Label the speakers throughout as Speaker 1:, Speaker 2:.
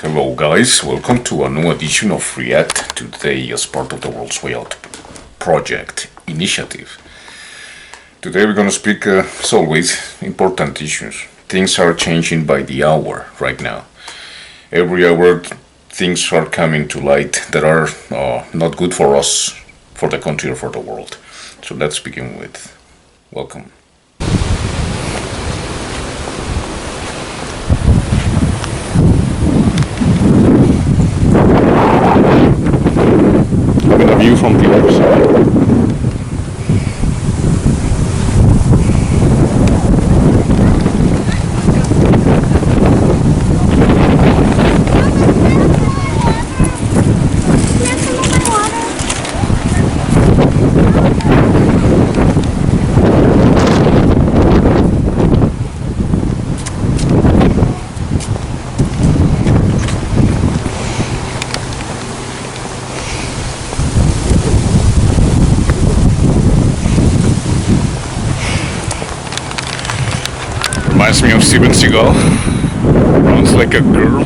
Speaker 1: Hello guys, welcome to a new edition of React, today as part of the World's Way Out project initiative. Today we're going to speak, as always, important issues. Things are changing by the hour right now. Every hour things are coming to light that are not good for us, for the country or for the world. So let's begin with welcome. Having a view from the other side. Reminds me of Steven Seagal. Runs like a girl.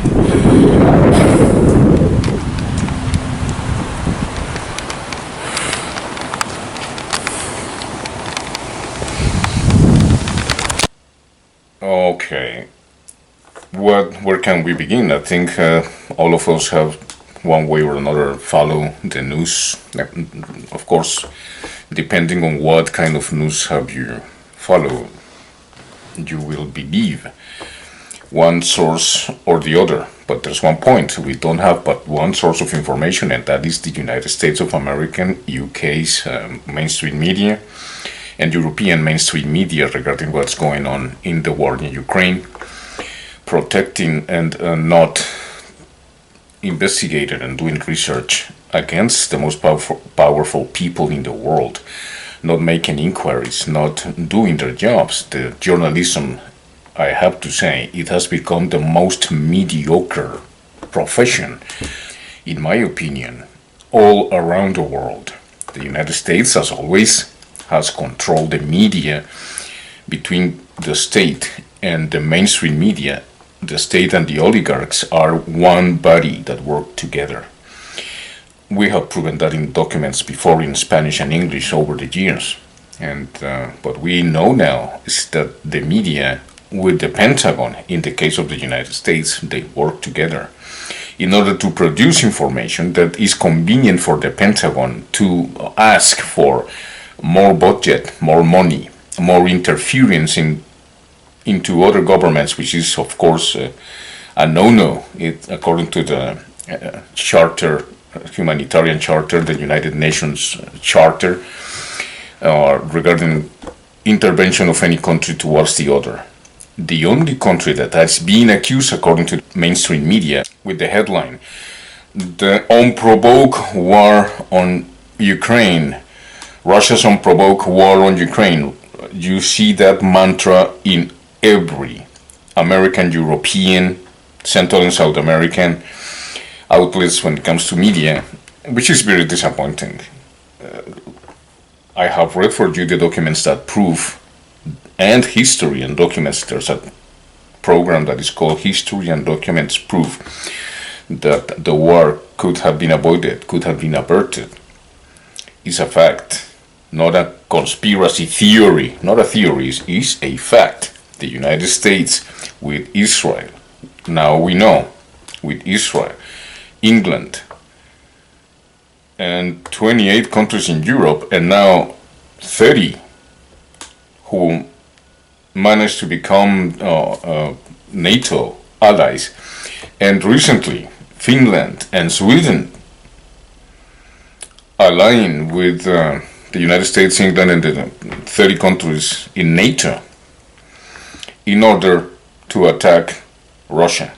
Speaker 1: Okay. Where can we begin? I think all of us have, one way or another, follow the news. Of course, depending on what kind of news have you followed, you will believe one source or the other. But there's one point: we don't have but one source of information, and that is the United States of America, UK's mainstream media, and European mainstream media regarding what's going on in the war in Ukraine, protecting and not investigating and doing research against the most powerful people in the world, not making inquiries, not doing their jobs. The journalism, I have to say, it has become the most mediocre profession, in my opinion, all around the world. The United States, as always, has controlled the media. Between the state and the mainstream media, the state and the oligarchs are one body that work together. We have proven that in documents before in Spanish and English over the years. And what we know now is that the media with the Pentagon, in the case of the United States, they work together in order to produce information that is convenient for the Pentagon to ask for more budget, more money, more interference into other governments, which is, of course, a no-no. According to the charter, humanitarian charter, the United Nations charter, regarding intervention of any country towards the other. The only country that has been accused, according to mainstream media, with the headline, the unprovoked war on Ukraine, Russia's unprovoked war on Ukraine. You see that mantra in every American, European, Central and South American outlets when it comes to media, which is very disappointing. I have read for you the documents that prove, and history and documents. There's a program that is called History and Documents Prove that the war could have been avoided, could have been averted. It's a fact, not a conspiracy theory. Not a theory, it's a fact. The United States with Israel, now we know, with Israel, England, and 28 countries in Europe, and now 30 who managed to become NATO allies, and recently Finland and Sweden aligning with the United States, England, and the 30 countries in NATO in order to attack Russia.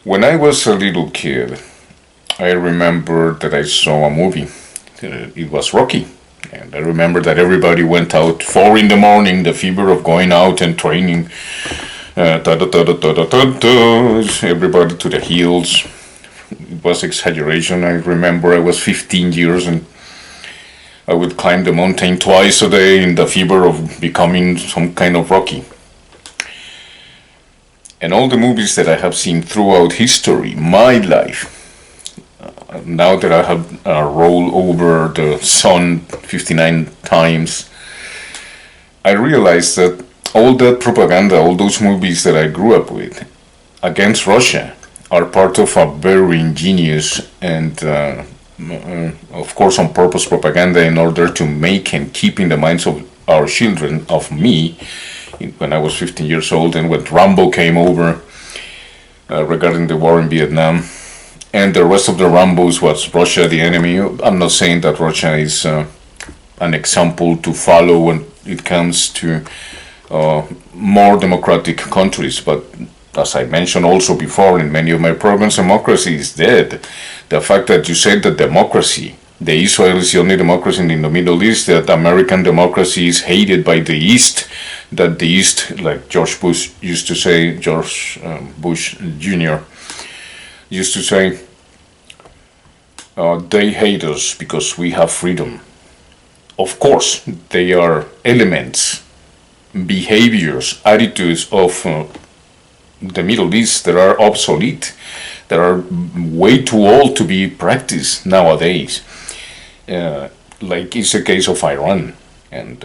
Speaker 1: When I was a little kid, I remember that I saw a movie. It was Rocky. And I remember that everybody went out 4 in the morning, the fever of going out and training. Everybody to the hills. It was exaggeration. I remember I was 15 years and I would climb the mountain twice a day in the fever of becoming some kind of Rocky. And all the movies that I have seen throughout history, my life, now that I have rolled over the sun 59 times, I realized that all that propaganda, all those movies that I grew up with against Russia are part of a very ingenious and, of course, on purpose propaganda in order to make and keep in the minds of our children, of me, when I was 15 years old and when Rambo came over regarding the war in Vietnam. And the rest of the Rambos was Russia the enemy. I'm not saying that Russia is an example to follow when it comes to more democratic countries, but as I mentioned also before in many of my programs, democracy is dead. The fact that you said that democracy, the Israel is the only democracy in the Middle East, that American democracy is hated by the East, that the East, like George Bush used to say, George Bush Jr. used to say, they hate us because we have freedom. Of course, they are elements, behaviors, attitudes of the Middle East that are obsolete, that are way too old to be practiced nowadays. Like it's the case of Iran. And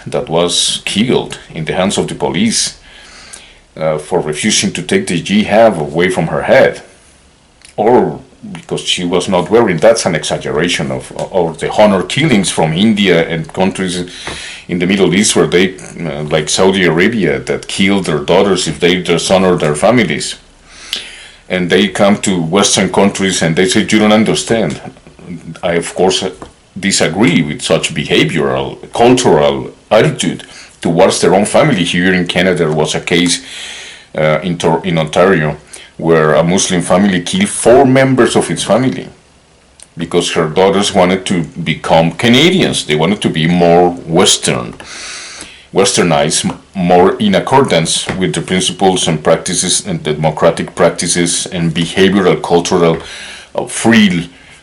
Speaker 1: that was killed in the hands of the police for refusing to take the jihad away from her head, or because she was not wearing. That's an exaggeration of the honor killings from India and countries in the Middle East where they, like Saudi Arabia, that killed their daughters if they dishonor their families. And they come to Western countries and they say, you don't understand. I, of course, disagree with such behavioral, cultural attitude towards their own family. Here in Canada, there was a case in Ontario where a Muslim family killed 4 members of its family because her daughters wanted to become Canadians. They wanted to be more westernized, more in accordance with the principles and practices and democratic practices and behavioral, cultural,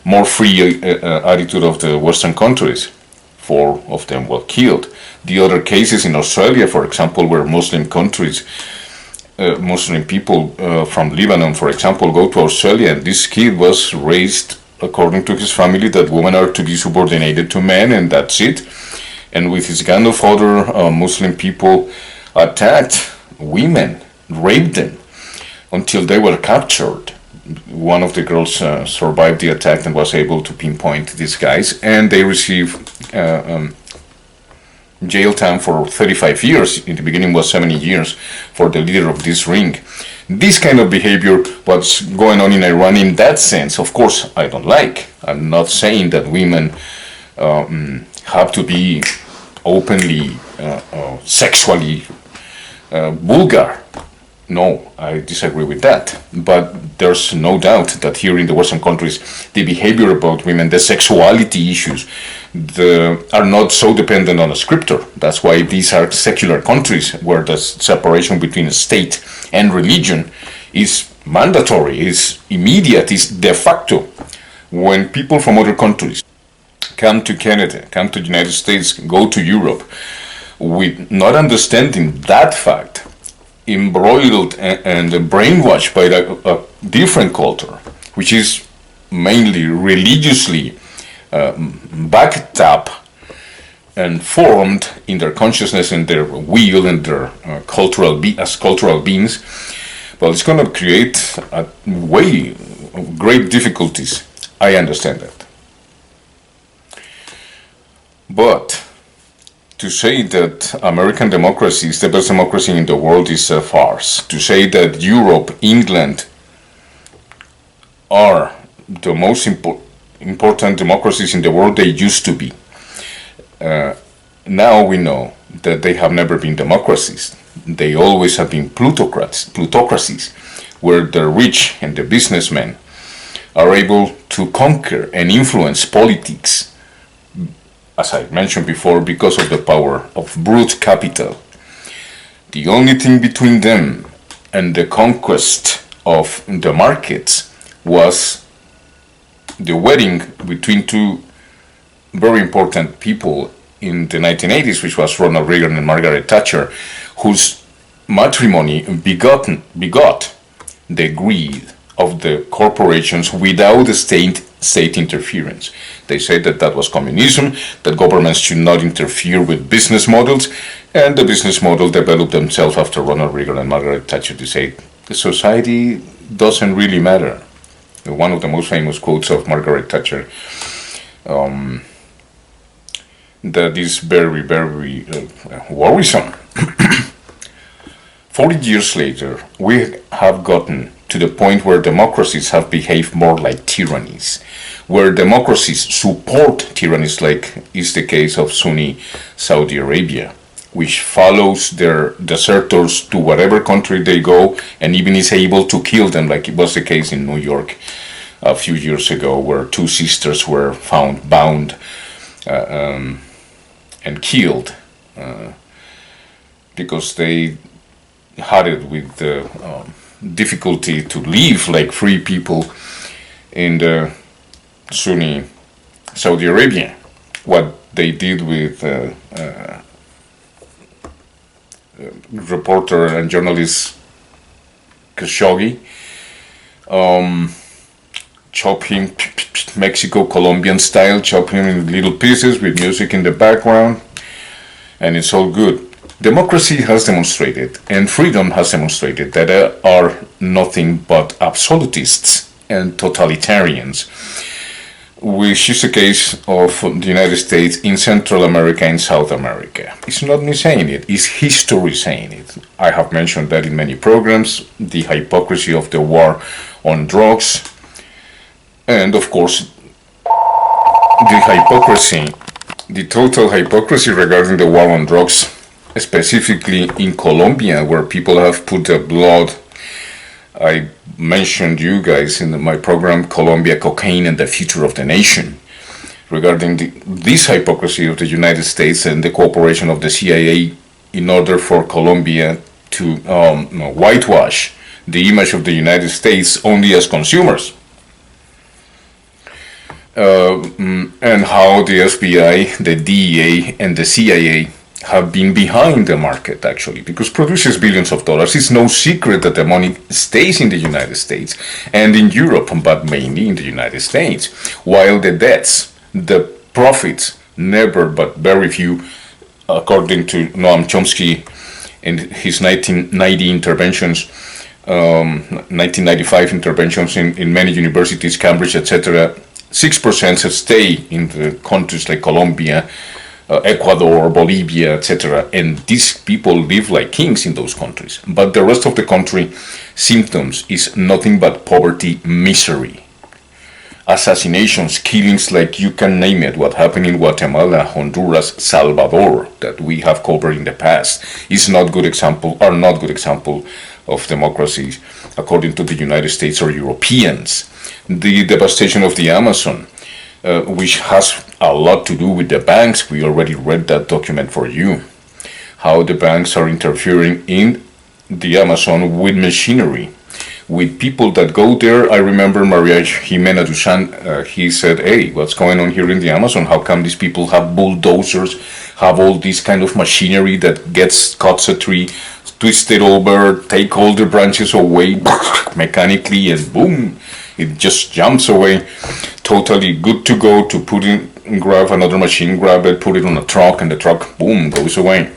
Speaker 1: more free attitude of the Western countries. 4 of them were killed. The other cases in Australia, for example, where Muslim countries, Muslim people from Lebanon, for example, go to Australia, and this kid was raised according to his family that women are to be subordinated to men, and that's it. And with his gang of other Muslim people, attacked women, raped them until they were captured. One of the girls survived the attack and was able to pinpoint these guys, and they received jail time for 35 years. In the beginning was 70 years for the leader of this ring. This kind of behavior, what's going on in Iran in that sense, of course, I don't like. I'm not saying that women have to be openly sexually vulgar. No, I disagree with that. But there's no doubt that here in the Western countries, the behavior about women, the sexuality issues, are not so dependent on a scripture. That's why these are secular countries where the separation between state and religion is mandatory, is immediate, is de facto. When people from other countries come to Canada, come to the United States, go to Europe, with not understanding that fact, embroiled and brainwashed by a different culture, which is mainly religiously backed up and formed in their consciousness and their will and their cultural beings, well, it's going to create way great difficulties. I understand that. But to say that American democracy is the best democracy in the world is a farce. To say that Europe, England are the most important democracies in the world, they used to be. Now we know that they have never been democracies. They always have been plutocracies, where the rich and the businessmen are able to conquer and influence politics, as I mentioned before, because of the power of brute capital. The only thing between them and the conquest of the markets was the wedding between 2 very important people in the 1980s, which was Ronald Reagan and Margaret Thatcher, whose matrimony begot the greed of the corporations without the state interference. They said that that was communism, that governments should not interfere with business models, and the business model developed themselves after Ronald Reagan and Margaret Thatcher to say the society doesn't really matter. One of the most famous quotes of Margaret Thatcher that is very, very worrisome. 40 years later, we have gotten to the point where democracies have behaved more like tyrannies, where democracies support tyrannies, like is the case of Sunni Saudi Arabia, which follows their deserters to whatever country they go and even is able to kill them, like it was the case in New York a few years ago, where two sisters were found bound and killed because they had it with the difficulty to live like free people in the Sunni Saudi Arabia. What they did with reporter and journalist Khashoggi, chop him Mexico Colombian style, chop him in little pieces with music in the background, and it's all good. Democracy has demonstrated, and freedom has demonstrated, that there are nothing but absolutists and totalitarians, which is the case of the United States in Central America and South America. It's not me saying it, it's history saying it. I have mentioned that in many programs, the hypocrisy of the war on drugs, and of course, the total hypocrisy regarding the war on drugs, specifically in Colombia, where people have put their blood. I mentioned you guys in my program, Colombia, Cocaine and the Future of the Nation, regarding this hypocrisy of the United States and the cooperation of the CIA in order for Colombia to whitewash the image of the United States only as consumers. And how the FBI, the DEA, and the CIA have been behind the market, actually, because produces billions of dollars. It's no secret that the money stays in the United States and in Europe, but mainly in the United States, while the debts, the profits, never but very few, according to Noam Chomsky in his 1990 interventions, 1995 interventions in many universities, Cambridge, etc., 6% stay in the countries like Colombia, Ecuador, Bolivia, etc. And these people live like kings in those countries. But the rest of the country, symptoms is nothing but poverty, misery. Assassinations, killings, like you can name it. What happened in Guatemala, Honduras, Salvador, that we have covered in the past, is not good example of democracies according to the United States or Europeans. The devastation of the Amazon, which has a lot to do with the banks. We already read that document for you. How the banks are interfering in the Amazon with machinery, with people that go there. I remember Maria Jimena Dusan, he said, hey, what's going on here in the Amazon? How come these people have bulldozers, have all this kind of machinery that cuts a tree, twist it over, take all the branches away mechanically, and boom, it just jumps away. Totally good to go to put in, grab another machine, grab it, put it on a truck, and the truck, boom, goes away.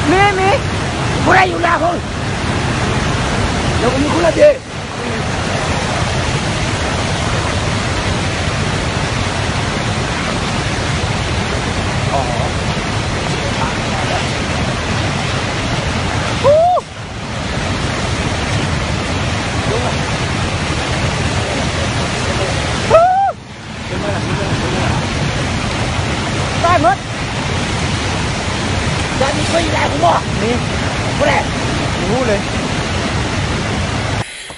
Speaker 2: Me. Por ahí un lado. Yo como una de. Ba mất. Ra đi quay lại cũng bỏ. Đi. Por ahí.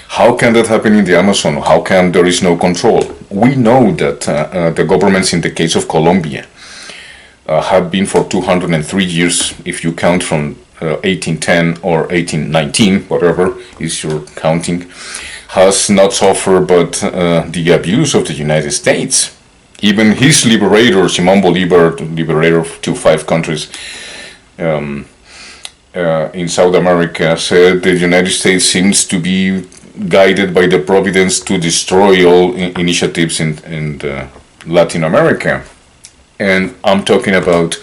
Speaker 1: How can that happen in the Amazon? How come there is no control? We know that the governments in the case of Colombia have been for 203 years, if you count from 1810 or 1819, whatever is your counting, has not suffered but the abuse of the United States. Even his liberator, Simón Bolívar, liberator to 5 countries in South America, said the United States seems to be guided by the providence to destroy all initiatives in Latin America. And I'm talking about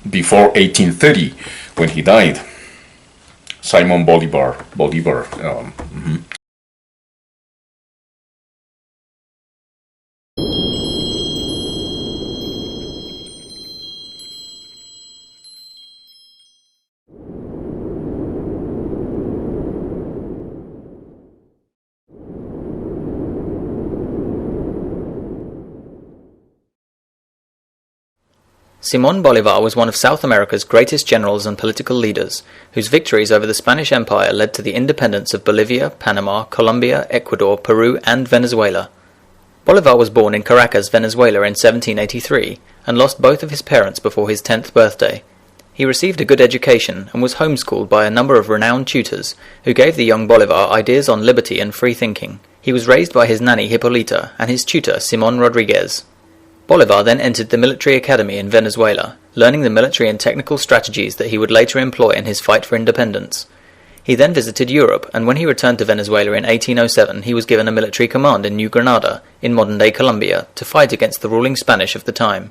Speaker 1: before 1830, when he died. Simón Bolívar.
Speaker 3: Simón Bolívar was one of South America's greatest generals and political leaders, whose victories over the Spanish Empire led to the independence of Bolivia, Panama, Colombia, Ecuador, Peru, and Venezuela. Bolívar was born in Caracas, Venezuela in 1783, and lost both of his parents before his 10th birthday. He received a good education and was homeschooled by a number of renowned tutors, who gave the young Bolívar ideas on liberty and free thinking. He was raised by his nanny Hipólita and his tutor Simón Rodriguez. Bolívar then entered the military academy in Venezuela, learning the military and technical strategies that he would later employ in his fight for independence. He then visited Europe, and when he returned to Venezuela in 1807, he was given a military command in New Granada, in modern-day Colombia, to fight against the ruling Spanish of the time.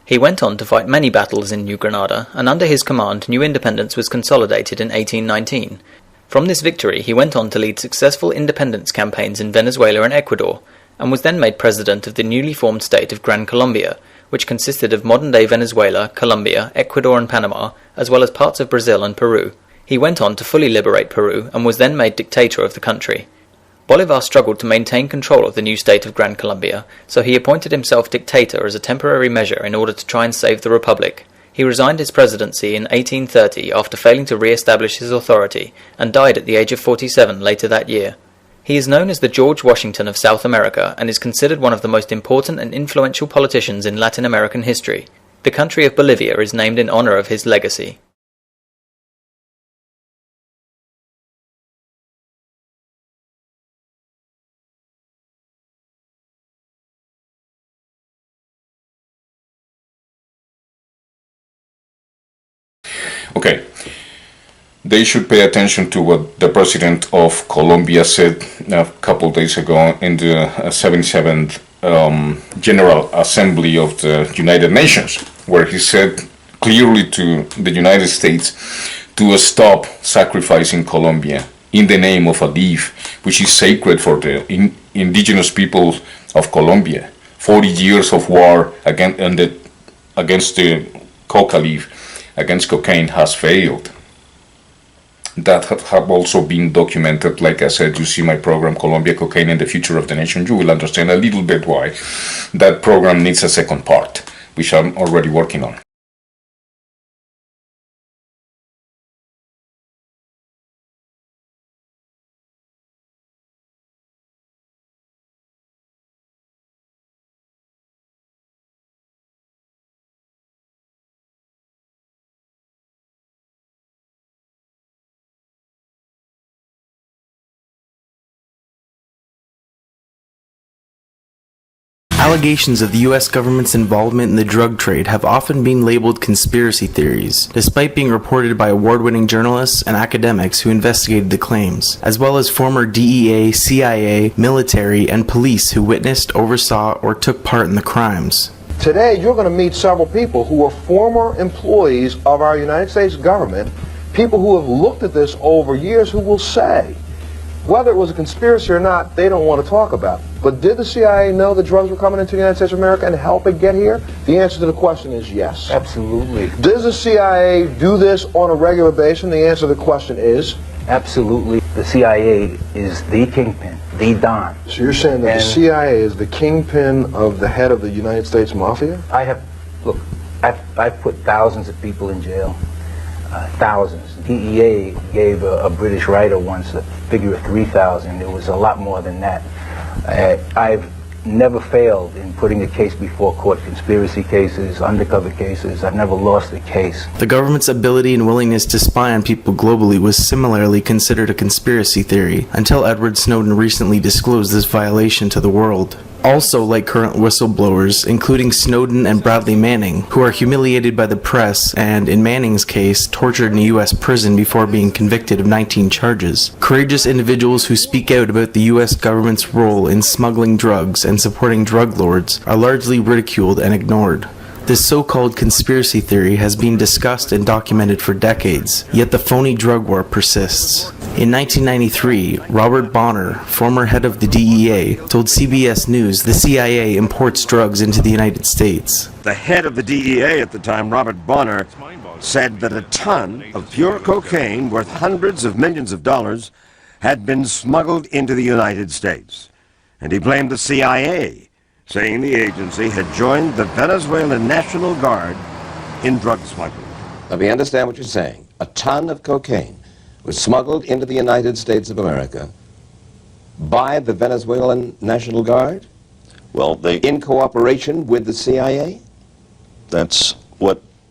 Speaker 3: He went on to fight many battles in New Granada, and under his command new independence was consolidated in 1819. From this victory he went on to lead successful independence campaigns in Venezuela and Ecuador, and was then made president of the newly formed state of Gran Colombia, which consisted of modern-day Venezuela, Colombia, Ecuador and Panama, as well as parts of Brazil and Peru. He went on to fully liberate Peru, and was then made dictator of the country. Bolívar struggled to maintain control of the new state of Gran Colombia, so he appointed himself dictator as a temporary measure in order to try and save the republic. He resigned his presidency in 1830 after failing to re-establish his authority, and died at the age of 47 later that year. He is known as the George Washington of South America and is considered one of the most important and influential politicians in Latin American history. The country of Bolivia is named in honor of his legacy.
Speaker 1: Okay. They should pay attention to what the president of Colombia said a couple days ago in the 77th General Assembly of the United Nations, where he said clearly to the United States to stop sacrificing Colombia in the name of a leaf which is sacred for the indigenous people of Colombia. 40 years of war against the coca leaf, against cocaine, has failed. That have also been documented. Like I said, you see my program Colombia, Cocaine and the Future of the Nation. You will understand a little bit why that program needs a second part, which I'm already working on.
Speaker 4: Allegations of the U.S. government's involvement in the drug trade have often been labeled conspiracy theories, despite being reported by award-winning journalists and academics who investigated the claims, as well as former DEA, CIA, military, and police who witnessed, oversaw, or took part in the crimes.
Speaker 5: Today, you're going to meet several people who were former employees of our United States government people who have looked at this over years who will say, whether it was a conspiracy or not, they don't want to talk about it. But did the CIA know that drugs were coming into the United States of America and help it get here? The answer to the question is yes.
Speaker 6: Absolutely.
Speaker 5: Does the CIA do this on a regular basis? The answer to the question is?
Speaker 6: Absolutely. The CIA is the kingpin, the Don.
Speaker 5: So you're saying that the CIA is the kingpin of the head of the United States Mafia?
Speaker 6: I've put thousands of people in jail. Thousands. DEA gave a British writer once a figure of 3,000. It was a lot more than that. I've never failed in putting a case before court, conspiracy cases, undercover cases. I've never lost a case.
Speaker 4: The government's ability and willingness to spy on people globally was similarly considered a conspiracy theory, until Edward Snowden recently disclosed this violation to the world. Also, like current whistleblowers, including Snowden and Bradley Manning, who are humiliated by the press and, in Manning's case, tortured in a U.S. prison before being convicted of 19 charges. Courageous individuals who speak out about the U.S. government's role in smuggling drugs and supporting drug lords are largely ridiculed and ignored. This so-called conspiracy theory has been discussed and documented for decades, yet the phony drug war persists. In 1993, Robert Bonner, former head of the DEA, told CBS News the CIA imports drugs into the United States.
Speaker 7: The head of the DEA at the time, Robert Bonner, said that a ton of pure cocaine worth hundreds of millions of dollars had been smuggled into the United States. And he blamed the CIA, saying the agency had joined the Venezuelan National Guard in drug smuggling.
Speaker 8: Let me understand what you're saying. A ton of cocaine was smuggled into the United States of America by the Venezuelan National Guard?
Speaker 9: Well,
Speaker 8: in cooperation with the CIA?
Speaker 9: That's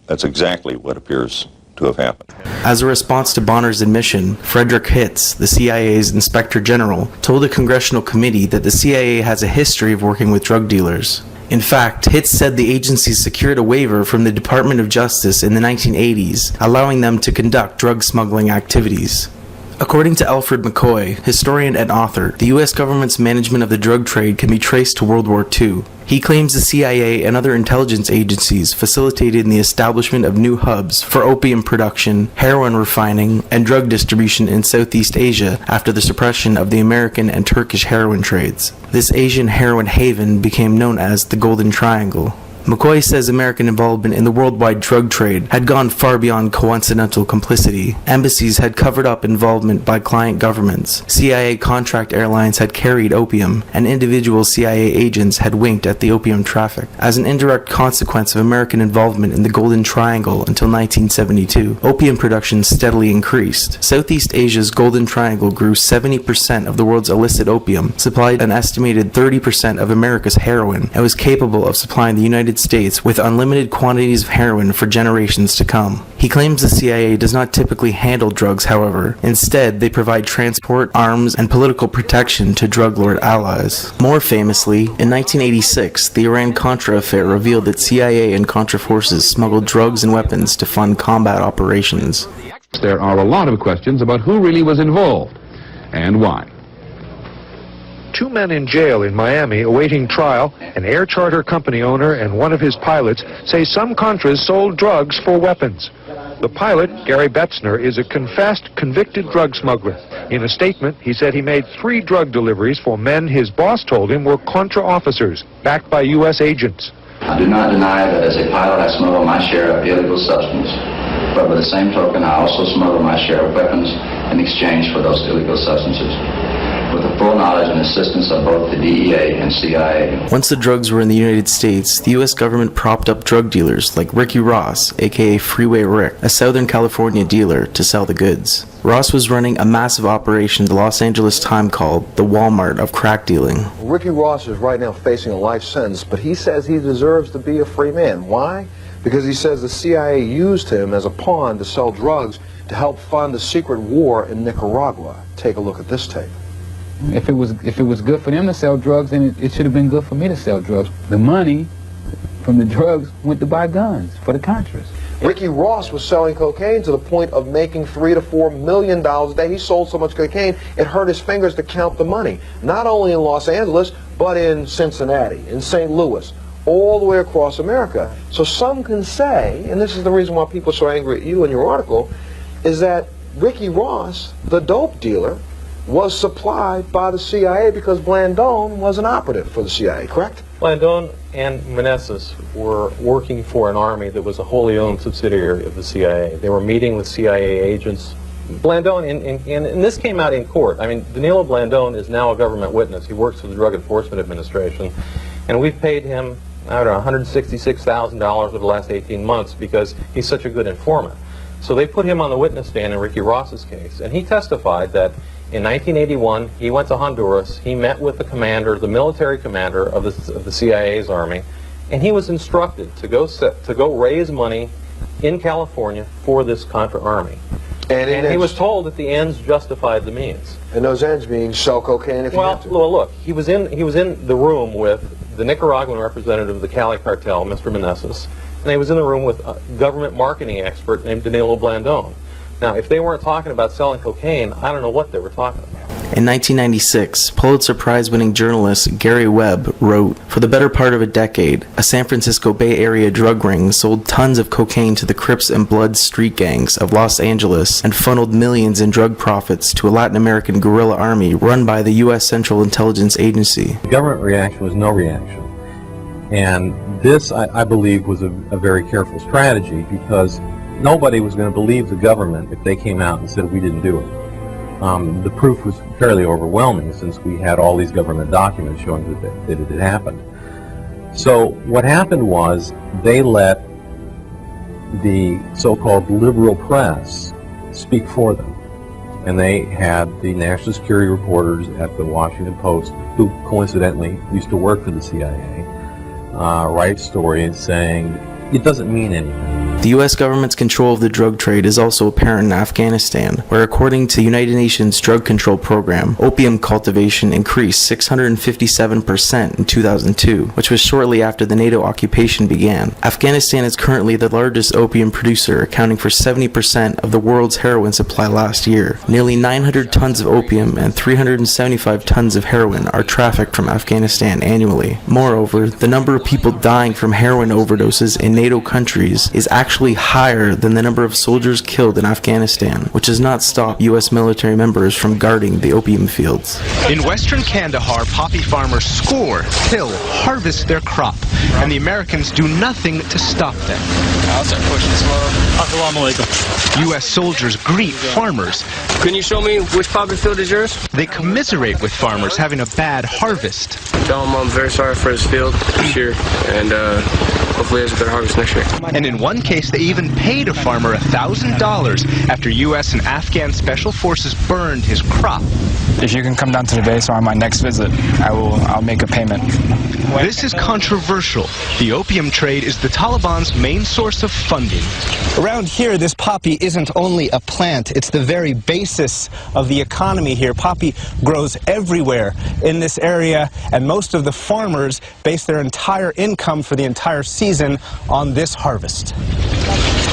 Speaker 9: exactly what appears to have happened.
Speaker 4: As a response to Bonner's admission, Frederick Hitz, the CIA's Inspector General, told a congressional committee that the CIA has a history of working with drug dealers. In fact, Hitz said the agency secured a waiver from the Department of Justice in the 1980s, allowing them to conduct drug smuggling activities. According to Alfred McCoy, historian and author, the U.S. government's management of the drug trade can be traced to World War II. He claims the CIA and other intelligence agencies facilitated the establishment of new hubs for opium production, heroin refining, and drug distribution in Southeast Asia after the suppression of the American and Turkish heroin trades. This Asian heroin haven became known as the Golden Triangle. McCoy says American involvement in the worldwide drug trade had gone far beyond coincidental complicity. Embassies had covered up involvement by client governments, CIA contract airlines had carried opium, and individual CIA agents had winked at the opium traffic. As an indirect consequence of American involvement in the Golden Triangle until 1972, opium production steadily increased. Southeast Asia's Golden Triangle grew 70% of the world's illicit opium, supplied an estimated 30% of America's heroin, and was capable of supplying the United States with unlimited quantities of heroin for generations to come. He claims the CIA does not typically handle drugs, however. Instead, they provide transport, arms, and political protection to drug lord allies. More famously, in 1986, the Iran-Contra affair revealed that CIA and Contra forces smuggled drugs and weapons to fund combat operations.
Speaker 10: There are a lot of questions about who really was involved and why.
Speaker 11: 2 men in jail in Miami awaiting trial, an air charter company owner and one of his pilots, say some Contras sold drugs for weapons. The pilot, Gary Betzner, is a confessed, convicted drug smuggler. In a statement, he said he made 3 drug deliveries for men his boss told him were Contra officers, backed by U.S. agents.
Speaker 12: I do not deny that as a pilot I smuggle my share of illegal substance, but by the same token I also smuggle my share of weapons in exchange for those illegal substances, with the full knowledge and assistance of both the DEA and CIA.
Speaker 4: Once the drugs were in the United States, the U.S. government propped up drug dealers like Ricky Ross, aka Freeway Rick, a Southern California dealer, to sell the goods. Ross was running a massive operation the Los Angeles Times called the Walmart of crack dealing.
Speaker 5: Ricky Ross is right now facing a life sentence, but he says he deserves to be a free man. Why? Because he says the CIA used him as a pawn to sell drugs to help fund the secret war in Nicaragua. Take a look at this tape.
Speaker 13: If it was good for them to sell drugs, then it should have been good for me to sell drugs. The money from the drugs went to buy guns for the Contras.
Speaker 5: Ricky Ross was selling cocaine to the point of making $3 to $4 million a day. He sold so much cocaine, it hurt his fingers to count the money. Not only in Los Angeles, but in Cincinnati, in St. Louis, all the way across America. So some can say, and this is the reason why people are so angry at you in your article, is that Ricky Ross, the dope dealer, was supplied by the CIA because Blandone was an operative for the CIA, correct?
Speaker 14: Blandone and Meneses were working for an army that was a wholly owned subsidiary of the CIA. They were meeting with CIA agents. Blandone, and this came out in court. I mean, Danilo Blandone is now a government witness. He works for the Drug Enforcement Administration, and we've paid him, I don't know, $166,000 over the last 18 months because he's such a good informant. So they put him on the witness stand in Ricky Ross's case, and he testified that in 1981, he went to Honduras, he met with the commander, the military commander of the CIA's army, and he was instructed to go raise money in California for this Contra army. And he was told that the ends justified the means.
Speaker 5: And those ends being sell cocaine if you have to.
Speaker 14: Well, look, he was in the room with the Nicaraguan representative of the Cali cartel, Mr. Meneses, and he was in the room with a government marketing expert named Danilo Blandone. Now, if they weren't talking about selling cocaine, I don't know what they were talking about.
Speaker 4: In 1996, Pulitzer Prize-winning journalist Gary Webb wrote, "For the better part of a decade, a San Francisco Bay Area drug ring sold tons of cocaine to the Crips and Bloods street gangs of Los Angeles and funneled millions in drug profits to a Latin American guerrilla army run by the U.S. Central Intelligence Agency."
Speaker 15: The government reaction was no reaction. And this, I believe, was a very careful strategy because nobody was going to believe the government if they came out and said we didn't do it. The proof was fairly overwhelming since we had all these government documents showing that it had happened. So what happened was they let the so-called liberal press speak for them. And they had the national security reporters at the Washington Post, who coincidentally used to work for the CIA, write stories saying it doesn't mean anything.
Speaker 4: The U.S. government's control of the drug trade is also apparent in Afghanistan, where according to the United Nations Drug Control Program, opium cultivation increased 657% in 2002, which was shortly after the NATO occupation began. Afghanistan is currently the largest opium producer, accounting for 70% of the world's heroin supply last year. Nearly 900 tons of opium and 375 tons of heroin are trafficked from Afghanistan annually. Moreover, the number of people dying from heroin overdoses in NATO countries is actually higher than the number of soldiers killed in Afghanistan, which does not stop U.S. military members from guarding the opium fields.
Speaker 16: In western Kandahar, poppy farmers score, till, harvest their crop, and the Americans do nothing to stop them.
Speaker 17: I'll start pushing this one.
Speaker 16: U.S. soldiers greet farmers.
Speaker 17: Can you show me which poppy field is yours?
Speaker 16: They commiserate with farmers having a bad harvest.
Speaker 17: Tell him I'm very sorry for his field this year, and hopefully he has a better harvest next year.
Speaker 16: And in one case, they even paid a farmer $1,000 after U.S. and Afghan special forces burned his crop.
Speaker 18: If you can come down to the base on my next visit, I'll make a payment.
Speaker 16: This is controversial. The opium trade is the Taliban's main source of funding.
Speaker 19: Around here, this poppy isn't only a plant, it's the very basis of the economy here. Poppy grows everywhere in this area, and most of the farmers base their entire income for the entire season on this harvest.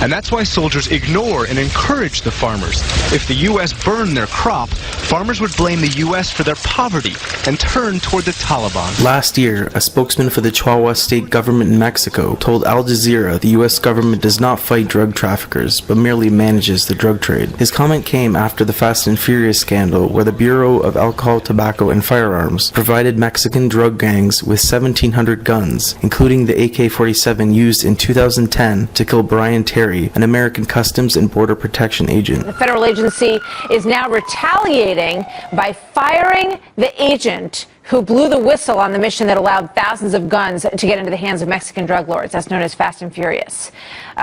Speaker 16: And that's why soldiers ignore and encourage the farmers. If the U.S. burned their crop, farmers would blame the U.S. for their poverty and turn toward the Taliban.
Speaker 4: Last year, a spokesman for the Chihuahua state government in Mexico told Al Jazeera the U.S. government does not fight drug traffickers, but merely manages the drug trade. His comment came after the Fast and Furious scandal, where the Bureau of Alcohol, Tobacco, and Firearms provided Mexican drug gangs with 1,700 guns, including the AK-47 used in 2010 to kill Brian Terry, an American Customs and Border Protection agent.
Speaker 20: The federal agency is now retaliating by firing the agent who blew the whistle on the mission that allowed thousands of guns to get into the hands of Mexican drug lords. That's known as Fast and Furious.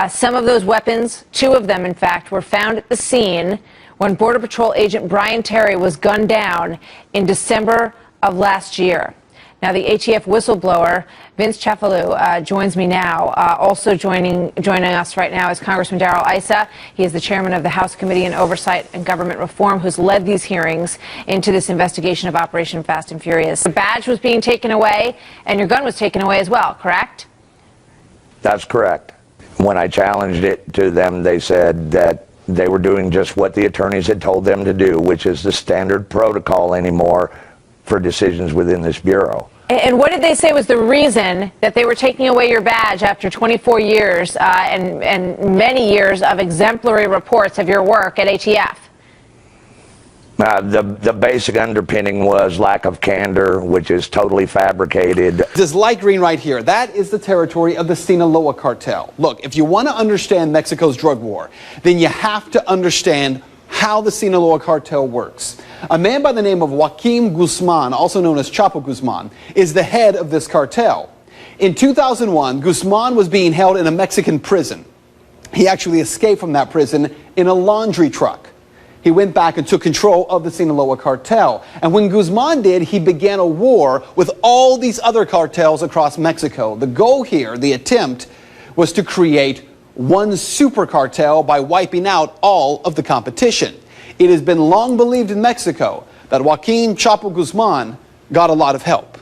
Speaker 20: Some of those weapons, 2 of them in fact, were found at the scene when Border Patrol agent Brian Terry was gunned down in December of last year. Now, the ATF whistleblower, Vince Cefalu, joins me now. Also joining us right now is Congressman Darrell Issa. He is the chairman of the House Committee on Oversight and Government Reform, who's led these hearings into this investigation of Operation Fast and Furious. The badge was being taken away, and your gun was taken away as well, correct?
Speaker 21: That's correct. When I challenged it to them, they said that they were doing just what the attorneys had told them to do, which is the standard protocol anymore for decisions within this bureau.
Speaker 20: And what did they say was the reason that they were taking away your badge after 24 years and many years of exemplary reports of your work at ATF?
Speaker 21: The basic underpinning was lack of candor, which is totally fabricated.
Speaker 2: This light green right here, that is the territory of the Sinaloa cartel. Look, if you want to understand Mexico's drug war, then you have to understand how the Sinaloa cartel works. A man by the name of Joaquin Guzman, also known as Chapo Guzman, is the head of this cartel. In 2001, Guzman was being held in a Mexican prison. He actually escaped from that prison in a laundry truck. He went back and took control of the Sinaloa cartel. And when Guzman did, he began a war with all these other cartels across Mexico. The goal here, the attempt, was to create one super cartel by wiping out all of the competition. It has been long believed in Mexico that Joaquin Chapo Guzman got a lot of help.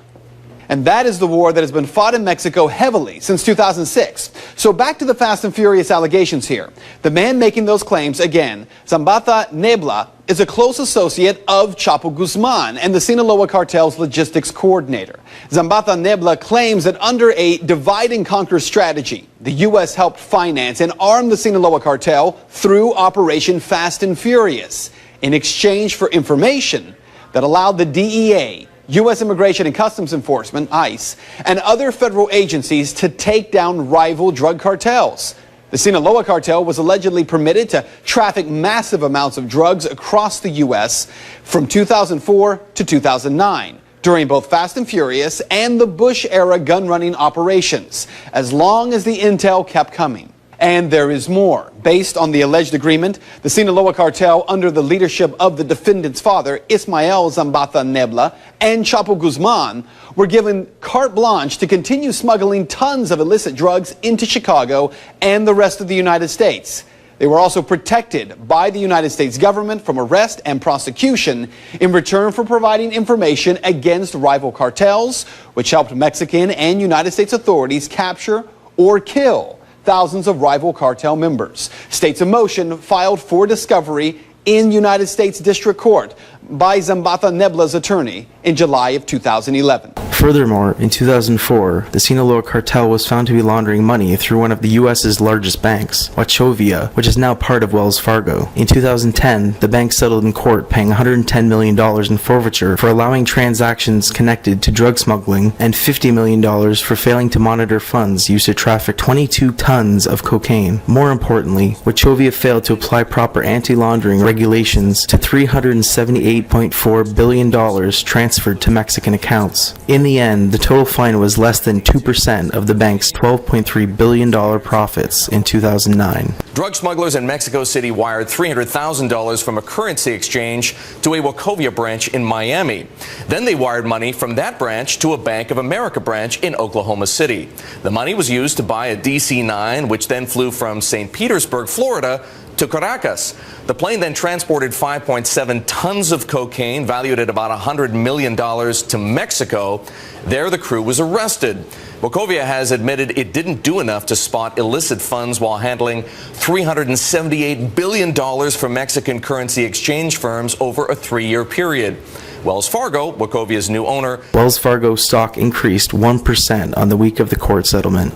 Speaker 2: And that is the war that has been fought in Mexico heavily since 2006. So back to the Fast and Furious allegations here. The man making those claims, again, Zambata Nebla, is a close associate of Chapo Guzman and the Sinaloa cartel's logistics coordinator. Zambata Nebla claims that under a divide and conquer strategy, the U.S. helped finance and arm the Sinaloa cartel through Operation Fast and Furious in exchange for information that allowed the DEA, U.S. Immigration and Customs Enforcement, ICE, and other federal agencies to take down rival drug cartels. The Sinaloa cartel was allegedly permitted to traffic massive amounts of drugs across the U.S. from 2004 to 2009, during both Fast and Furious and the Bush-era gun-running operations, as long as the intel kept coming. And there is more. Based on the alleged agreement, the Sinaloa cartel, under the leadership of the defendant's father, Ismael Zambata Nebla, and Chapo Guzman, were given carte blanche to continue smuggling tons of illicit drugs into Chicago and the rest of the United States. They were also protected by the United States government from arrest and prosecution in return for providing information against rival cartels, which helped Mexican and United States authorities capture or kill thousands of rival cartel members. States of Motion filed for discovery in United States District Court by Zambata Nebla's attorney in July of 2011.
Speaker 4: Furthermore, in 2004, the Sinaloa cartel was found to be laundering money through one of the U.S.'s largest banks, Wachovia, which is now part of Wells Fargo. In 2010, the bank settled in court paying $110 million in forfeiture for allowing transactions connected to drug smuggling and $50 million for failing to monitor funds used to traffic 22 tons of cocaine. More importantly, Wachovia failed to apply proper anti-laundering regulations to $378.4 billion transferred to Mexican accounts. In the end, the total fine was less than 2% of the bank's $12.3 billion profits in 2009.
Speaker 22: Drug smugglers in Mexico City wired $300,000 from a currency exchange to a Wachovia branch in Miami. Then they wired money from that branch to a Bank of America branch in Oklahoma City. The money was used to buy a DC-9, which then flew from St. Petersburg, Florida, to Caracas. The plane then transported 5.7 tons of cocaine valued at about $100 million to Mexico. There, the crew was arrested. Wachovia has admitted it didn't do enough to spot illicit funds while handling $378 billion from Mexican currency exchange firms over a 3-year period. Wells Fargo, Wachovia's new owner.
Speaker 4: Wells Fargo stock increased 1% on the week of the court settlement.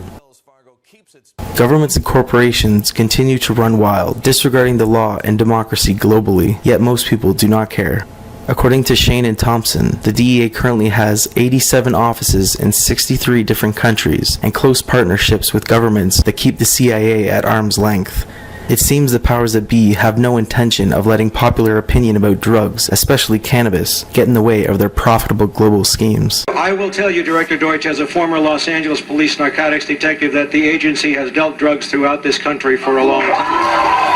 Speaker 4: Governments and corporations continue to run wild, disregarding the law and democracy globally, yet most people do not care. According to Shane and Thompson, the DEA currently has 87 offices in 63 different countries and close partnerships with governments that keep the CIA at arm's length. It seems the powers that be have no intention of letting popular opinion about drugs, especially cannabis, get in the way of their profitable global schemes.
Speaker 23: I will tell you, Director Deutsch, as a former Los Angeles police narcotics detective, that the agency has dealt drugs throughout this country for a long time.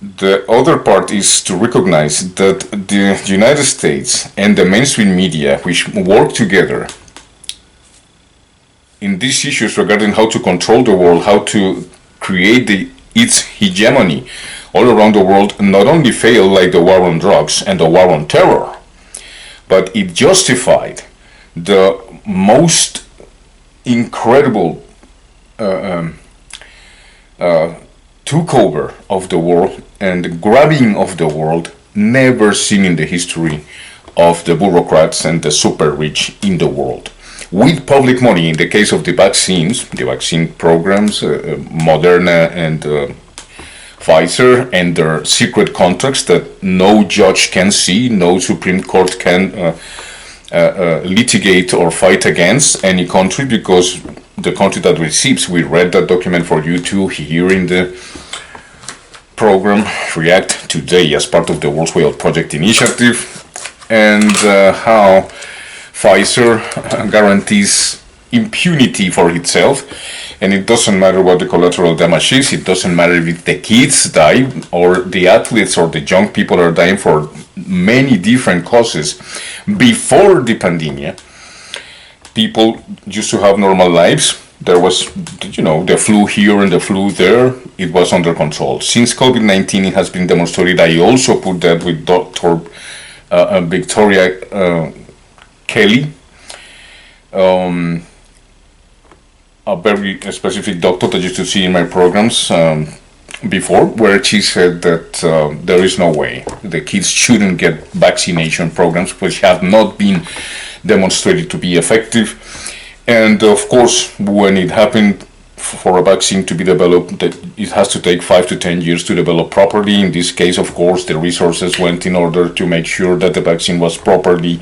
Speaker 1: The other part is to recognize that the United States and the mainstream media, which work together in these issues regarding how to control the world, how to create its hegemony all around the world, not only failed like the war on drugs and the war on terror, but it justified the most incredible takeover of the world and grabbing of the world never seen in the history of the bureaucrats and the super rich in the world. With public money, in the case of the vaccines, the vaccine programs, Moderna and Pfizer, and their secret contracts that no judge can see, no Supreme Court can litigate or fight against any country, because the country that receives, we read that document for you too here in the program, React Today, as part of the World Whale Project initiative, and how Pfizer guarantees impunity for itself, and it doesn't matter what the collateral damage is, it doesn't matter if the kids die or the athletes or the young people are dying for many different causes. Before the pandemic, people used to have normal lives. There was, the flu here and the flu there, it was under control. Since COVID-19, it has been demonstrated. I also put that with Dr. Victoria Kelly, a very specific doctor that I used to see in my programs before, where she said that there is no way the kids shouldn't get vaccination programs, which have not been demonstrated to be effective. And of course, when it happened for a vaccine to be developed, it has to take 5 to 10 years to develop properly. In this case, of course, the resources went in order to make sure that the vaccine was properly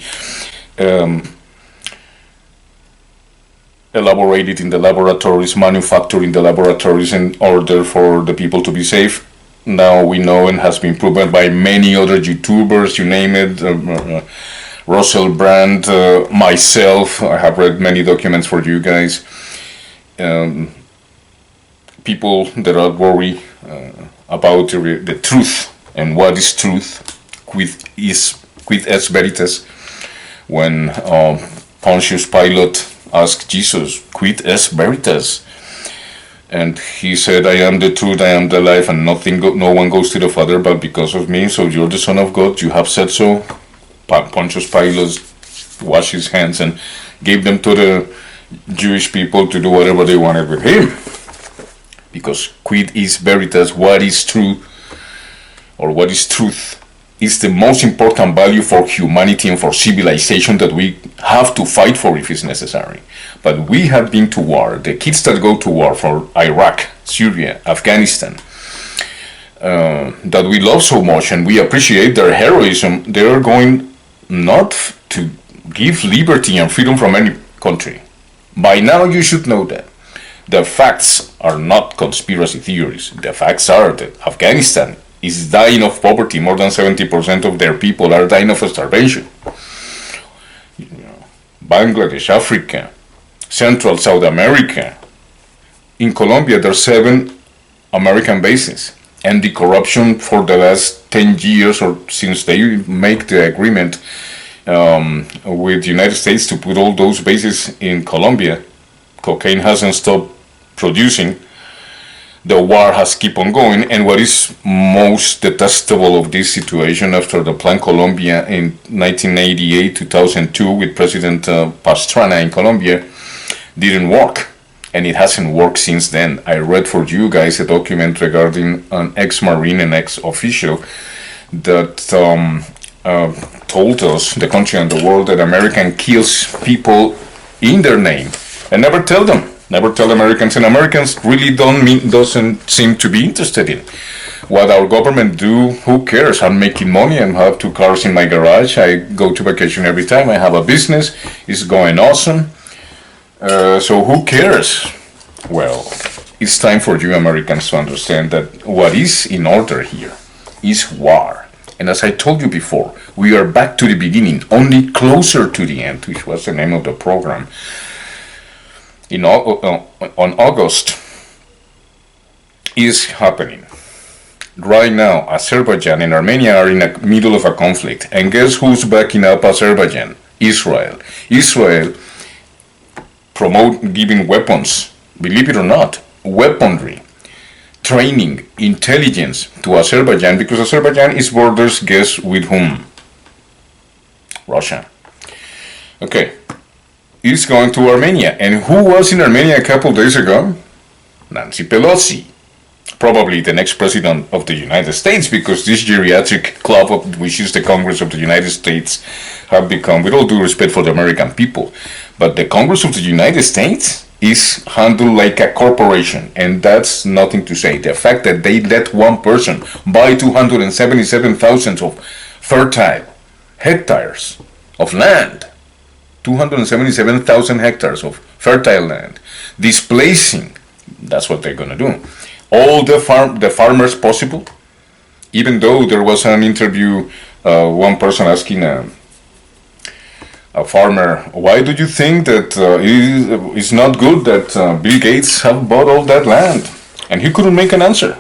Speaker 1: elaborated in the laboratories, manufactured in the laboratories, in order for the people to be safe. Now we know, and has been proven by many other YouTubers, you name it, Russell Brand, myself, I have read many documents for you guys. People that are worried about the truth and what is truth, quid est veritas, when Pontius Pilate asked Jesus, quid est veritas? And he said, I am the truth, I am the life, and no one goes to the Father but because of me. So you're the Son of God, you have said so. Pontius Pilate washed his hands and gave them to the Jewish people to do whatever they wanted with him. Because quid is veritas, what is true, or what is truth, is the most important value for humanity and for civilization that we have to fight for if it's necessary. But we have been to war. The kids that go to war for Iraq, Syria, Afghanistan, that we love so much and we appreciate their heroism, they are going not to give liberty and freedom from any country. By now you should know that. The facts are not conspiracy theories. The facts are that Afghanistan is dying of poverty. More than 70% of their people are dying of starvation. Bangladesh, Africa, Central South America. In Colombia, there are 7 American bases. And the corruption for the last 10 years, or since they make the agreement with the United States to put all those bases in Colombia, cocaine hasn't stopped producing. The war has kept on going, and what is most detestable of this situation after the Plan Colombia in 1988-2002 with President Pastrana in Colombia didn't work, and it hasn't worked since then. I read for you guys a document regarding an ex-Marine and ex-official that told us, the country and the world, that American kills people in their name and never tell them. Never tell Americans, and Americans really doesn't seem to be interested in what our government do. Who cares? I'm making money. I have 2 cars in my garage. I go to vacation every time. I have a business. It's going awesome. So who cares? Well, it's time for you Americans to understand that what is in order here is war. And as I told you before, we are back to the beginning, only closer to the end, which was the name of the program. On August is happening. Right now, Azerbaijan and Armenia are in the middle of a conflict. And guess who's backing up Azerbaijan? Israel. Israel giving weapons, believe it or not, weaponry, training, intelligence to Azerbaijan, because Azerbaijan is borders, guess with whom? Russia. Okay. It's going to Armenia. And who was in Armenia a couple days ago? Nancy Pelosi. Probably the next president of the United States, because this geriatric club, which is the Congress of the United States, have become, with all due respect for the American people, but the Congress of the United States is handled like a corporation, and that's nothing to say. The fact that they let one person buy 277,000 of fertile hectares of land, 277,000 hectares of fertile land, displacing, that's what they're going to do, all the farmers possible. Even though there was an interview, one person asking a farmer, why do you think that it's not good that Bill Gates have bought all that land? And he couldn't make an answer.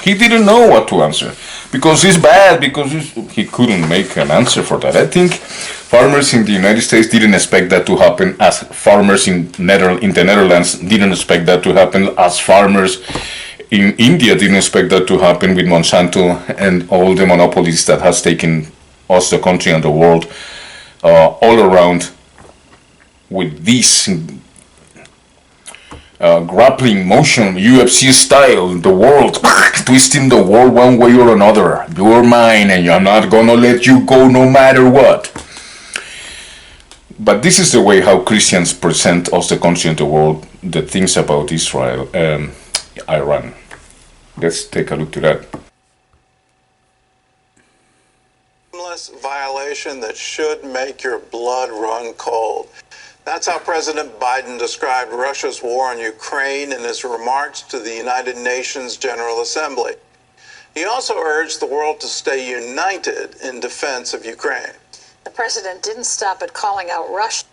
Speaker 1: He didn't know what to answer, because it's bad, because he couldn't make an answer for that. I think farmers in the United States didn't expect that to happen, as farmers in the Netherlands didn't expect that to happen, as farmers in India didn't expect that to happen with Monsanto and all the monopolies that has taken us, the country and the world, all around with this grappling motion, UFC style, the world, twisting the world one way or another. You're mine and I'm not gonna let you go no matter what. But this is the way how Christians present us, the country and the world, the things about Israel, Iran. Let's take a look to that.
Speaker 3: Violation that should make your blood run cold. That's how President Biden described Russia's war on Ukraine in his remarks to the United Nations General Assembly. He also urged the world to stay united in defense of Ukraine.
Speaker 6: The president didn't stop at calling out Russia,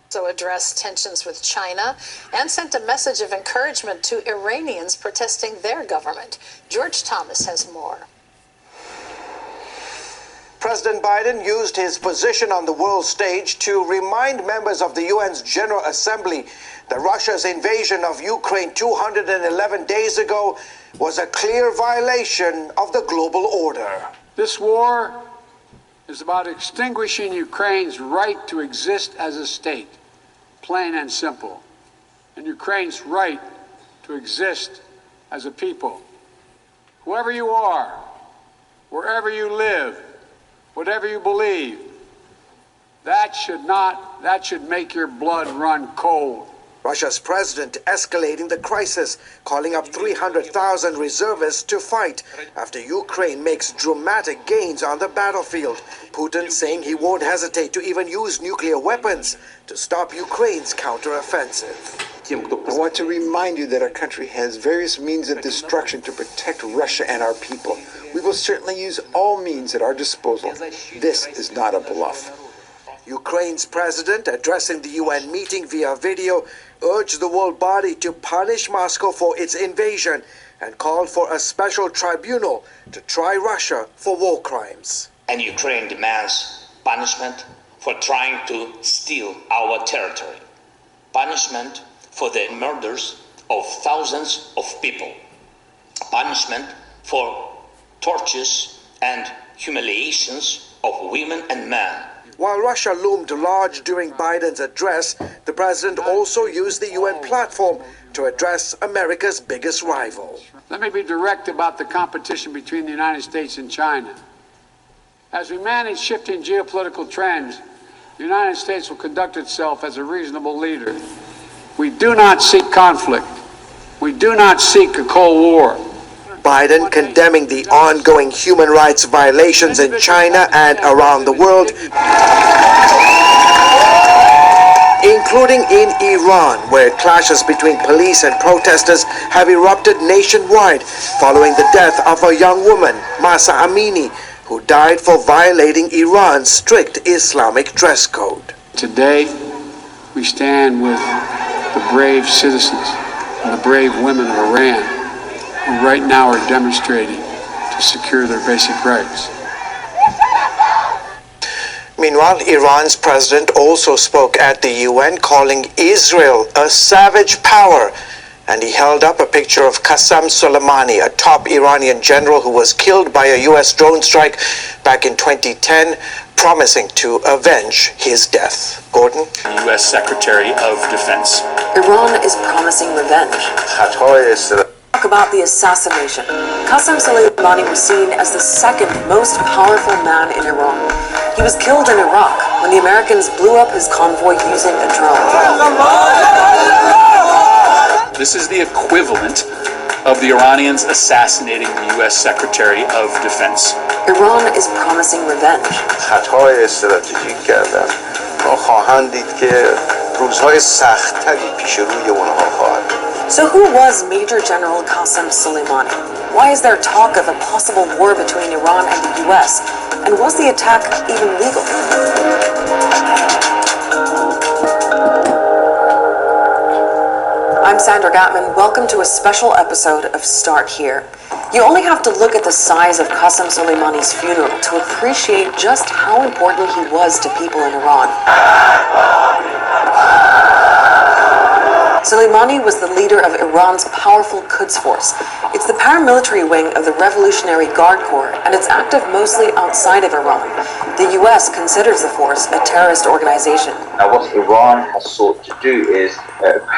Speaker 6: also addressed tensions with China, and sent a message of encouragement to Iranians protesting their government. George Thomas has more.
Speaker 7: President Biden used his position on the world stage to remind members of the UN's General Assembly that Russia's invasion of Ukraine 211 days ago was a clear violation of the global order.
Speaker 24: This war is about extinguishing Ukraine's right to exist as a state, plain and simple, and Ukraine's right to exist as a people. Whoever you are, wherever you live, whatever you believe, that should make your blood run cold.
Speaker 7: Russia's president escalating the crisis, calling up 300,000 reservists to fight after Ukraine makes dramatic gains on the battlefield. Putin saying he won't hesitate to even use nuclear weapons to stop Ukraine's counteroffensive.
Speaker 25: I want to remind you that our country has various means of destruction to protect Russia and our people. We will certainly use all means at our disposal. This is not a bluff.
Speaker 7: Ukraine's president, addressing the UN meeting via video, urged the world body to punish Moscow for its invasion and called for a special tribunal to try Russia for war crimes.
Speaker 26: And Ukraine demands punishment for trying to steal our territory, punishment for the murders of thousands of people, punishment for tortures and humiliations of women and men.
Speaker 7: While Russia loomed large during Biden's address, the president also used the UN platform to address America's biggest rival.
Speaker 24: Let me be direct about the competition between the United States and China. As we manage shifting geopolitical trends, the United States will conduct itself as a reasonable leader. We do not seek conflict. We do not seek a Cold War.
Speaker 7: Biden condemning the ongoing human rights violations in China and around the world, including in Iran, where clashes between police and protesters have erupted nationwide following the death of a young woman, Mahsa Amini, who died for violating Iran's strict Islamic dress code.
Speaker 24: Today, we stand with the brave citizens and the brave women of Iran, who right now are demonstrating to secure their basic rights.
Speaker 7: Meanwhile, Iran's president also spoke at the UN, calling Israel a savage power. And he held up a picture of Qasem Soleimani, a top Iranian general who was killed by a U.S. drone strike back in 2010, promising to avenge his death. Gordon?
Speaker 8: U.S. Secretary of Defense.
Speaker 9: Iran is promising revenge. Talk about the assassination. Qasem Soleimani was seen as the second most powerful man in Iran. He was killed in Iraq when the Americans blew up his convoy using a drone.
Speaker 8: This is the equivalent of the Iranians assassinating the U.S. Secretary of Defense.
Speaker 9: Iran is promising revenge.
Speaker 10: خطای استراتژیک کردن. ما خواهند دید که روزهای سخت‌تری پیش روی اونها خواهد.
Speaker 9: So who was Major General Qasem Soleimani? Why is there talk of a possible war between Iran and the U.S.? And was the attack even legal? I'm Sandra Gatman. Welcome to a special episode of Start Here. You only have to look at the size of Qasem Soleimani's funeral to appreciate just how important he was to people in Iran. Soleimani was the leader of Iran's powerful Quds Force. It's the paramilitary wing of the Revolutionary Guard Corps, and it's active mostly outside of Iran. The U.S. considers the force a terrorist organization.
Speaker 11: Now, what Iran has sought to do is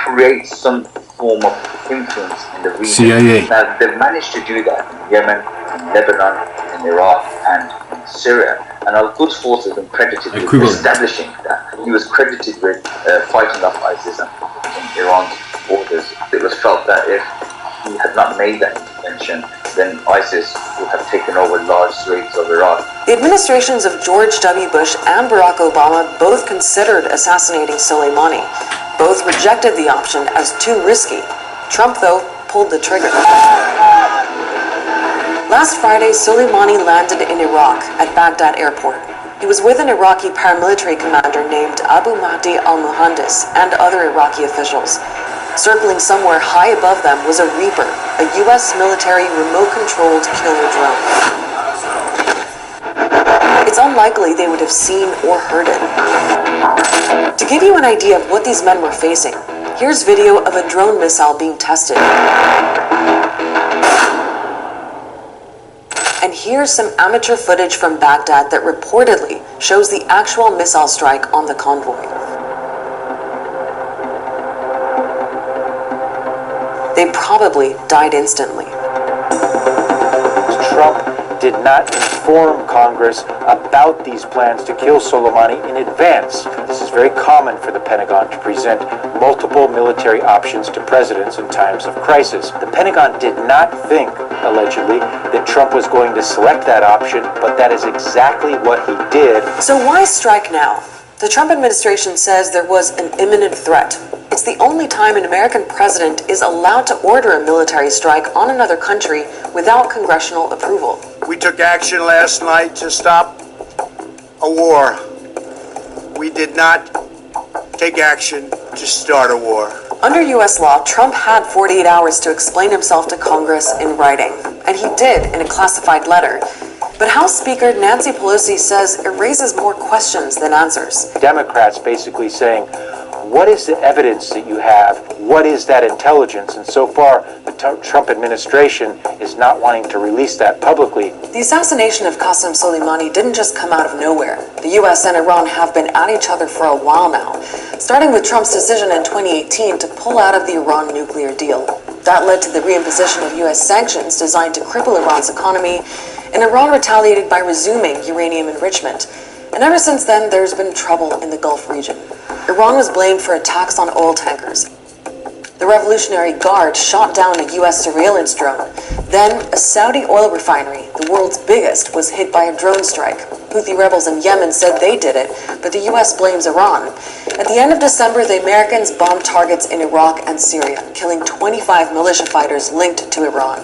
Speaker 11: create some form of influence in the region.
Speaker 1: CIA.
Speaker 11: Now, they've managed to do that in Yemen, in Lebanon, in Iraq, and in Syria. And our Quds Force has been credited with establishing that. He was credited with fighting off ISIS in Iran's borders. It was felt that if he had not made that intervention, then ISIS would have taken over large swathes of Iraq.
Speaker 9: The administrations of George W. Bush and Barack Obama both considered assassinating Soleimani. Both rejected the option as too risky. Trump, though, pulled the trigger. Last Friday, Soleimani landed in Iraq at Baghdad airport. He was with an Iraqi paramilitary commander named Abu Mahdi al-Muhandis and other Iraqi officials. Circling somewhere high above them was a Reaper, a U.S. military remote-controlled killer drone. It's unlikely they would have seen or heard it. To give you an idea of what these men were facing, here's video of a drone missile being tested. And here's some amateur footage from Baghdad that reportedly shows the actual missile strike on the convoy. They probably died instantly.
Speaker 12: Trump did not inform Congress about these plans to kill Soleimani in advance. This is very common for the Pentagon to present multiple military options to presidents in times of crisis. The Pentagon did not think, allegedly, that Trump was going to select that option, but that is exactly what he did.
Speaker 9: So why strike now? The Trump administration says there was an imminent threat. It's the only time an American president is allowed to order a military strike on another country without congressional approval.
Speaker 25: We took action last night to stop a war. We did not take action to start a war.
Speaker 9: Under U.S. law, Trump had 48 hours to explain himself to Congress in writing, and he did in a classified letter. But House Speaker Nancy Pelosi says it raises more questions than answers.
Speaker 12: Democrats basically saying, what is the evidence that you have? What is that intelligence? And so far, the Trump administration is not wanting to release that publicly.
Speaker 9: The assassination of Qasem Soleimani didn't just come out of nowhere. The U.S. and Iran have been at each other for a while now, starting with Trump's decision in 2018 to pull out of the Iran nuclear deal. That led to the reimposition of U.S. sanctions designed to cripple Iran's economy, and Iran retaliated by resuming uranium enrichment. And ever since then, there's been trouble in the Gulf region. Iran was blamed for attacks on oil tankers. The Revolutionary Guard shot down a U.S. surveillance drone. Then, a Saudi oil refinery, the world's biggest, was hit by a drone strike. Houthi rebels in Yemen said they did it, but the U.S. blames Iran. At the end of December, the Americans bombed targets in Iraq and Syria, killing 25 militia fighters linked to Iran.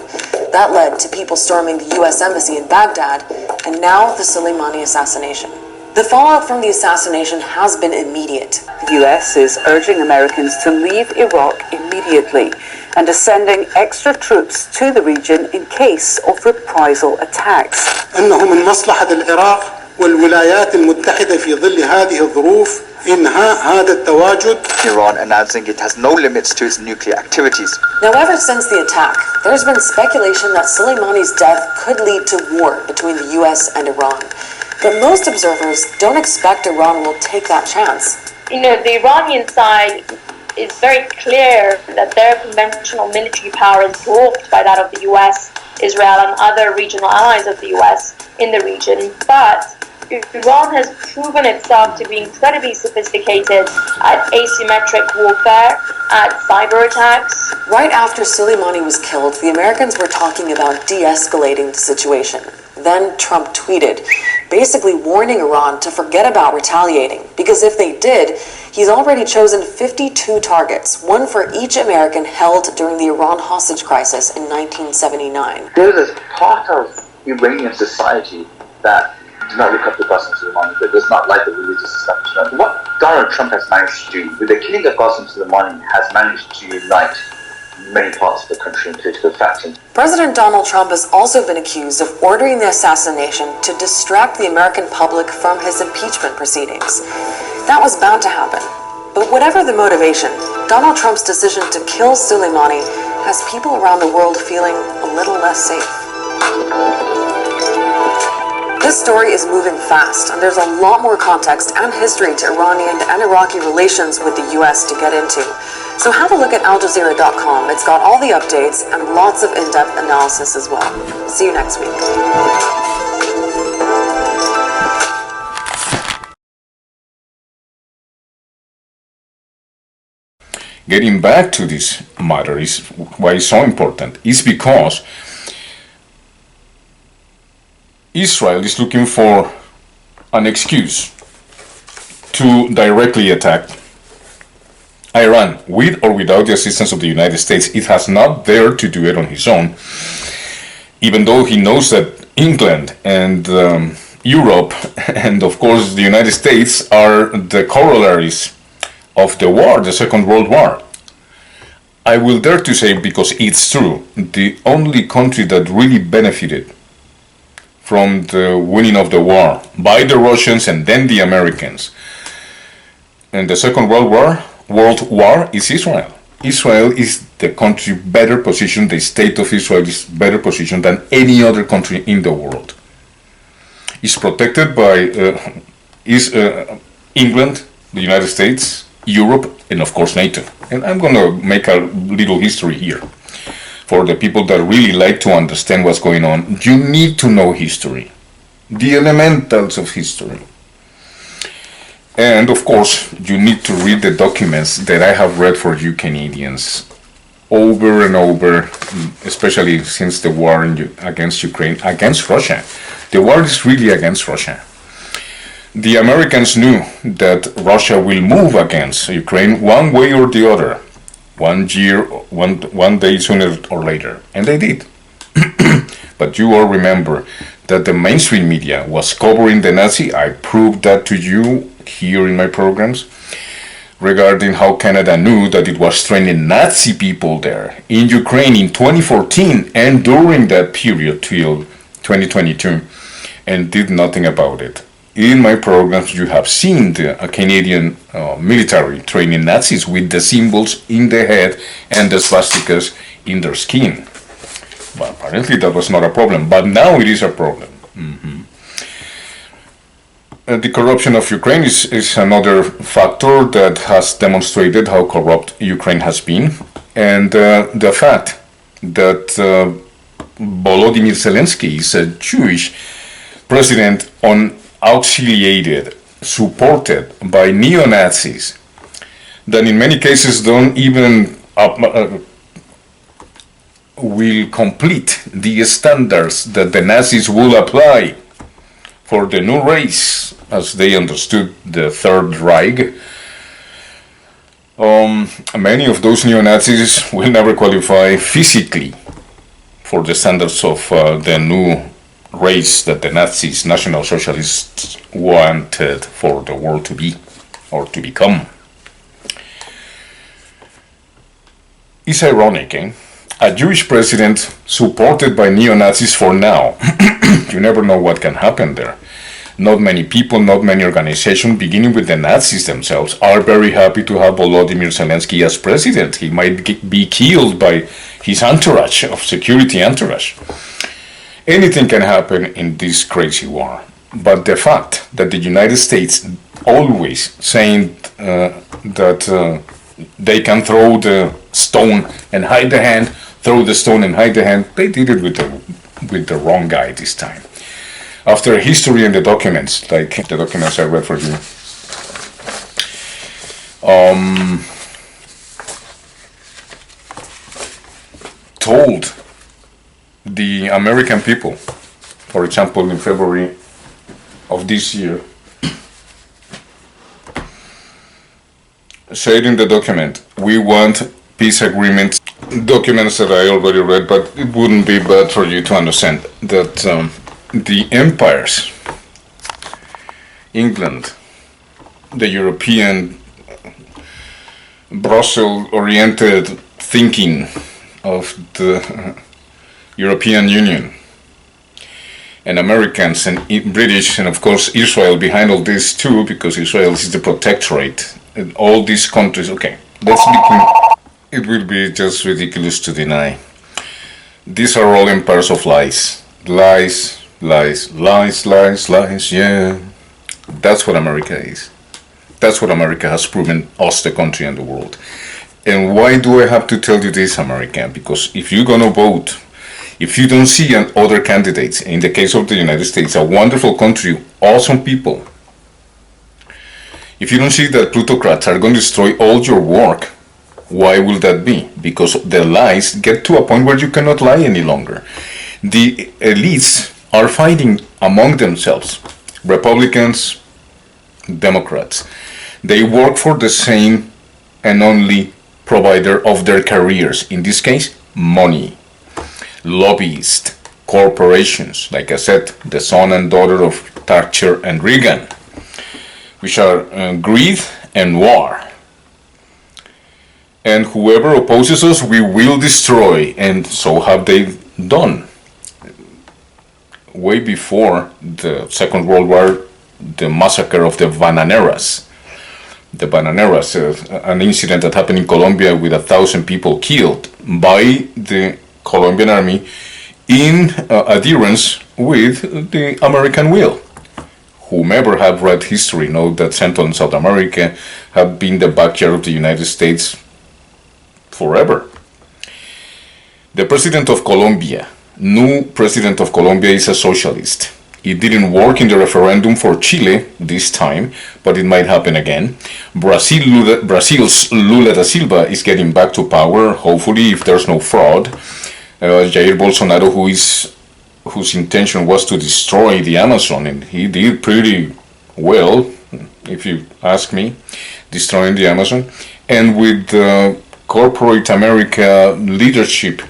Speaker 9: That led to people storming the U.S. Embassy in Baghdad, and now the Soleimani assassination. The fallout from the assassination has been immediate.
Speaker 13: The U.S. is urging Americans to leave Iraq immediately.
Speaker 5: and is sending extra troops to the region in case of reprisal attacks.
Speaker 13: أنه من مصلحة العراق والولايات المتحدة في ظل هذه الظروف إنهاء هذا التواجد.
Speaker 14: Iran announcing it has no limits to its nuclear activities.
Speaker 9: Now, ever since the attack, there's been speculation that Soleimani's death could lead to war between the US and Iran. But most observers don't expect Iran will take that chance.
Speaker 15: You know, the Iranian side is very clear that their conventional military power is dwarfed by that of the US, Israel, and other regional allies of the US in the region. But Iran has proven itself to be incredibly sophisticated at asymmetric warfare, at cyber attacks.
Speaker 9: Right after Soleimani was killed, the Americans were talking about de-escalating the situation. Then Trump tweeted, basically warning Iran to forget about retaliating, because if they did, he's already chosen 52 targets, one for each American held during the Iran hostage crisis in 1979.
Speaker 11: There's a part of Iranian society that does not look up to Qasem Soleimani, that does not like the religious establishment. What Donald Trump has managed to do with the killing of Qasem Soleimani has managed to unite many parts of the country and political factions.
Speaker 9: President Donald Trump has also been accused of ordering the assassination to distract the American public from his impeachment proceedings. That was bound to happen. But whatever the motivation, Donald Trump's decision to kill Soleimani has people around the world feeling a little less safe. This story is moving fast, and there's a lot more context and history to Iranian and Iraqi relations with the US to get into. So have a look at AlJazeera.com. It's got all the updates and lots of in-depth analysis as well. See you next week.
Speaker 1: Getting back to this matter is why it's so important. It's because Israel is looking for an excuse to directly attack Iran, with or without the assistance of the United States. It has not dared to do it on his own, even though he knows that England and Europe and of course the United States are the corollaries of the war, the Second World War. I will dare to say, because it's true, the only country that really benefited from the winning of the war by the Russians and then the Americans in the Second World War is Israel. Israel is the country better positioned, the state of Israel is better positioned than any other country in the world. It's protected by England, the United States, Europe, and of course NATO. And I'm going to make a little history here. For the people that really like to understand what's going on, you need to know history, the elementals of history. And of course, you need to read the documents that I have read for you Canadians over and over, especially since the war against Ukraine, against Russia. The war is really against Russia. The Americans knew that Russia will move against Ukraine one way or the other, one day sooner or later, and they did. But you all remember that the mainstream media was covering the Nazi. I proved that to you here in my programs regarding how Canada knew that it was training Nazi people there in Ukraine in 2014 and during that period till 2022, and did nothing about it. In my programs, you have seen the Canadian military training Nazis with the symbols in their head and the swastikas in their skin. But apparently that was not a problem, but now it is a problem. The corruption of Ukraine is another factor that has demonstrated how corrupt Ukraine has been, and the fact that Volodymyr Zelensky is a Jewish president auxiliated, supported by neo-Nazis that in many cases don't even will complete the standards that the Nazis will apply for the new race, as they understood the Third Reich. Many of those neo-Nazis will never qualify physically for the standards of the new race that the Nazis, National Socialists, wanted for the world to be or to become. It's ironic, eh? A Jewish president supported by neo-Nazis for now. You never know what can happen there. Not many people, not many organizations, beginning with the Nazis themselves, are very happy to have Volodymyr Zelensky as president. He might be killed by his entourage, of security entourage. Anything can happen in this crazy war. But the fact that the United States always saying that they can throw the stone and hide the hand, throw the stone and hide the hand, they did it with the wrong guy this time. After history and the documents, like the documents I read for you, told the American people, for example, in February of this year, said in the document, we want peace agreements, documents that I already read, but it wouldn't be bad for you to understand that the empires, England, the European, Brussels-oriented thinking of the European Union, and Americans and British, and of course Israel behind all this too, because Israel is the protectorate, and all these countries, okay, let's begin. It will be just ridiculous to deny. These are all empires of lies. Lies, lies, lies, lies, lies, yeah. That's what America is. That's what America has proven us, the country and the world. And why do I have to tell you this, American? Because if you're gonna vote, if you don't see other candidates, in the case of the United States, a wonderful country, awesome people, if you don't see that plutocrats are going to destroy all your work, why will that be? Because the lies get to a point where you cannot lie any longer. The elites are fighting among themselves, Republicans, Democrats. They work for the same and only provider of their careers, in this case, money. Lobbyists, corporations, like I said, the son and daughter of Thatcher and Reagan, which are greed and war. And whoever opposes us, we will destroy, and so have they done. Way before the Second World War, the massacre of the Bananeras. The Bananeras, an incident that happened in Colombia with 1,000 people killed by the Colombian army in adherence with the American will. Whomever have read history know that Central and South America have been the backyard of the United States forever. The president of Colombia, new president of Colombia, is a socialist. It didn't work in the referendum for Chile this time, but it might happen again. Brazil's Lula da Silva is getting back to power, hopefully, if there's no fraud. Jair Bolsonaro, whose intention was to destroy the Amazon, and he did pretty well, if you ask me, destroying the Amazon. And with corporate America leadership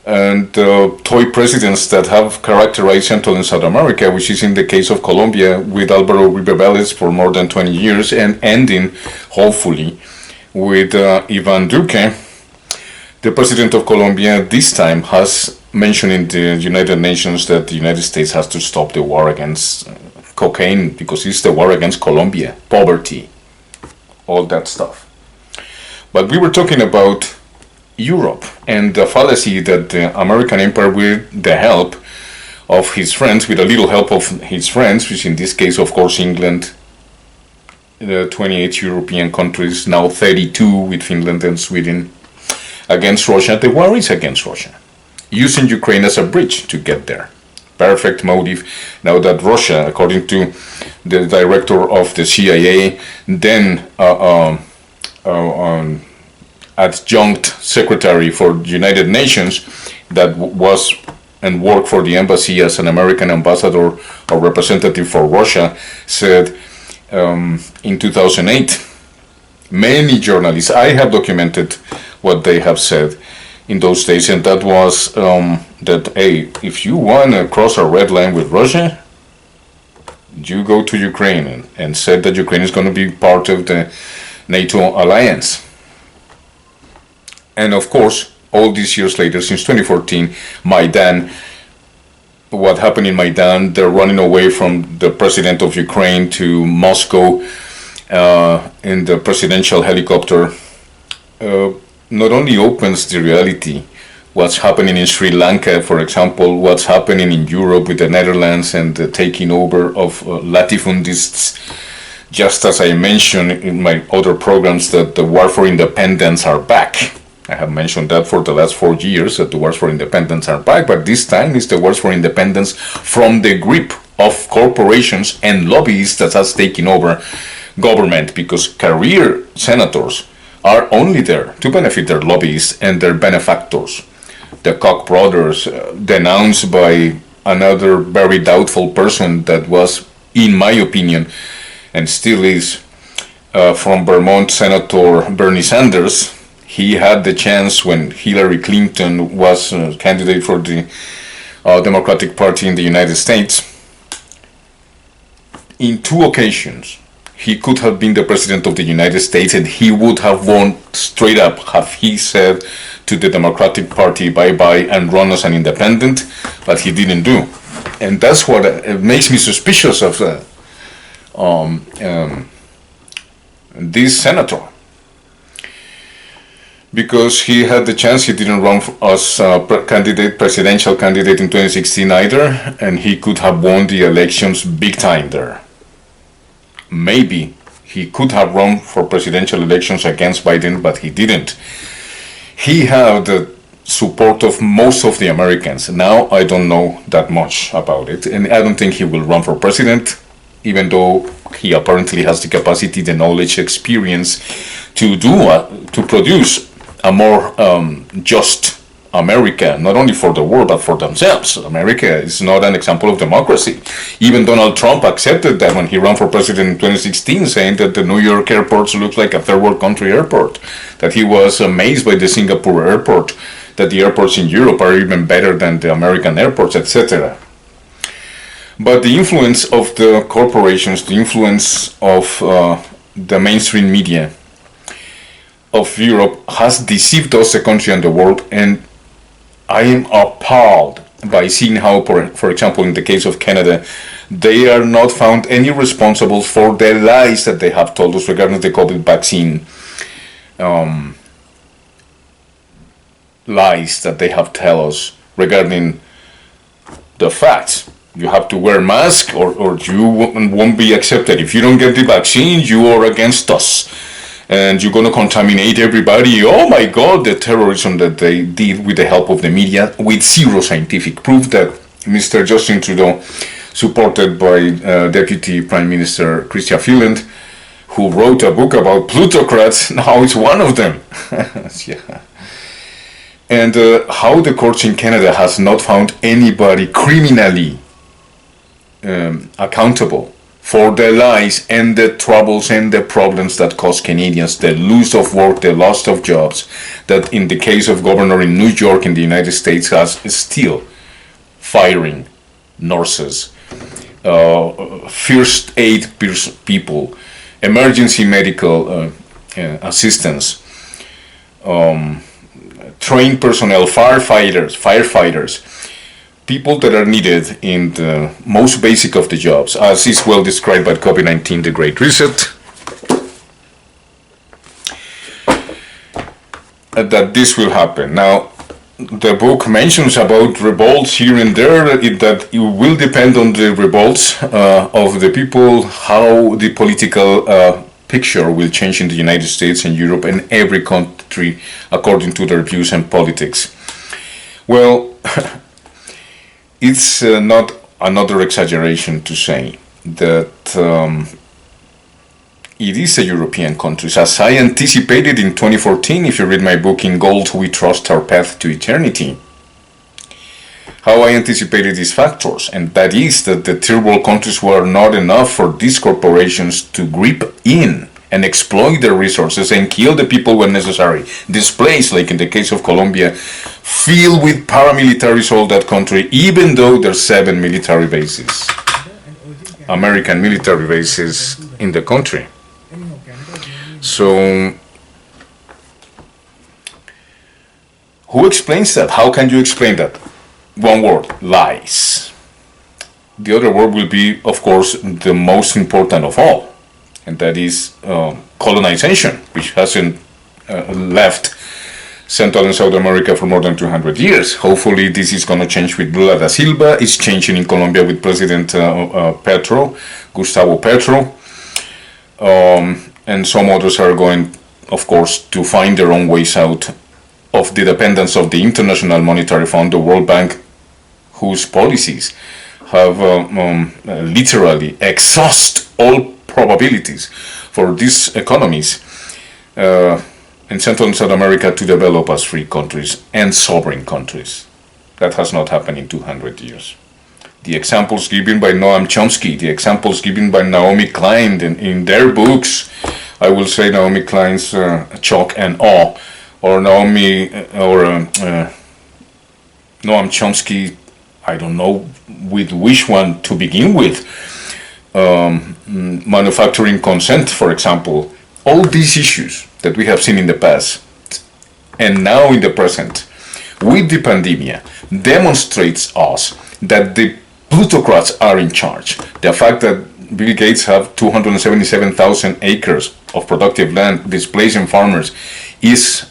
Speaker 1: and toy presidents that have characterized Central and South America, which is in the case of Colombia with Álvaro Uribe Vélez for more than 20 years, and ending, hopefully, with Iván Duque. The president of Colombia this time has mentioned in the United Nations that the United States has to stop the war against cocaine, because it's the war against Colombia, poverty, all that stuff. But we were talking about Europe and the fallacy that the American empire, with the help of his friends, with a little help of his friends, which in this case, of course, England, the 28 European countries, now 32 with Finland and Sweden, against Russia. The war is against Russia, using Ukraine as a bridge to get there. Perfect motive. Now that Russia, according to the director of the CIA, then adjunct secretary for the United Nations, that was and worked for the embassy as an American ambassador or representative for Russia, said in 2008, many journalists, I have documented what they have said in those days, and that was that, hey, if you want to cross a red line with Russia, you go to Ukraine, and said that Ukraine is going to be part of the NATO alliance. And of course, all these years later, since 2014, Maidan, what happened in Maidan, they're running away from the president of Ukraine to Moscow in the presidential helicopter, not only opens the reality, what's happening in Sri Lanka, for example, what's happening in Europe with the Netherlands and the taking over of latifundists, just as I mentioned in my other programs that the war for independence are back. I have mentioned that for the last 4 years, that the wars for independence are back, but this time it's the wars for independence from the grip of corporations and lobbyists that has taken over government, because career senators are only there to benefit their lobbyists and their benefactors. The Koch brothers, denounced by another very doubtful person that was, in my opinion, and still is, from Vermont, Senator Bernie Sanders. He had the chance when Hillary Clinton was a candidate for the Democratic Party in the United States. In 2 occasions, he could have been the president of the United States and he would have won straight up, have he said to the Democratic Party bye-bye and run as an independent, but he didn't do. And that's what makes me suspicious of this senator. Because he had the chance, he didn't run as presidential candidate in 2016 either, and he could have won the elections big time there. Maybe he could have run for presidential elections against Biden, but he didn't. He had the support of most of the Americans. Now I don't know that much about it, and I don't think he will run for president, even though he apparently has the capacity, the knowledge, experience to produce a more just America, not only for the world, but for themselves. America is not an example of democracy. Even Donald Trump accepted that when he ran for president in 2016, saying that the New York airports look like a third world country airport, that he was amazed by the Singapore airport, that the airports in Europe are even better than the American airports, etc. But the influence of the corporations, the influence of the mainstream media of Europe has deceived us, the country and the world, and I am appalled by seeing how, for example, in the case of Canada, they are not found any responsible for the lies that they have told us regarding the COVID vaccine, lies that they have told us regarding the facts. You have to wear a mask or you won't be accepted. If you don't get the vaccine, you are against us. And you're going to contaminate everybody. Oh my God, the terrorism that they did with the help of the media, with zero scientific proof, that Mr. Justin Trudeau, supported by Deputy Prime Minister Chrystia Freeland, who wrote a book about plutocrats, now is one of them. Yeah. And how the courts in Canada has not found anybody criminally accountable for the lies and the troubles and the problems that cause Canadians, the loss of work, the loss of jobs, that in the case of governor in New York in the United States has still firing nurses, first aid people, emergency medical assistants, trained personnel, firefighters, people that are needed in the most basic of the jobs, as is well described by COVID-19, the Great Reset, that this will happen. Now, the book mentions about revolts here and there, that it will depend on the revolts of the people, how the political picture will change in the United States and Europe and every country according to their views and politics. Well, it's not another exaggeration to say that it is a European country. As I anticipated in 2014, if you read my book, In Gold We Trust Our Path to Eternity, how I anticipated these factors, and that is that the third world countries were not enough for these corporations to grip in and exploit their resources and kill the people when necessary. Displace, like in the case of Colombia, fill with paramilitaries all that country, even though there's 7 military bases, American military bases in the country. So Who explains that? How can you explain that? One word: lies. The other word will be, of course, the most important of all, and that is colonization, which hasn't left Central and South America for more than 200 years. Hopefully this is going to change with Lula da Silva. It's changing in Colombia with President Gustavo Petro. And some others are going, of course, to find their own ways out of the dependence of the International Monetary Fund, the World Bank, whose policies have literally exhaust all probabilities for these economies in Central and South America to develop as free countries and sovereign countries. That has not happened in 200 years. The examples given by Noam Chomsky, the examples given by Naomi Klein in their books, I will say Naomi Klein's Chalk and Awe, or Noam Chomsky, I don't know with which one to begin with. Manufacturing consent, for example. All these issues that we have seen in the past and now in the present with the pandemic demonstrates us that the plutocrats are in charge. The fact that Bill Gates have 277,000 acres of productive land displacing farmers is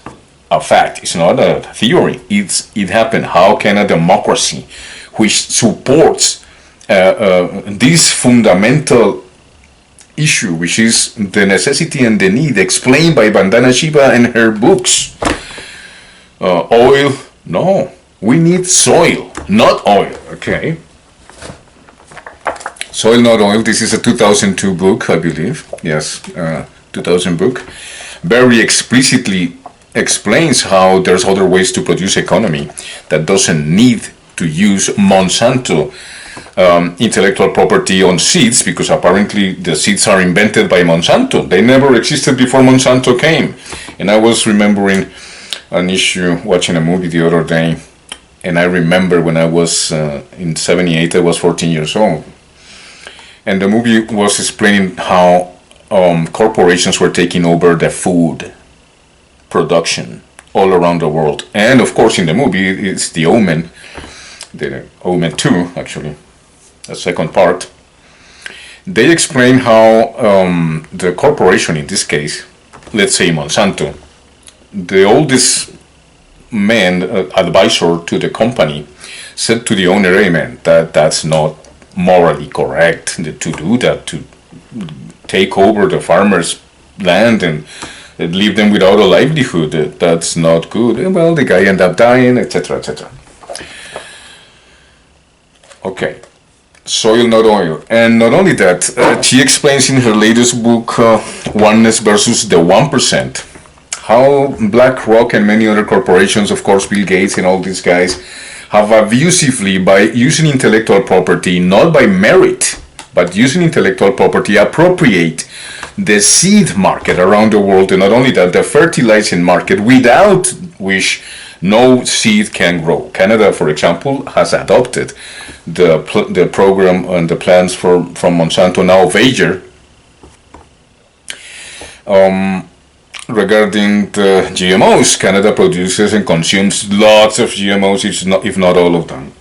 Speaker 1: a fact. It's not a theory. It happened. How can a democracy which supports this fundamental issue, which is the necessity and the need explained by Vandana Shiva in her books? Oil? No. We need soil, not oil. Okay. Soil, not oil. This is a 2002 book, I believe. Yes, 2000 book. Very explicitly explains how there's other ways to produce economy that doesn't need to use Monsanto intellectual property on seeds, because apparently the seeds are invented by Monsanto. They never existed before Monsanto came. And I was remembering an issue watching a movie the other day, and I remember when I was in 78, I was 14 years old. And the movie was explaining how corporations were taking over the food production all around the world. And of course in the movie it's the Omen 2 actually, the second part. They explain how the corporation, in this case, let's say Monsanto, the oldest man, advisor to the company, said to the owner, "Hey man, that's not morally correct to do that, to take over the farmers' land and leave them without a livelihood. That's not good." And well, the guy ended up dying, etc., etc. Okay, soil, not oil. And not only that, she explains in her latest book, Oneness versus the 1%, how BlackRock and many other corporations, of course Bill Gates and all these guys, have abusively, by using intellectual property, not by merit, but using intellectual property, appropriate the seed market around the world, and not only that, the fertilizing market, without which no seed can grow. Canada, for example, has adopted the program and the plans from Monsanto, now V'ger, regarding the GMOs. Canada produces and consumes lots of GMOs, if not all of them,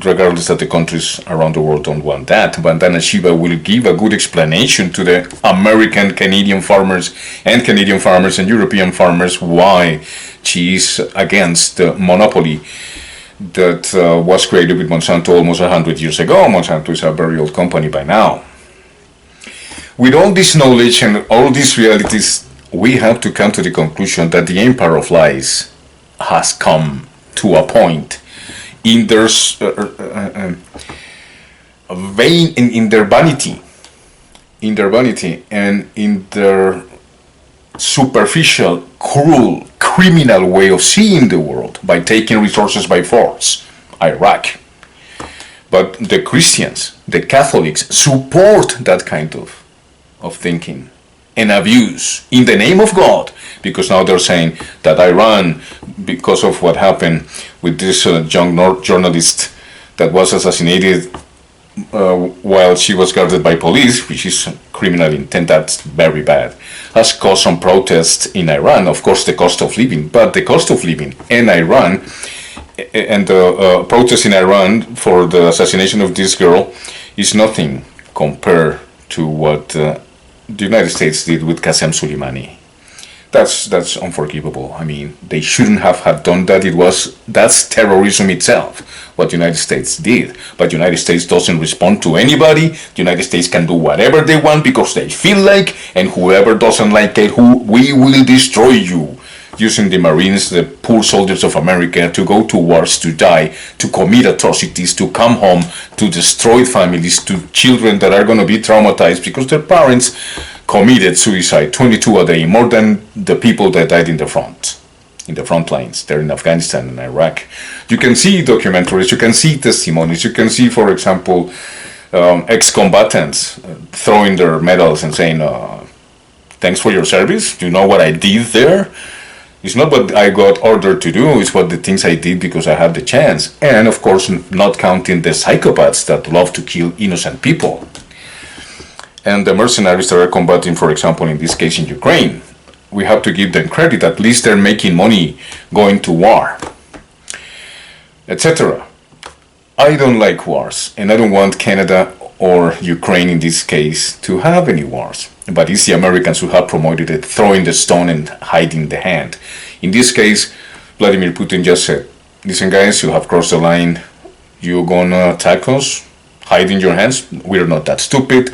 Speaker 1: regardless that the countries around the world don't want that. Vandana Shiva will give a good explanation to the American, Canadian farmers and European farmers why she is against the monopoly that was created with Monsanto almost 100 years ago. Monsanto is a very old company by now. With all this knowledge and all these realities, we have to come to the conclusion that the empire of lies has come to a point in their vain, in their vanity, and in their superficial, cruel, criminal way of seeing the world by taking resources by force. Iraq. But the Christians, the Catholics, support that kind of thinking and abuse in the name of God, because now they're saying that Iran, because of what happened with this young journalist that was assassinated while she was guarded by police, which is criminal intent, that's very bad. has caused some protests in Iran. Of course, the cost of living, but the cost of living in Iran and the protests in Iran for the assassination of this girl is nothing compared to what the United States did with Qasem Soleimani. That's unforgivable. I mean, they shouldn't have done that. That's terrorism itself, what the United States did. But the United States doesn't respond to anybody. The United States can do whatever they want because they feel like, and whoever doesn't like it, we will destroy you. Using the Marines, the poor soldiers of America, to go to wars, to die, to commit atrocities, to come home, to destroy families, to children that are going to be traumatized because their parents committed suicide, 22 a day, more than the people that died in the front lines. They're in Afghanistan and Iraq. You can see documentaries, you can see testimonies, you can see, for example, ex-combatants throwing their medals and saying, thanks for your service, you know what I did there? It's not what I got ordered to do, it's what the things I did because I had the chance. And of course, not counting the psychopaths that love to kill innocent people. And the mercenaries that are combating, for example, in this case in Ukraine, we have to give them credit. At least they're making money going to war, etc. I don't like wars, and I don't want Canada or Ukraine in this case to have any wars. But it's the Americans who have promoted it, throwing the stone and hiding the hand. In this case, Vladimir Putin just said, listen guys, you have crossed the line, you're gonna attack us, hide in your hands, we're not that stupid.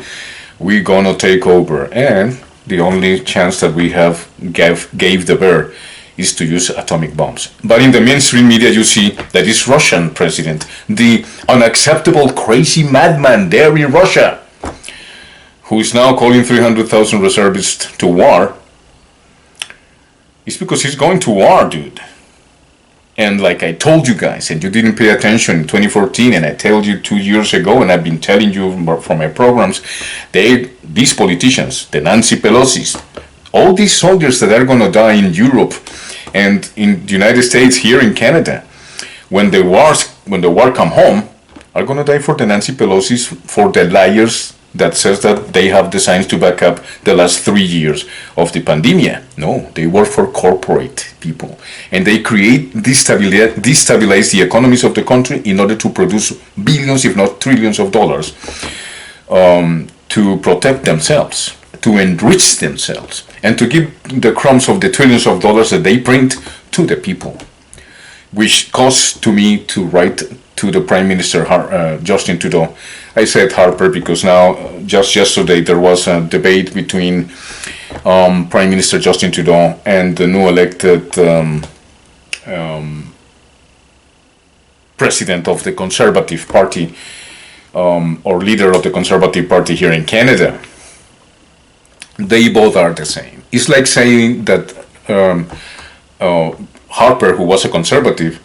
Speaker 1: We're gonna take over, and the only chance that we have gave the bear is to use atomic bombs. But in the mainstream media, you see that it's Russian president, the unacceptable crazy madman there in Russia, who is now calling 300,000 reservists to war. It's because he's going to war, dude. And like I told you guys, and you didn't pay attention in 2014, and I told you 2 years ago, and I've been telling you from my programs, these politicians, the Nancy Pelosi's, all these soldiers that are going to die in Europe and in the United States, here in Canada, when the war come home, are going to die for the Nancy Pelosi's, for the liars that says that they have the science to back up the last 3 years of the pandemic. No, they work for corporate people, and they destabilize the economies of the country in order to produce billions, if not trillions of dollars, to protect themselves, to enrich themselves, and to give the crumbs of the trillions of dollars that they print to the people, which caused to me to write to the Prime Minister, Justin Trudeau. I said Harper because now, just yesterday, there was a debate between Prime Minister Justin Trudeau and the new elected president of the Conservative Party, or leader of the Conservative Party here in Canada. They both are the same. It's like saying that Harper, who was a conservative,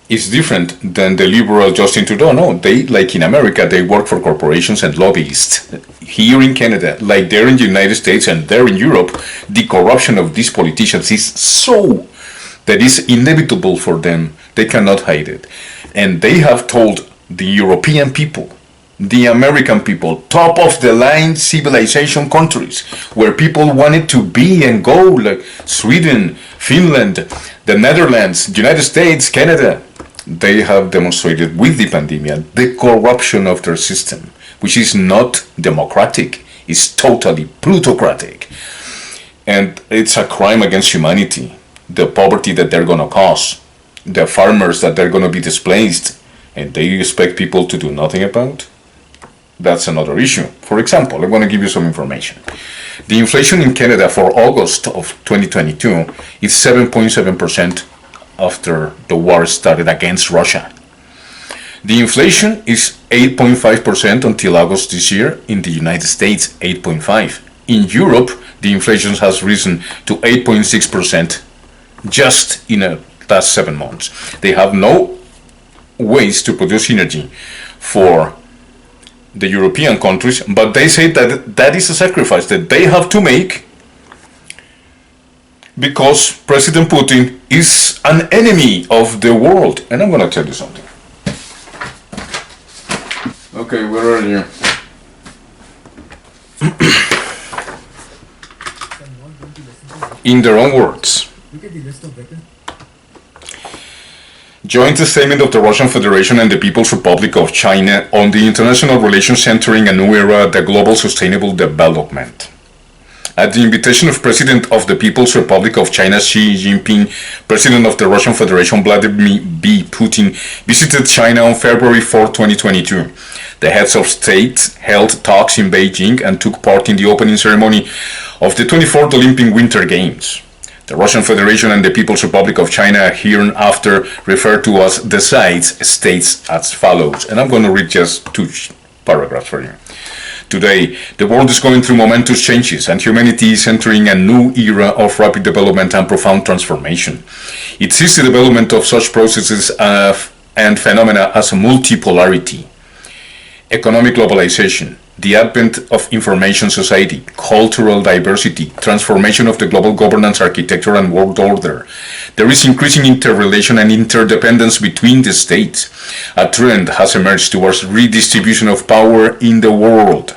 Speaker 1: is different than the liberal Justin Trudeau. No, they, like in America, they work for corporations and lobbyists. Here in Canada, like there in the United States and there in Europe, the corruption of these politicians is so that it's inevitable for them. They cannot hide it. And they have told the European people, the American people, top of the line civilization countries, where people wanted to be and go, like Sweden, Finland, the Netherlands, the United States, Canada, they have demonstrated with the pandemic the corruption of their system, which is not democratic, it's totally plutocratic. And it's a crime against humanity, the poverty that they're gonna cause, the farmers that they're gonna be displaced, and they expect people to do nothing about. That's another issue. For example, I'm going to give you some information. The inflation in Canada for August of 2022 is 7.7% after the war started against Russia. The inflation is 8.5% until August this year. In the United States, 8.5%. In Europe, the inflation has risen to 8.6% just in the last 7 months. They have no ways to produce energy for the European countries, but they say that that is a sacrifice that they have to make because President Putin is an enemy of the world. And I'm going to tell you something. Okay, where are you? In their own words, joint statement of the Russian Federation and the People's Republic of China on the international relations centering a new era, the global sustainable development. At the invitation of President of the People's Republic of China Xi Jinping, President of the Russian Federation Vladimir Putin visited China on February 4, 2022. The heads of state held talks in Beijing and took part in the opening ceremony of the 24th Olympic Winter Games. The Russian Federation and the People's Republic of China, hereinafter referred to as the sides, states as follows. And I'm going to read just 2 paragraphs for you. Today, the world is going through momentous changes, and humanity is entering a new era of rapid development and profound transformation. It sees the development of such processes and phenomena as multipolarity, economic globalization, the advent of information society, cultural diversity, transformation of the global governance architecture and world order. There is increasing interrelation and interdependence between the states. A trend has emerged towards redistribution of power in the world.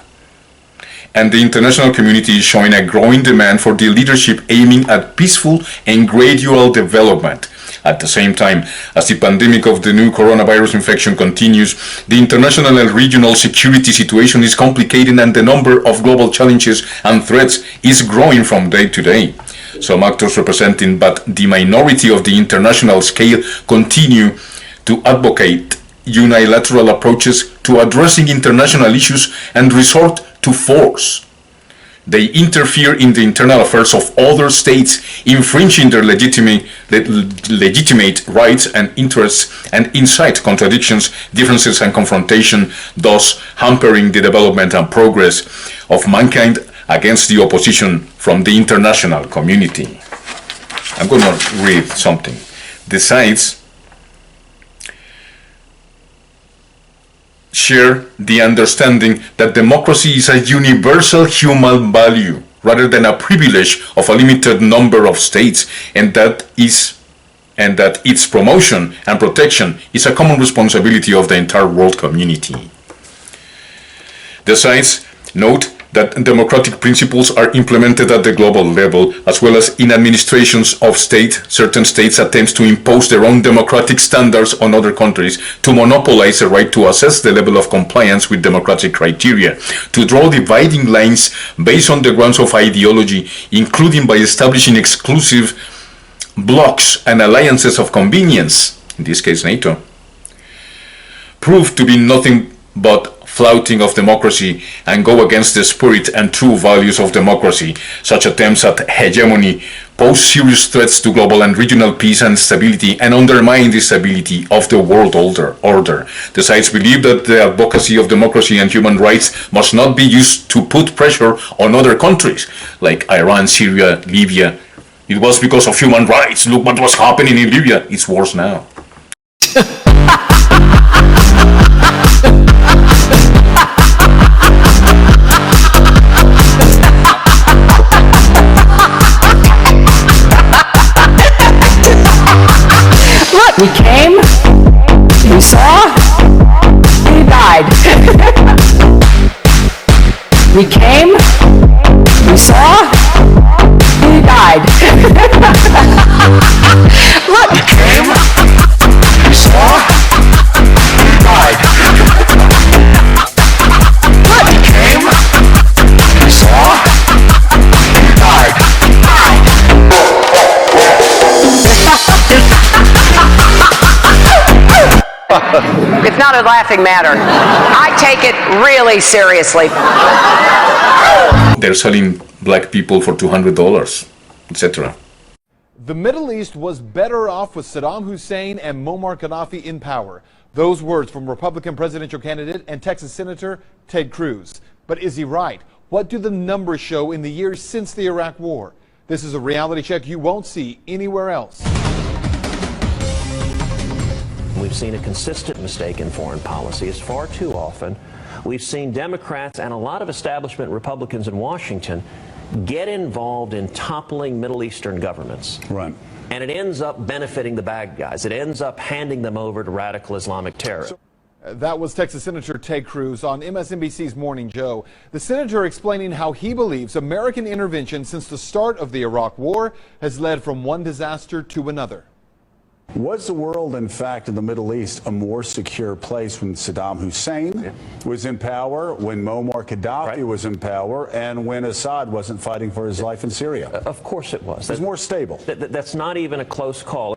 Speaker 1: And the international community is showing a growing demand for the leadership aiming at peaceful and gradual development. At the same time, as the pandemic of the new coronavirus infection continues, the international and regional security situation is complicated and the number of global challenges and threats is growing from day to day. Some actors representing but the minority of the international scale continue to advocate unilateral approaches to addressing international issues and resort to force. They interfere in the internal affairs of other states, infringing their legitimate rights and interests, and incite contradictions, differences, and confrontation, thus hampering the development and progress of mankind against the opposition from the international community. I'm going to read something. The sides share the understanding that democracy is a universal human value rather than a privilege of a limited number of states, and that its promotion and protection is a common responsibility of the entire world community. The sides note that democratic principles are implemented at the global level, as well as in administrations of certain states attempts to impose their own democratic standards on other countries, to monopolize the right to assess the level of compliance with democratic criteria, to draw dividing lines based on the grounds of ideology, including by establishing exclusive blocs and alliances of convenience, in this case NATO, proved to be nothing but flouting of democracy and go against the spirit and true values of democracy. Such attempts at hegemony pose serious threats to global and regional peace and stability and undermine the stability of the world order. The sides believe that the advocacy of democracy and human rights must not be used to put pressure on other countries like Iran, Syria, Libya. It was because of human rights. Look what was happening in Libya. It's worse now.
Speaker 16: We came, we saw, we died. We came, we saw, we died. Look, we came, we saw, we died. Look, we came, we saw, we died. It's not a laughing matter. I take it really seriously.
Speaker 1: They're selling black people for $200, etc.
Speaker 2: The Middle East was better off with Saddam Hussein and Muammar Gaddafi in power. Those words from Republican presidential candidate and Texas Senator Ted Cruz. But is he right? What do the numbers show in the years since the Iraq War? This is a reality check you won't see anywhere else.
Speaker 17: We've seen a consistent mistake in foreign policy. It's far too often. We've seen Democrats and a lot of establishment Republicans in Washington get involved in toppling Middle Eastern governments. Right. And it ends up benefiting the bad guys. It ends up handing them over to radical Islamic terrorists.
Speaker 2: That was Texas Senator Ted Cruz on MSNBC's Morning Joe. The senator explaining how he believes American intervention since the start of the Iraq War has led from one disaster to another.
Speaker 4: Was the world, in fact, in the Middle East a more secure place when Saddam Hussein was in power, when Muammar Gaddafi was in power, and when Assad wasn't fighting for his life in Syria?
Speaker 17: Of course it was.
Speaker 4: It was more stable.
Speaker 17: That's not even a close call.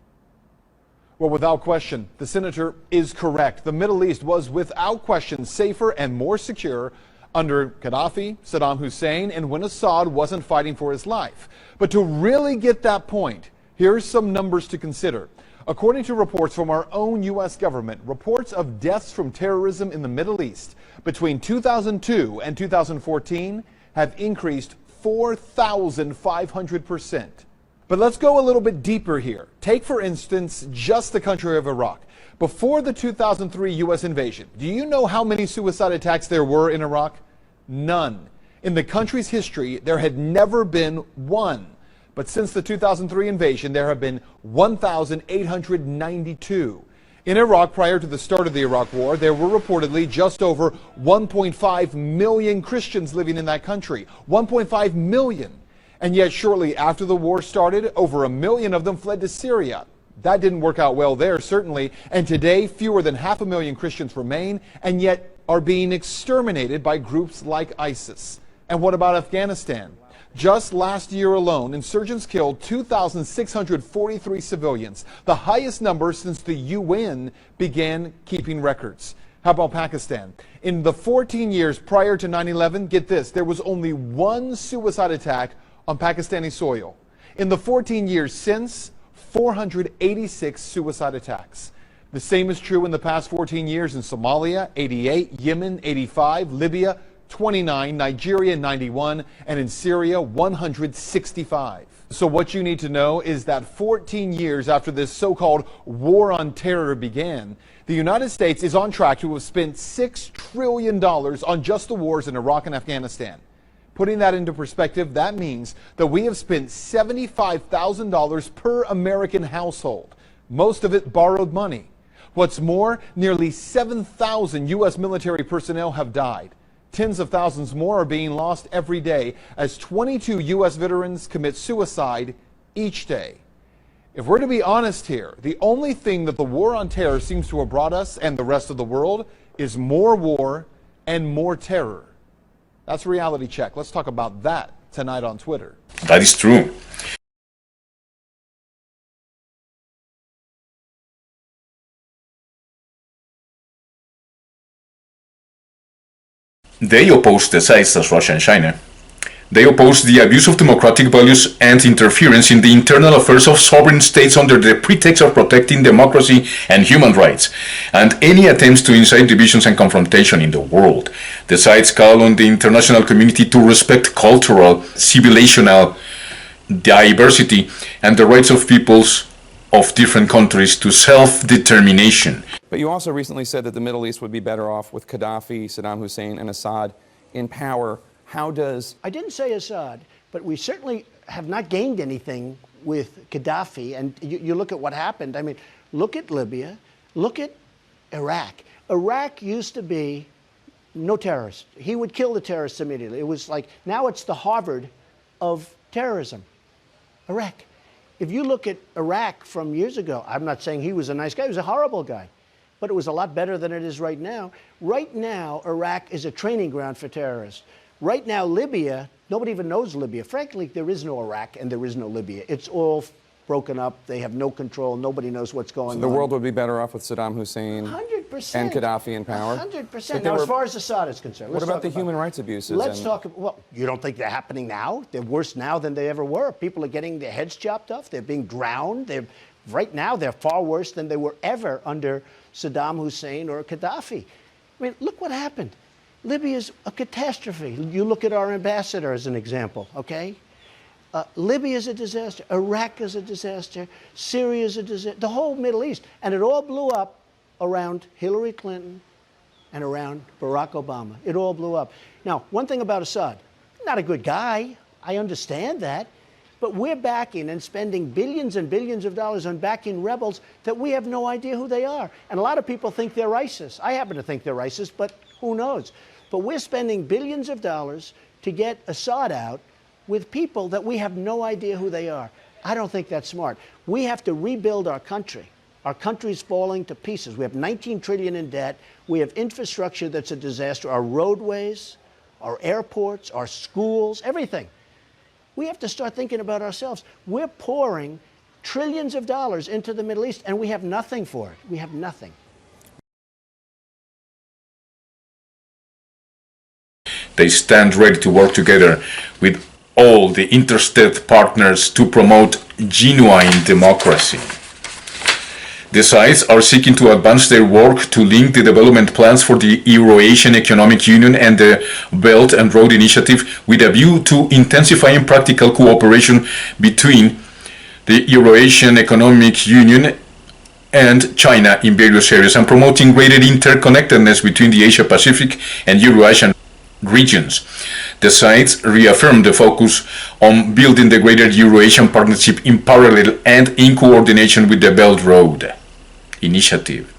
Speaker 2: Well, without question, the senator is correct. The Middle East was without question safer and more secure under Gaddafi, Saddam Hussein, and when Assad wasn't fighting for his life. But to really get that point, here's some numbers to consider. According to reports from our own U.S. government, reports of deaths from terrorism in the Middle East between 2002 and 2014 have increased 4,500%. But let's go a little bit deeper here. Take, for instance, just the country of Iraq. Before the 2003 U.S. invasion, do you know how many suicide attacks there were in Iraq? None. In the country's history, there had never been one. But since the 2003 invasion, there have been 1,892. In Iraq, prior to the start of the Iraq War, there were reportedly just over 1.5 million Christians living in that country. 1.5 million. And yet shortly after the war started, over 1 million of them fled to Syria. That didn't work out well there, certainly. And today, fewer than 500,000 Christians remain and yet are being exterminated by groups like ISIS. And what about Afghanistan? Just last year alone, insurgents killed 2,643 civilians, the highest number since the UN began keeping records. How about Pakistan? In the 14 years prior to 9/11, get this, there was only one suicide attack on Pakistani soil. In the 14 years since, 486 suicide attacks. The same is true in the past 14 years in Somalia, 88, Yemen, 85, Libya, 29, Nigeria, 91, and in Syria, 165. So what you need to know is that 14 years after this so-called war on terror began, the United States is on track to have spent $6 trillion on just the wars in Iraq and Afghanistan. Putting that into perspective, that means that we have spent $75,000 per American household, most of it borrowed money. What's more, nearly 7,000 U.S. military personnel have died. Tens of thousands more are being lost every day as 22 U.S. veterans commit suicide each day. If we're to be honest here, the only thing that the war on terror seems to have brought us and the rest of the world is more war and more terror. That's Reality Check. Let's talk about that tonight on Twitter.
Speaker 1: That is true. They oppose the sides as Russia and China. They oppose the abuse of democratic values and interference in the internal affairs of sovereign states under the pretext of protecting democracy and human rights, and any attempts to incite divisions and confrontation in the world. The sides call on the international community to respect cultural, civilizational diversity and the rights of peoples of different countries to self-determination.
Speaker 18: But you also recently said that the Middle East would be better off with Gaddafi, Saddam Hussein, and Assad in power. How does...
Speaker 19: I didn't say Assad, but we certainly have not gained anything with Gaddafi. And you look at what happened. I mean, look at Libya. Look at Iraq. Iraq used to be no terrorist. He would kill the terrorists immediately. It was like, now it's the Harvard of terrorism. Iraq. If you look at Iraq from years ago, I'm not saying he was a nice guy. He was a horrible guy. But it was a lot better than it is right now. Right now, Iraq is a training ground for terrorists. Right now, Libya, nobody even knows Libya. Frankly, there is no Iraq and there is no Libya. It's all broken up. They have no control. Nobody knows what's going on.
Speaker 18: The world would be better off with Saddam Hussein
Speaker 19: 100%.
Speaker 18: and Gaddafi in power?
Speaker 19: 100%. Now, as far as Assad is concerned.
Speaker 18: What about the human rights abuses?
Speaker 19: Let's talk about, well, you don't think they're happening now? They're worse now than they ever were. People are getting their heads chopped off. They're being drowned. Right now, they're far worse than they were ever under Saddam Hussein or Gaddafi. I mean, look what happened. Libya is a catastrophe. You look at our ambassador as an example, okay? Libya is a disaster. Iraq is a disaster. Syria is a disaster. The whole Middle East. And it all blew up around Hillary Clinton and around Barack Obama. It all blew up. Now, one thing about Assad, not a good guy. I understand that. But we're backing and spending billions and billions of dollars on backing rebels that we have no idea who they are. And a lot of people think they're ISIS. I happen to think they're ISIS, but who knows? But we're spending billions of dollars to get Assad out with people that we have no idea who they are. I don't think that's smart. We have to rebuild our country. Our country's falling to pieces. We have 19 trillion in debt. We have infrastructure that's a disaster. Our roadways, our airports, our schools, everything. We have to start thinking about ourselves. We're pouring trillions of dollars into the Middle East, and we have nothing for it. We have nothing.
Speaker 1: They stand ready to work together with all the interested partners to promote genuine democracy. The sides are seeking to advance their work to link the development plans for the Eurasian Economic Union and the Belt and Road Initiative with a view to intensifying practical cooperation between the Eurasian Economic Union and China in various areas and promoting greater interconnectedness between the Asia-Pacific and Eurasian regions. The sides reaffirmed the focus on building the greater Eurasian partnership in parallel and in coordination with the Belt Road Initiative.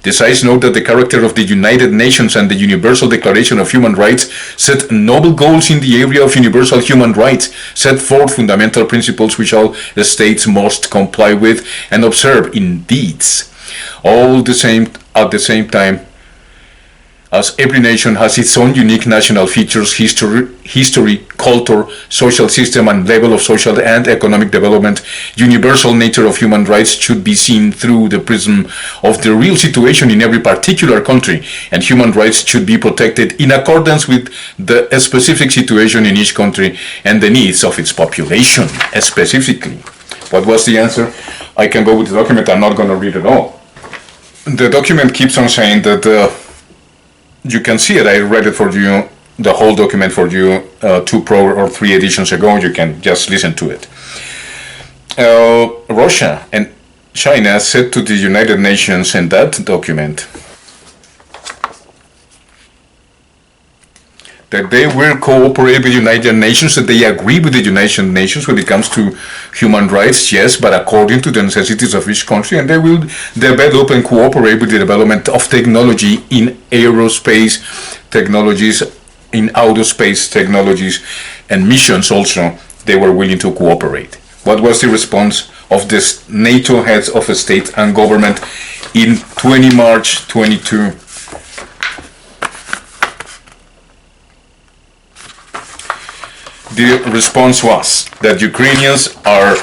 Speaker 1: The sides note that the character of the United Nations and the Universal Declaration of Human Rights set noble goals in the area of universal human rights, set forth fundamental principles which all states must comply with and observe in deeds. All at the same time, as every nation has its own unique national features, history, culture, social system, and level of social and economic development, universal nature of human rights should be seen through the prism of the real situation in every particular country, and human rights should be protected in accordance with the specific situation in each country and the needs of its population specifically. What was the answer? I can go with the document. I'm not going to read it all. The document keeps on saying that you can see it. I read it for you, the whole document for you 2 or 3 editions ago. You can just listen to it. Russia and China said to the United Nations in that document that they will cooperate with the United Nations, that they agree with the United Nations when it comes to human rights, yes, but according to the necessities of each country, and they will develop and cooperate with the development of technology in aerospace technologies, in outer space technologies, and missions also. They were willing to cooperate. What was the response of the NATO heads of state and government in 20 March 22? The response was that Ukrainians are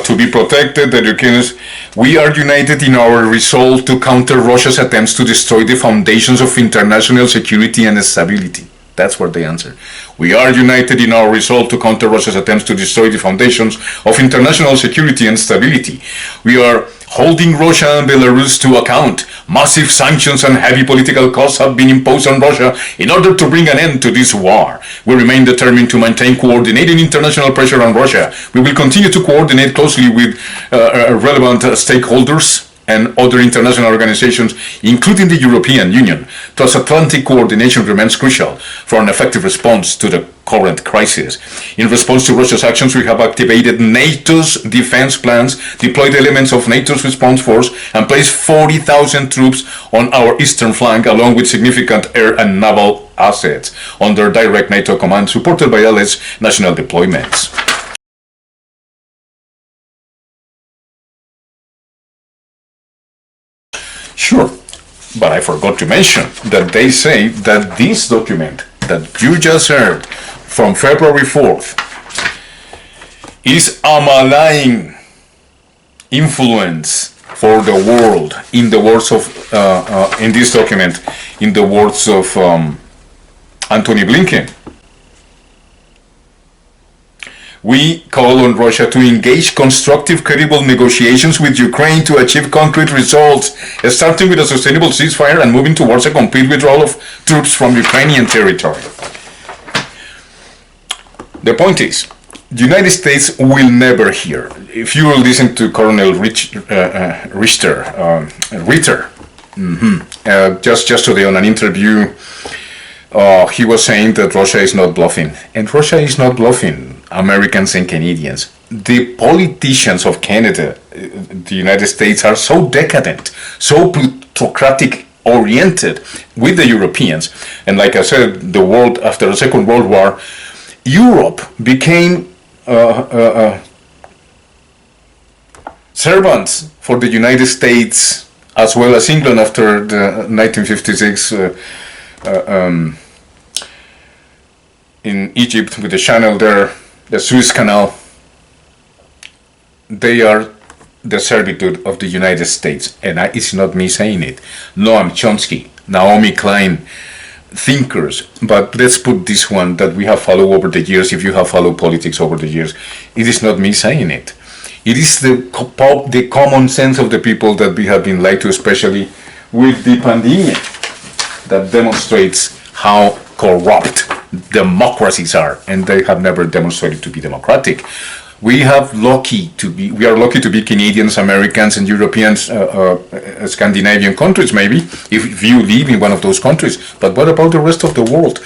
Speaker 1: to be protected, that Ukrainians, we are united in our resolve to counter Russia's attempts to destroy the foundations of international security and stability. That's what they answered. We are united in our resolve to counter Russia's attempts to destroy the foundations of international security and stability. We are holding Russia and Belarus to account. Massive sanctions and heavy political costs have been imposed on Russia in order to bring an end to this war. We remain determined to maintain coordinated international pressure on Russia. We will continue to coordinate closely with relevant stakeholders and other international organizations, including the European Union. Transatlantic coordination remains crucial for an effective response to the current crisis. In response to Russia's actions, we have activated NATO's defense plans, deployed elements of NATO's response force, and placed 40,000 troops on our eastern flank, along with significant air and naval assets under direct NATO command, supported by allies' national deployments. Sure, but I forgot to mention that they say that this document that you just heard from February 4th is a malign influence for the world, in the words of, in this document, in the words of Antony Blinken. We call on Russia to engage constructive, credible negotiations with Ukraine to achieve concrete results, starting with a sustainable ceasefire and moving towards a complete withdrawal of troops from Ukrainian territory. The point is, the United States will never hear. If you will listen to Colonel Ritter, just today on an interview, he was saying that Russia is not bluffing, and Russia is not bluffing. Americans and Canadians. The politicians of Canada, the United States, are so decadent, so plutocratic oriented with the Europeans. And like I said, the world after the Second World War, Europe became servants for the United States as well as England after the 1956 in Egypt with the channel there, the Suez Canal. They are the servitude of the United States, and it's not me saying it. Noam Chomsky, Naomi Klein, thinkers. But let's put this one that we have followed over the years. If you have followed politics over the years, it is not me saying it. It is the common sense of the people that we have been lied to, especially with the pandemic, that demonstrates how corrupt democracies are, and they have never demonstrated to be democratic. We are lucky to be Canadians, Americans, and Europeans, Scandinavian countries, maybe, if you live in one of those countries. But what about the rest of the world?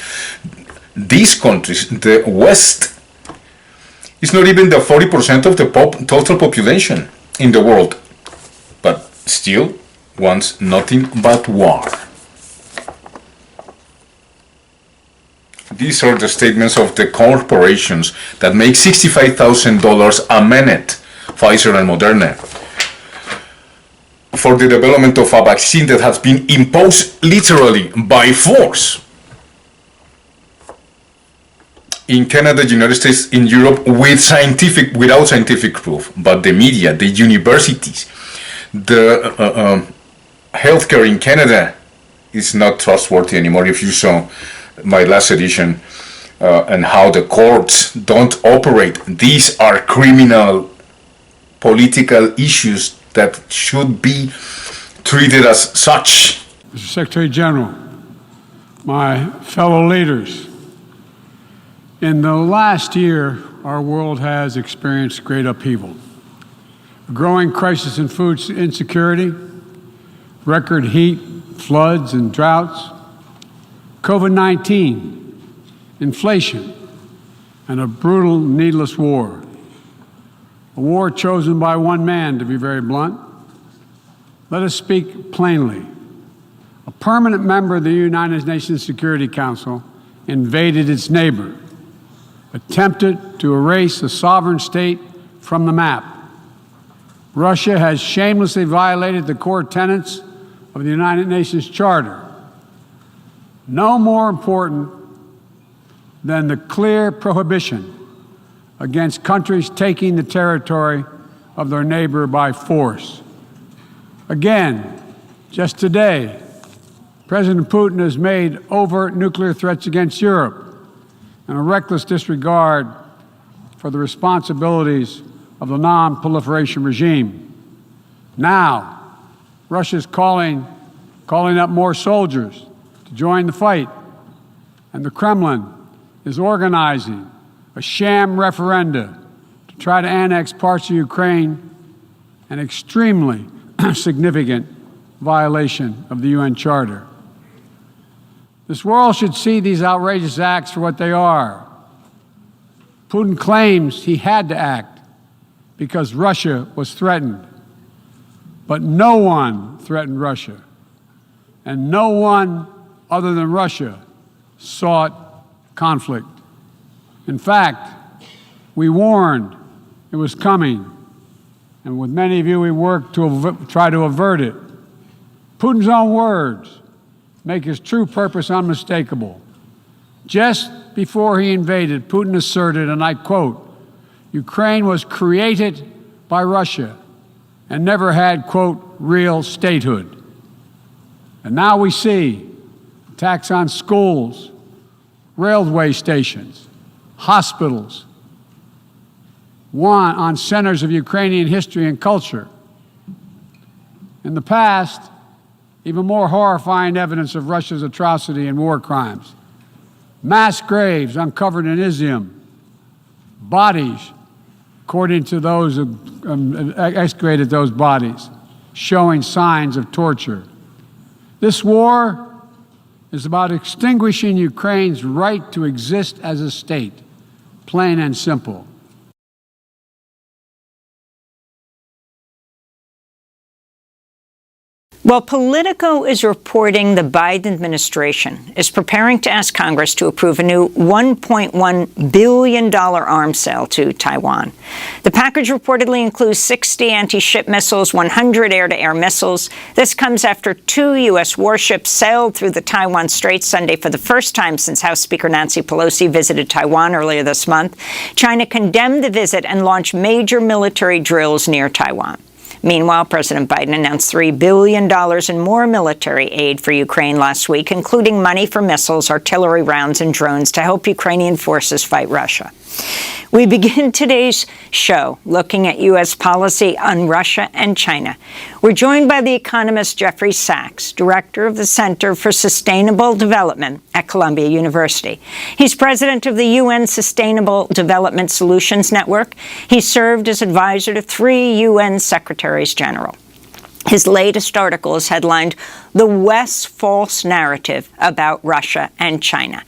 Speaker 1: These countries, the West, is not even the 40% of the total population in the world, but still wants nothing but war. These are the statements of the corporations that make $65,000 a minute, Pfizer and Moderna, for the development of a vaccine that has been imposed literally by force. In Canada, United States, in Europe, without scientific proof, but the media, the universities, the healthcare in Canada is not trustworthy anymore. If you saw my last edition and how the courts don't operate, these are criminal political issues that should be treated as such.
Speaker 24: Mr. Secretary General, my fellow leaders, in the last year, our world has experienced great upheaval. A growing crisis in food insecurity, record heat, floods, and droughts, COVID-19, inflation, and a brutal, needless war. A war chosen by one man, to be very blunt. Let us speak plainly. A permanent member of the United Nations Security Council invaded its neighbor, attempted to erase a sovereign state from the map. Russia has shamelessly violated the core tenets of the United Nations Charter. No more important than the clear prohibition against countries taking the territory of their neighbor by force. Again, just today, President Putin has made overt nuclear threats against Europe and a reckless disregard for the responsibilities of the non-proliferation regime. Now, Russia's calling up more soldiers to join the fight, and the Kremlin is organizing a sham referenda to try to annex parts of Ukraine, an extremely significant violation of the UN Charter. This world should see these outrageous acts for what they are. Putin claims he had to act because Russia was threatened. But no one threatened Russia. And no one other than Russia sought conflict. In fact, we warned it was coming. And with many of you, we worked to try to avert it. Putin's own words make his true purpose unmistakable. Just before he invaded, Putin asserted, and I quote, Ukraine was created by Russia and never had, quote, real statehood. And now we see attacks on schools, railway stations, hospitals, on centers of Ukrainian history and culture. In the past, even more horrifying evidence of Russia's atrocity and war crimes. Mass graves uncovered in Izium, bodies, according to those who excavated those bodies, showing signs of torture. This war is about extinguishing Ukraine's right to exist as a state, plain and simple.
Speaker 3: Well, Politico is reporting the Biden administration is preparing to ask Congress to approve a new $1.1 billion arms sale to Taiwan. The package reportedly includes 60 anti-ship missiles, 100 air-to-air missiles. This comes after 2 U.S. warships sailed through the Taiwan Strait Sunday for the first time since House Speaker Nancy Pelosi visited Taiwan earlier this month. China condemned the visit and launched major military drills near Taiwan. Meanwhile, President Biden announced $3 billion in more military aid for Ukraine last week, including money for missiles, artillery rounds, and drones to help Ukrainian forces fight Russia. We begin today's show looking at U.S. policy on Russia and China. We're joined by the economist Jeffrey Sachs, director of the Center for Sustainable Development at Columbia University. He's president of the UN Sustainable Development Solutions Network. He served as advisor to 3 UN secretaries general. His latest article is headlined, "The West's False Narrative About Russia and China."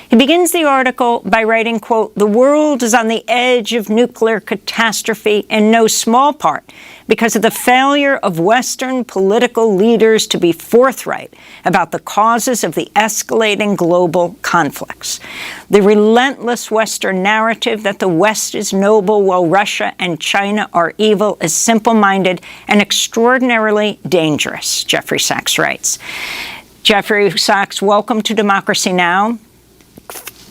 Speaker 3: He begins the article by writing, quote, "The world is on the edge of nuclear catastrophe in no small part because of the failure of Western political leaders to be forthright about the causes of the escalating global conflicts. The relentless Western narrative that the West is noble while Russia and China are evil is simple-minded and extraordinarily dangerous," Jeffrey Sachs writes. Jeffrey Sachs, welcome to Democracy Now!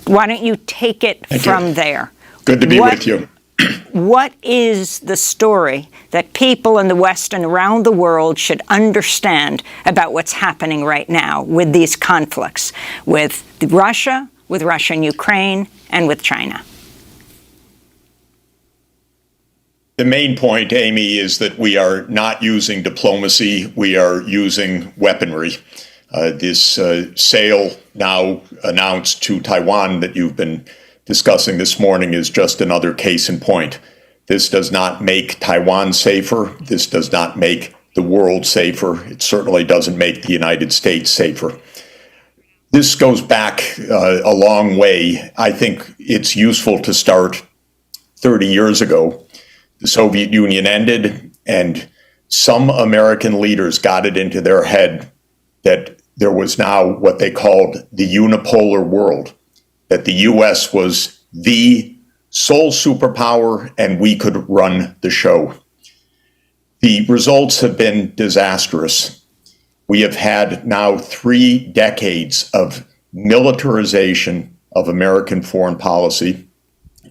Speaker 3: Why don't you take it from there?
Speaker 6: Good to be with you.
Speaker 3: What is the story that people in the West and around the world should understand about what's happening right now with these conflicts with Russia and Ukraine, and with China?
Speaker 6: The main point, Amy, is that we are not using diplomacy. We are using weaponry. This sale now announced to Taiwan that you've been discussing this morning is just another case in point. This does not make Taiwan safer. This does not make the world safer. It certainly doesn't make the United States safer. This goes back a long way. I think it's useful to start 30 years ago. The Soviet Union ended, and some American leaders got it into their head that there was now what they called the unipolar world, that the U.S. was the sole superpower and we could run the show. The results have been disastrous. We have had now 3 decades of militarization of American foreign policy.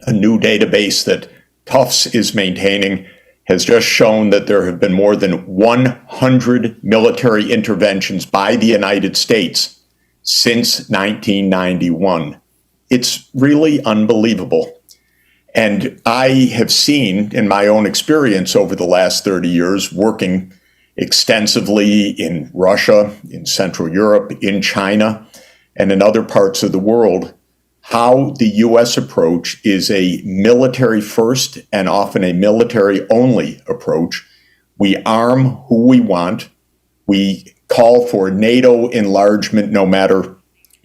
Speaker 6: A new database that Tufts is maintaining has just shown that there have been more than 100 military interventions by the United States since 1991. It's really unbelievable. And I have seen, in my own experience over the last 30 years, working extensively in Russia, in Central Europe, in China, and in other parts of the world, how the U.S. approach is a military first and often a military only approach. We arm who we want. We call for NATO enlargement no matter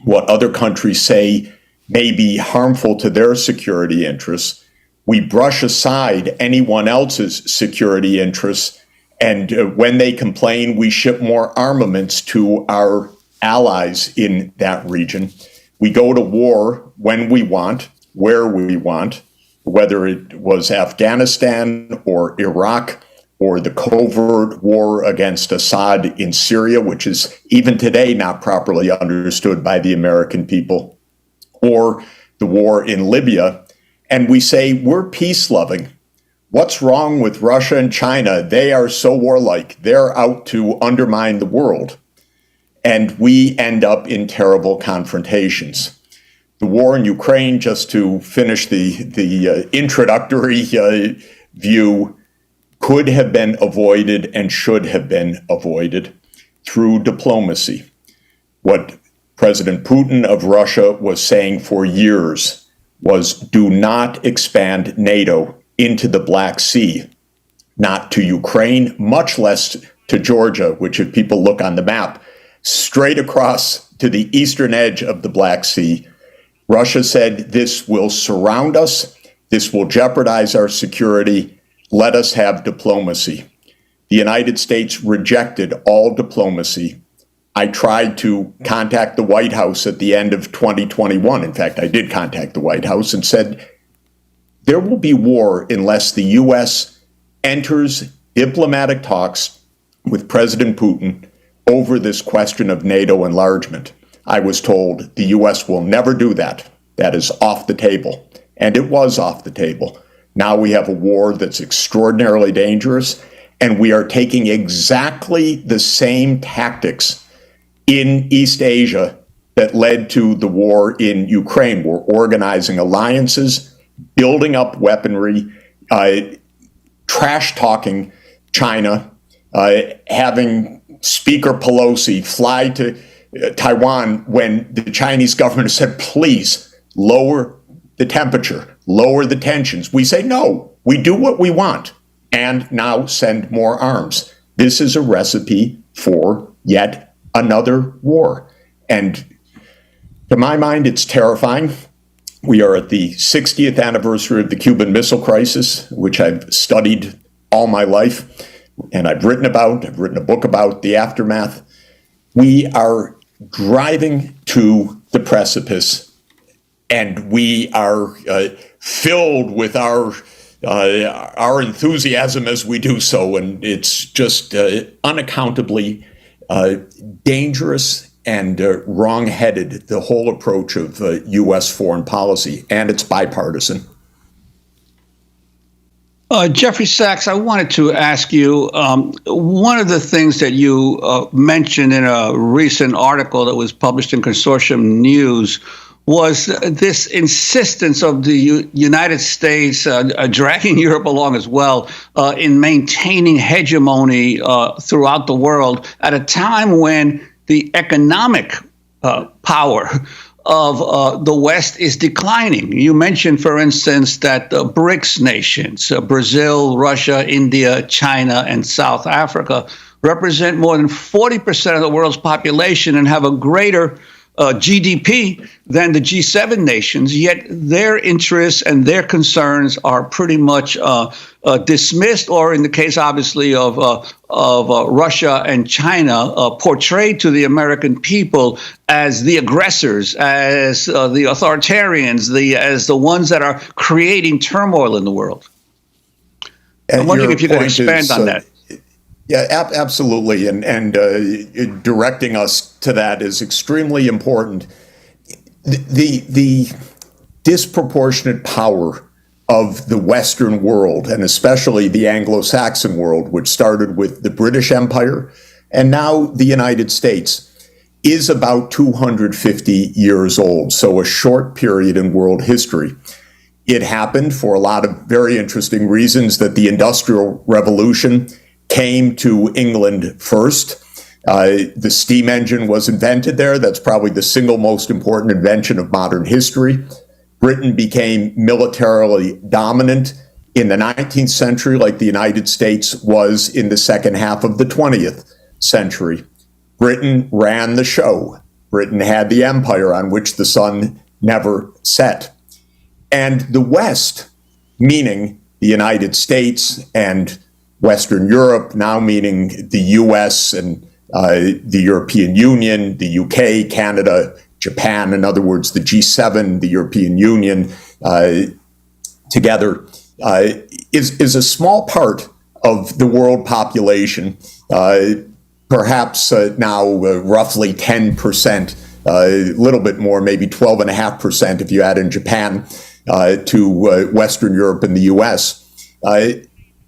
Speaker 6: what other countries say may be harmful to their security interests. We brush aside anyone else's security interests. And when they complain, we ship more armaments to our allies in that region. We go to war when we want, where we want, whether it was Afghanistan or Iraq or the covert war against Assad in Syria, which is even today not properly understood by the American people, or the war in Libya. And we say, we're peace-loving. What's wrong with Russia and China? They are so warlike. They're out to undermine the world. And we end up in terrible confrontations. The war in Ukraine, just to finish the introductory view, could have been avoided and should have been avoided through diplomacy. What President Putin of Russia was saying for years was, do not expand NATO into the Black Sea, not to Ukraine, much less to Georgia, which if people look on the map, straight across to the eastern edge of the Black Sea Russia said, this will surround us. This will jeopardize our security. Let us have diplomacy. The United States rejected all diplomacy. I tried to contact the White House at the end of 2021. In fact, I did contact the White House and said, there will be war unless the U.S. enters diplomatic talks with President Putin over this question of NATO enlargement. I was told the U.S. will never do that. That is off the table. And it was off the table. Now we have a war that's extraordinarily dangerous, and we are taking exactly the same tactics in East Asia that led to the war in Ukraine. We're organizing alliances, building up weaponry, trash-talking China, having Speaker Pelosi fly to Taiwan when the Chinese government said, please lower the temperature, lower the tensions. We say, no, we do what we want, and now send more arms. This is a recipe for yet another war. And to my mind, it's terrifying. We are at the 60th anniversary of the Cuban Missile Crisis, which I've studied all my life, and I've written a book about the aftermath. We are driving to the precipice, and we are filled with our enthusiasm as we do so, and it's just unaccountably dangerous and wrong-headed, the whole approach of U.S. foreign policy, and it's bipartisan.
Speaker 7: Jeffrey Sachs, I wanted to ask you, one of the things that you mentioned in a recent article that was published in Consortium News was this insistence of the United States, dragging Europe along as well, in maintaining hegemony throughout the world at a time when the economic power of the West is declining. You mentioned, for instance, that the BRICS nations, Brazil, Russia, India, China, and South Africa, represent more than 40% of the world's population and have a greater GDP than the G7 nations, yet their interests and their concerns are pretty much dismissed, or in the case, obviously, of Russia and China, portrayed to the American people as the aggressors, as the authoritarians, as the ones that are creating turmoil in the world. I'm wondering if you could expand on that.
Speaker 6: Yeah, absolutely. And directing us to that is extremely important. The disproportionate power of the Western world, and especially the Anglo-Saxon world, which started with the British Empire and now the United States, is about 250 years old. So a short period in world history. It happened for a lot of very interesting reasons that the Industrial Revolution came to England first. The steam engine was invented there. That's probably the single most important invention of modern history. Britain became militarily dominant in the 19th century, like the United States was in the second half of the 20th century. Britain ran the show. Britain had the empire on which the sun never set. And the West, meaning the United States and Western Europe, now meaning the US and the European Union, the UK, Canada, Japan, in other words, the G7, the European Union, together, is a small part of the world population, perhaps now roughly 10%, a little bit more, maybe 12.5% if you add in Japan to Western Europe and the US.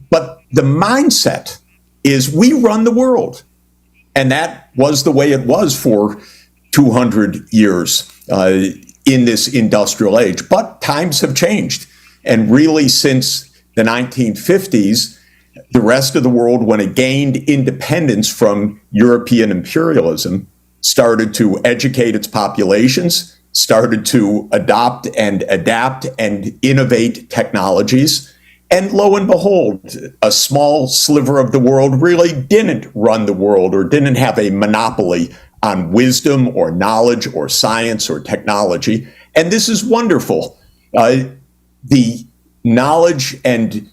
Speaker 6: But the mindset is we run the world. And that was the way it was for 200 years in this industrial age. But times have changed. And really, since the 1950s, the rest of the world, when it gained independence from European imperialism, started to educate its populations, started to adopt and adapt and innovate technologies. And lo and behold, a small sliver of the world really didn't run the world or didn't have a monopoly on wisdom or knowledge or science or technology. And this is wonderful. The knowledge and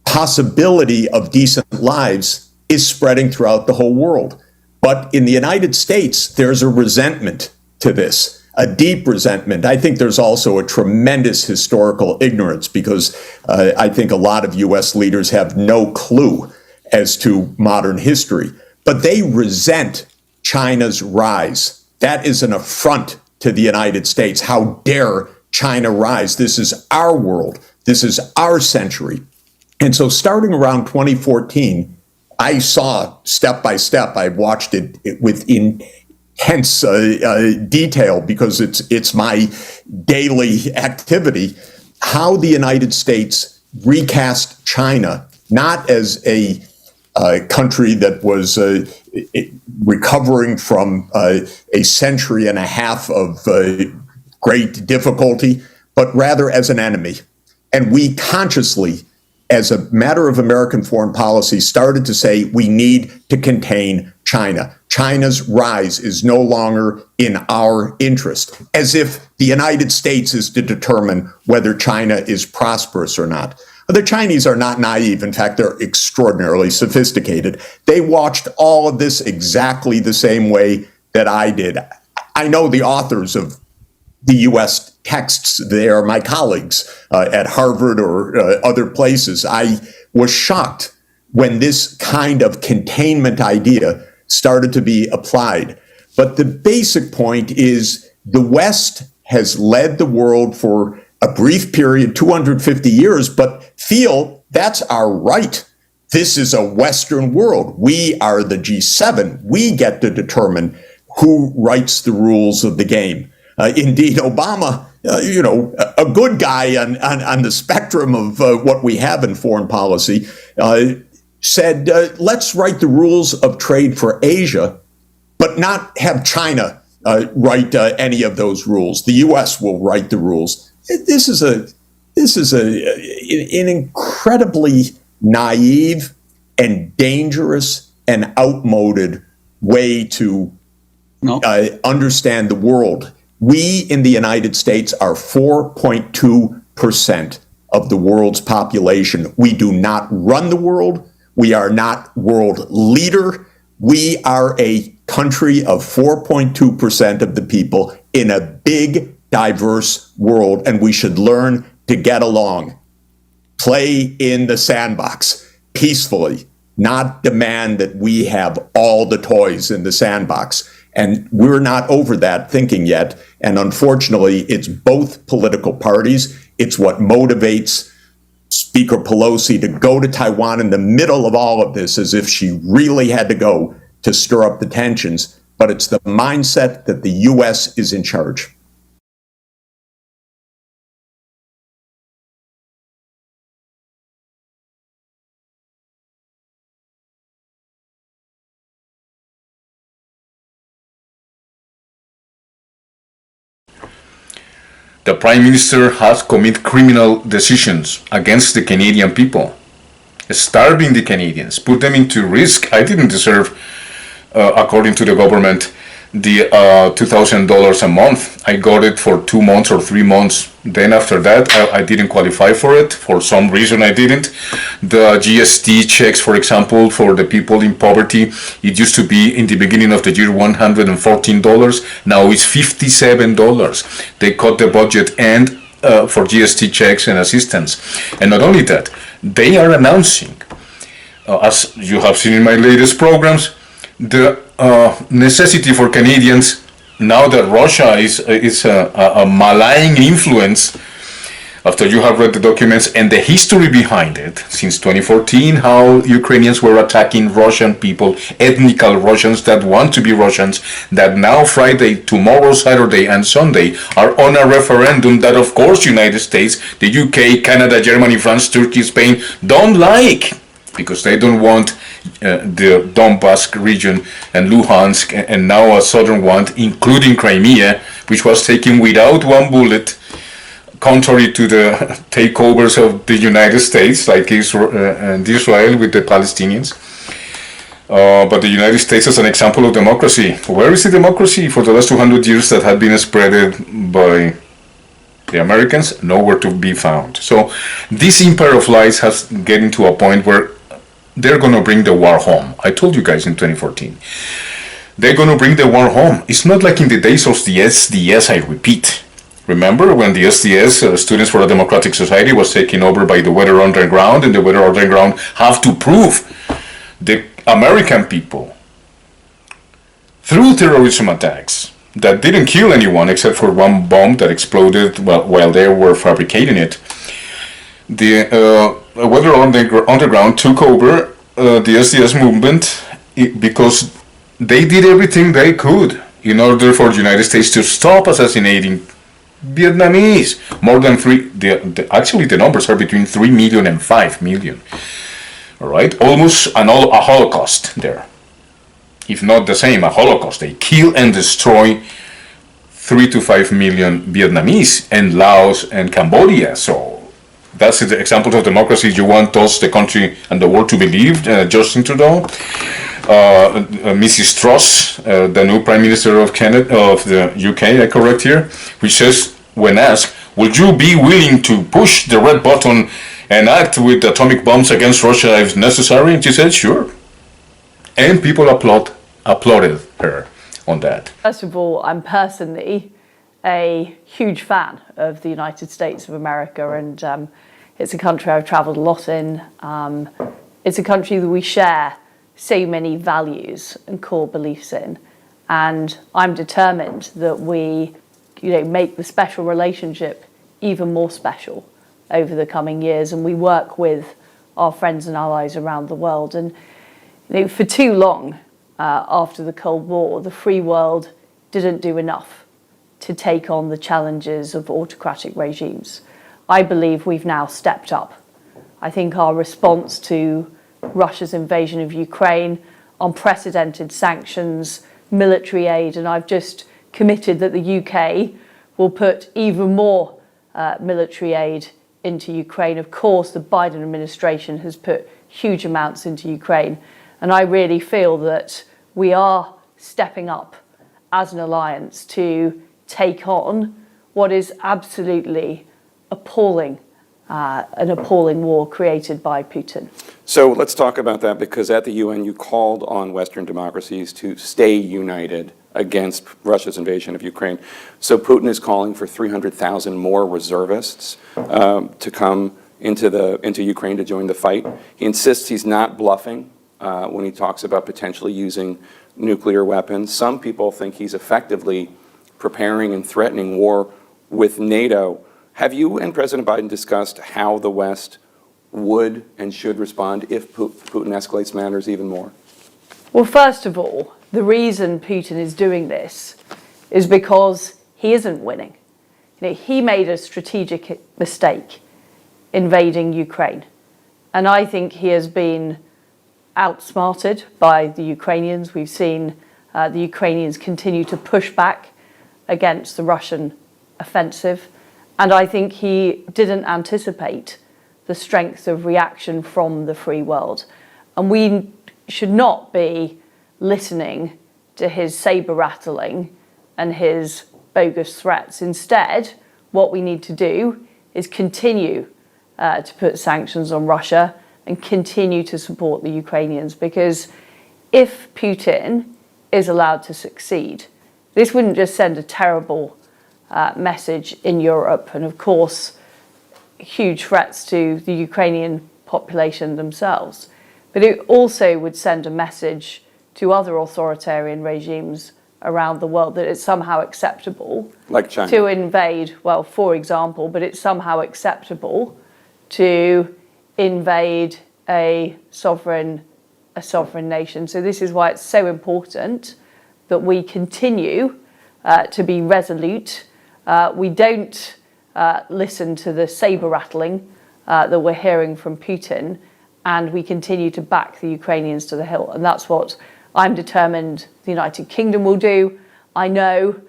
Speaker 6: possibility of decent lives is spreading throughout the whole world. But in the United States, there's a resentment to this, a deep resentment. I think there's also a tremendous historical ignorance because I think a lot of U.S. leaders have no clue as to modern history. But they resent China's rise. That is an affront to the United States. How dare China rise? This is our world. This is our century. And so starting around 2014, I saw step by step, I watched it with intense detail because it's my daily activity, how the United States recast China, not as a country that was recovering from a century and a half of great difficulty, but rather as an enemy. And we consciously, as a matter of American foreign policy, started to say we need to contain China. China's rise is no longer in our interest, as if the United States is to determine whether China is prosperous or not. The Chinese are not naive. In fact, they're extraordinarily sophisticated. They watched all of this exactly the same way that I did. I know the authors of the U.S. texts. They are my colleagues at Harvard or other places. I was shocked when this kind of containment idea started to be applied. But the basic point is the West has led the world for a brief period, 250 years, but feel that's our right. This is a Western world. We are the G7. We get to determine who writes the rules of the game. Indeed, Obama, a good guy on the spectrum of what we have in foreign policy, said, let's write the rules of trade for Asia, but not have China write any of those rules. The U.S. will write the rules. This is an incredibly naive and dangerous and outmoded way to understand the world. We in the United States are 4.2% of the world's population. We do not run the world. We are not world leader. We are a country of 4.2% of the people in a big, diverse world, and we should learn to get along. Play in the sandbox peacefully, not demand that we have all the toys in the sandbox. And we're not over that thinking yet. And unfortunately, it's both political parties. It's what motivates Speaker Pelosi to go to Taiwan in the middle of all of this as if she really had to go to stir up the tensions. But it's the mindset that the U.S. is in charge.
Speaker 1: The Prime Minister has committed criminal decisions against the Canadian people, starving the Canadians, put them into risk. I didn't deserve, according to the government, the $2,000 a month. I got it for 2 months or 3 months. Then after that, I didn't qualify for it. For some reason, I didn't. The GST checks, for example, for the people in poverty, it used to be in the beginning of the year $114. Now it's $57. They cut the budget and for GST checks and assistance. And not only that, they are announcing, as you have seen in my latest programs, the necessity for Canadians, now that Russia is a malign influence, after you have read the documents and the history behind it, since 2014, how Ukrainians were attacking Russian people, ethnical Russians that want to be Russians, that now Friday, tomorrow, Saturday, and Sunday are on a referendum that, of course, United States, the UK, Canada, Germany, France, Turkey, Spain don't like, because they don't want the Donbass region and Luhansk, and now a southern one, including Crimea, which was taken without one bullet, contrary to the takeovers of the United States, like Israel with the Palestinians. But the United States is an example of democracy. Where is the democracy for the last 200 years that had been spread by The Americans, nowhere to be found. So this empire of lies has getting to a point where they're going to bring the war home. I told you guys in 2014. They're going to bring the war home. It's not like in the days of the SDS, I repeat. Remember when the SDS, Students for a Democratic Society, was taken over by the Weather Underground, and the Weather Underground have to prove the American people through terrorism attacks that didn't kill anyone except for one bomb that exploded while they were fabricating it. The Weather Underground took over the SDS movement because they did everything they could in order for the United States to stop assassinating Vietnamese. More than actually the numbers are between 3 million and 5 million. All right, almost a Holocaust there. If not the same, a Holocaust. They kill and destroy 3 to 5 million Vietnamese and Laos and Cambodia. So that's the example of democracy you want us, the country and the world, to believe. Justin Trudeau, Mrs. Truss, the new Prime Minister of the UK, I correct here, which says, when asked, would you be willing to push the red button and act with atomic bombs against Russia if necessary? And she said, sure. And people applauded her on that.
Speaker 8: First of all, I'm personally a huge fan of the United States of America, and it's a country I've traveled a lot in. It's a country that we share so many values and core beliefs in, and I'm determined that we, make the special relationship even more special over the coming years, and we work with our friends and allies around the world. And for too long, after the Cold War, the free world didn't do enough to take on the challenges of autocratic regimes. I believe we've now stepped up. I think our response to Russia's invasion of Ukraine, unprecedented sanctions, military aid, and I've just committed that the UK will put even more military aid into Ukraine. Of course, the Biden administration has put huge amounts into Ukraine, and I really feel that we are stepping up as an alliance to take on what is absolutely appalling, an appalling war created by Putin.
Speaker 18: So let's talk about that, because at the UN you called on Western democracies to stay united against Russia's invasion of Ukraine. So Putin is calling for 300,000 more reservists to come into Ukraine to join the fight. He insists he's not bluffing when he talks about potentially using nuclear weapons. Some people think he's effectively preparing and threatening war with NATO. Have you and President Biden discussed how the West would and should respond if Putin escalates matters even more?
Speaker 8: Well, first of all, the reason Putin is doing this is because he isn't winning. He made a strategic mistake invading Ukraine, and I think he has been outsmarted by the Ukrainians. We've seen the Ukrainians continue to push back against the Russian offensive, and I think he didn't anticipate the strength of reaction from the free world. And we should not be listening to his saber rattling and his bogus threats. Instead, what we need to do is continue to put sanctions on Russia and continue to support the Ukrainians, because if Putin is allowed to succeed, this wouldn't just send a terrible message in Europe, and of course huge threats to the Ukrainian population themselves, but it also would send a message to other authoritarian regimes around the world that it's somehow acceptable,
Speaker 18: like China,
Speaker 8: to invade, well, for example, but it's somehow acceptable to invade a sovereign nation. So this is why it's so important that we continue to be resolute. We don't listen to the saber rattling that we're hearing from Putin, and we continue to back the Ukrainians to the hill. And that's what I'm determined the United Kingdom will do. I know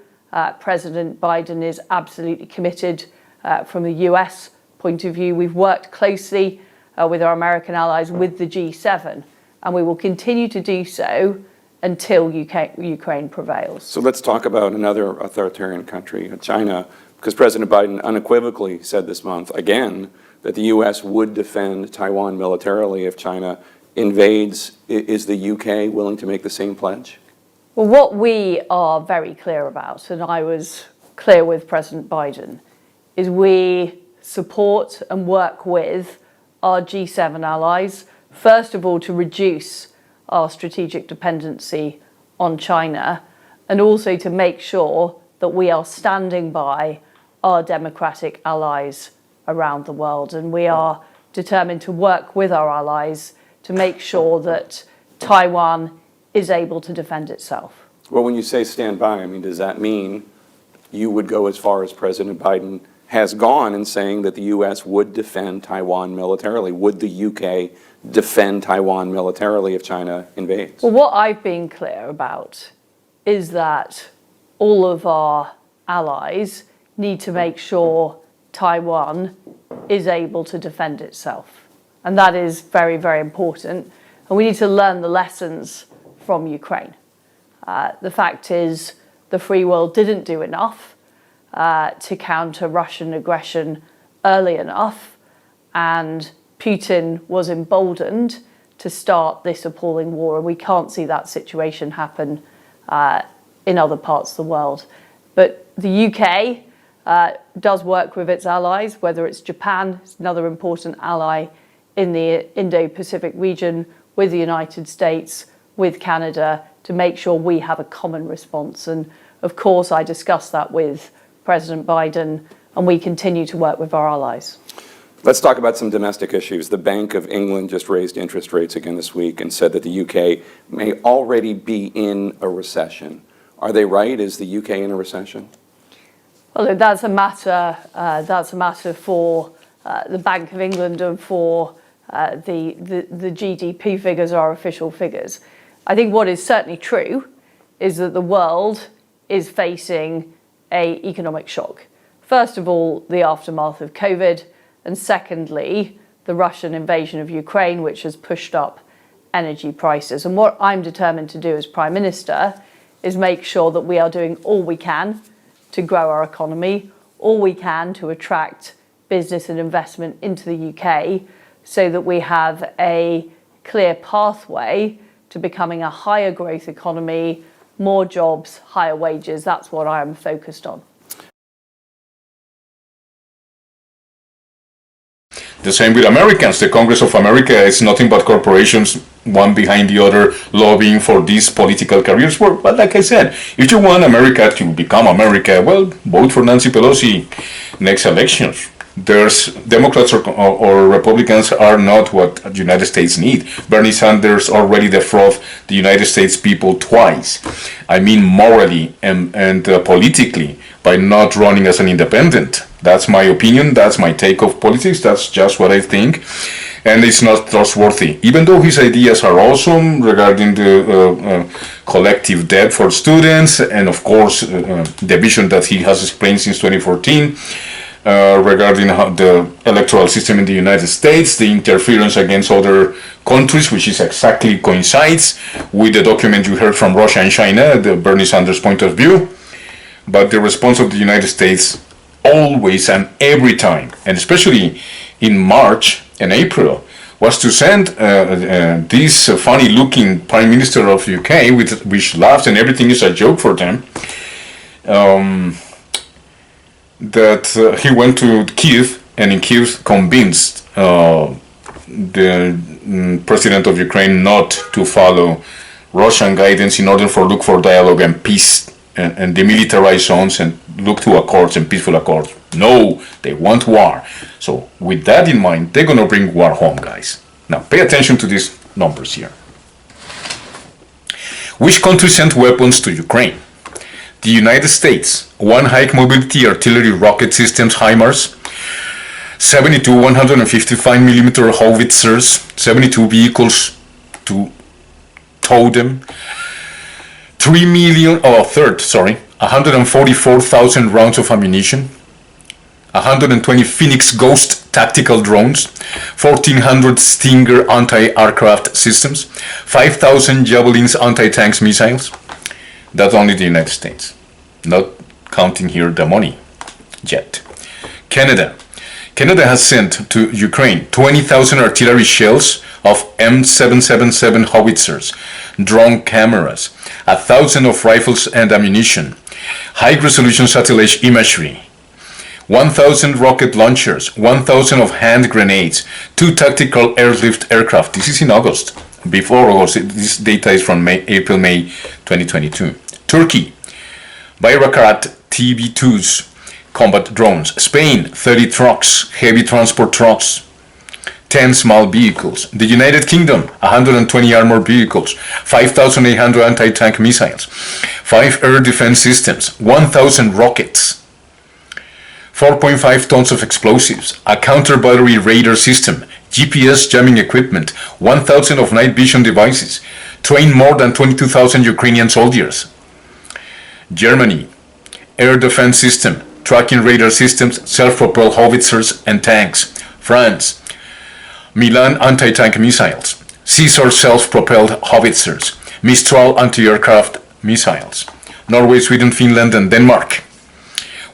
Speaker 8: President Biden is absolutely committed from the US point of view. We've worked closely with our American allies, with the G7, and we will continue to do so until Ukraine prevails.
Speaker 18: So let's talk about another authoritarian country, China. Because President Biden unequivocally said this month, again, that the U.S. would defend Taiwan militarily if China invades. Is the UK willing to make the same pledge?
Speaker 8: Well, what we are very clear about, and I was clear with President Biden, is we support and work with our G7 allies, first of all, to reduce our strategic dependency on China, and also to make sure that we are standing by our democratic allies around the world. And we are determined to work with our allies to make sure that Taiwan is able to defend itself.
Speaker 18: Well, when you say stand by, I mean, does that mean you would go as far as President Biden has gone in saying that the U.S. would defend Taiwan militarily? Would the UK defend Taiwan militarily if China invades?
Speaker 8: Well, what I've been clear about is that all of our allies need to make sure Taiwan is able to defend itself. And that is very, very important. And we need to learn the lessons from Ukraine. The fact is, the free world didn't do enough to counter Russian aggression early enough, and Putin was emboldened to start this appalling war, and we can't see that situation happen in other parts of the world. But the UK does work with its allies, whether it's Japan, it's another important ally in the Indo-Pacific region, with the United States, with Canada, to make sure we have a common response. And of course, I discussed that with President Biden, and we continue to work with our allies.
Speaker 18: Let's talk about some domestic issues. The Bank of England just raised interest rates again this week and said that the UK may already be in a recession. Are they right? Is the UK in a recession?
Speaker 8: Well, that's a matter for the Bank of England and for the GDP figures, are official figures. I think what is certainly true is that the world is facing an economic shock. First of all, the aftermath of COVID, and secondly, the Russian invasion of Ukraine, which has pushed up energy prices. And what I'm determined to do as Prime Minister is make sure that we are doing all we can to grow our economy, all we can to attract business and investment into the UK, so that we have a clear pathway to becoming a higher growth economy, more jobs, higher wages. That's what I am focused on.
Speaker 1: The same with Americans. The Congress of America is nothing but corporations, one behind the other, lobbying for these political careers. But like I said, if you want America to become America, well, vote for Nancy Pelosi next elections. There's Democrats or Republicans are not what the United States need. Bernie Sanders already defrauded the United States people twice. I mean morally and politically, by not running as an independent. That's my opinion. That's my take of politics. That's just what I think. And it's not trustworthy. Even though his ideas are awesome regarding the collective debt for students, and of course the vision that he has explained since 2014, regarding the electoral system in the United States, the interference against other countries, which is exactly coincides with the document you heard from Russia and China, the Bernie Sanders point of view. But the response of the United States always and every time, and especially in March and April, was to send this funny-looking Prime Minister of UK, which laughs and everything is a joke for them, that he went to Kiev, and in Kiev convinced the president of Ukraine not to follow Russian guidance in order to look for dialogue and peace and demilitarize zones and look to accords and peaceful accords. No, they want war. So with that in mind, they're going to bring war home, guys. Now pay attention to these numbers here. Which country sent weapons to Ukraine? The United States, 1 high mobility artillery rocket systems HIMARS, 72 155mm howitzers, 72 vehicles to tow them, 144,000 rounds of ammunition, 120 Phoenix Ghost tactical drones, 1,400 Stinger anti-aircraft systems, 5,000 Javelins anti-tanks missiles. That's only the United States, not counting here the money. yet. Canada has sent to Ukraine 20,000 artillery shells of M777 howitzers, drone cameras, 1,000 of rifles and ammunition, high-resolution satellite imagery, 1,000 rocket launchers, 1,000 of hand grenades, 2 tactical airlift aircraft. This is in August. Before August, this data is from April-May 2022. Turkey, Bayraktar TB2s, combat drones. Spain, 30 trucks, heavy transport trucks, 10 small vehicles. The United Kingdom, 120 armored vehicles, 5,800 anti-tank missiles, 5 air defense systems, 1,000 rockets, 4.5 tons of explosives, a counter-battery radar system, GPS jamming equipment, 1,000 of night vision devices, trained more than 22,000 Ukrainian soldiers. Germany, air defense system, tracking radar systems, self-propelled howitzers and tanks. France, Milan anti-tank missiles, Caesar self-propelled howitzers, Mistral anti-aircraft missiles. Norway, Sweden, Finland and Denmark,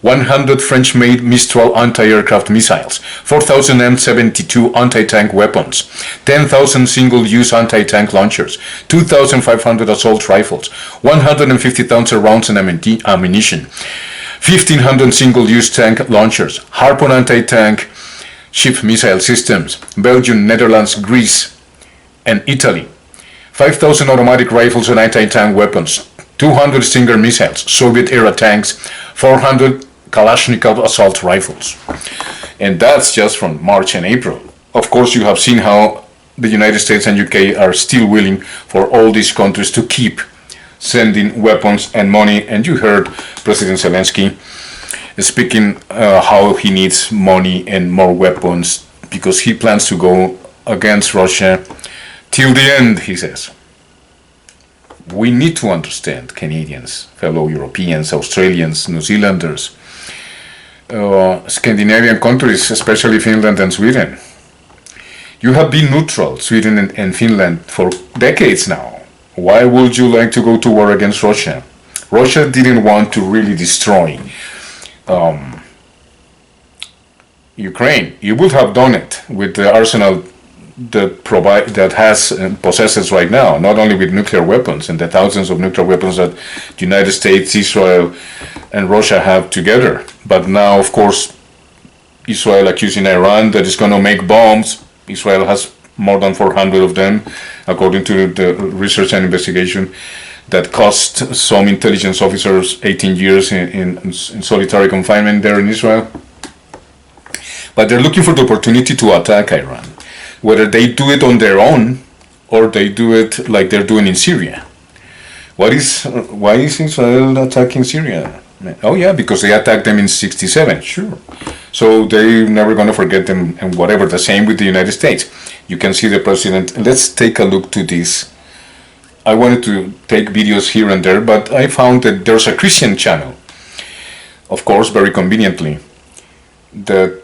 Speaker 1: 100 French-made Mistral anti-aircraft missiles, 4,000 M72 anti-tank weapons, 10,000 single-use anti-tank launchers, 2,500 assault rifles, 150,000 rounds and ammunition, 1,500 single-use tank launchers, Harpoon anti-tank ship missile systems, Belgium, Netherlands, Greece, and Italy, 5,000 automatic rifles and anti-tank weapons, 200 Stinger missiles, Soviet-era tanks, 400 Kalashnikov assault rifles. And that's just from March and April. Of course, you have seen how the United States and UK are still willing for all these countries to keep sending weapons and money. And you heard President Zelensky speaking how he needs money and more weapons because he plans to go against Russia till the end, he says. We need to understand, Canadians, fellow Europeans, Australians, New Zealanders, Scandinavian countries, especially Finland and Sweden. You have been neutral, Sweden and Finland, for decades now. Why would you like to go to war against Russia? Russia didn't want to really destroy Ukraine. You would have done it with the arsenal that possesses right now, not only with nuclear weapons and the thousands of nuclear weapons that the United States, Israel, and Russia have together. But now, of course, Israel accusing Iran that it's going to make bombs. Israel has more than 400 of them, according to the research and investigation that cost some intelligence officers 18 years in solitary confinement there in Israel. But they're looking for the opportunity to attack Iran, whether they do it on their own or they do it like they're doing in Syria. Why is Israel attacking Syria? Oh yeah, because they attacked them in '67, sure. So they're never going to forget them and whatever. The same with the United States. You can see the president. Let's take a look to this. I wanted to take videos here and there, but I found that there's a Christian channel, of course, very conveniently, that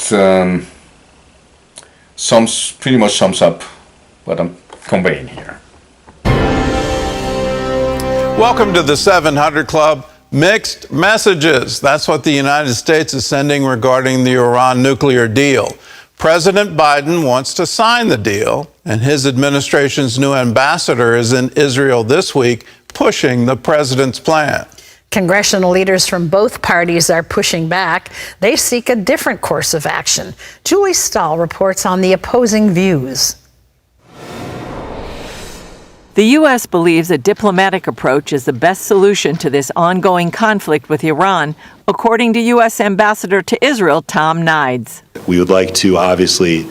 Speaker 1: pretty much sums up what I'm conveying here.
Speaker 10: Welcome to the 700 Club. Mixed messages. That's what the United States is sending regarding the Iran nuclear deal. President Biden wants to sign the deal, and his administration's new ambassador is in Israel this week pushing the president's plan.
Speaker 20: Congressional leaders from both parties are pushing back. They seek a different course of action. Julie Stahl reports on the opposing views.
Speaker 21: The U.S. believes a diplomatic approach is the best solution to this ongoing conflict with Iran, according to U.S. Ambassador to Israel, Tom Nides.
Speaker 22: We would like to obviously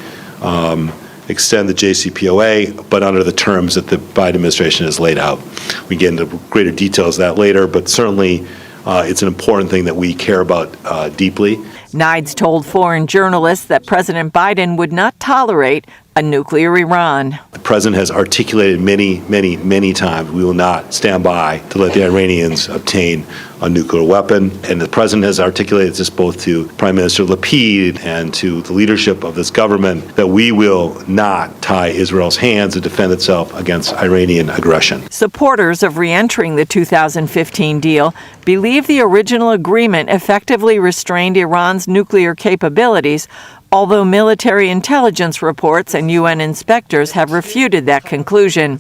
Speaker 22: extend the JCPOA, but under the terms that the Biden administration has laid out. We get into greater details of that later, but certainly it's an important thing that we care about deeply.
Speaker 21: Nides told foreign journalists that President Biden would not tolerate a nuclear Iran.
Speaker 22: The president has articulated many times we will not stand by to let the Iranians obtain a nuclear weapon. And the president has articulated this both to Prime Minister Lapid and to the leadership of this government that we will not tie Israel's hands to defend itself against Iranian aggression.
Speaker 21: Supporters of re-entering the 2015 deal believe the original agreement effectively restrained Iran's Iran's nuclear capabilities, although military intelligence reports and UN inspectors have refuted that conclusion.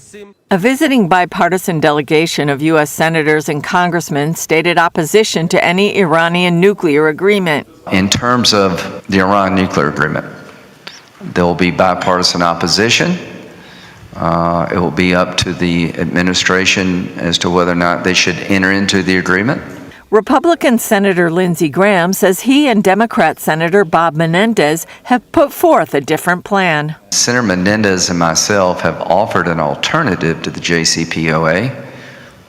Speaker 21: A visiting bipartisan delegation of U.S. senators and congressmen stated opposition to any Iranian nuclear agreement.
Speaker 5: In terms of the Iran nuclear agreement, there will be bipartisan opposition. It will be up to the administration as to whether or not they should enter into the agreement.
Speaker 21: Republican Senator Lindsey Graham says he and Democrat Senator Bob Menendez have put forth a different plan.
Speaker 5: Senator Menendez and myself have offered an alternative to the JCPOA,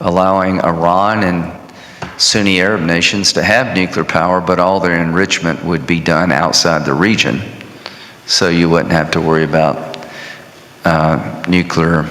Speaker 5: allowing Iran and Sunni Arab nations to have nuclear power, but all their enrichment would be done outside the region, so you wouldn't have to worry about nuclear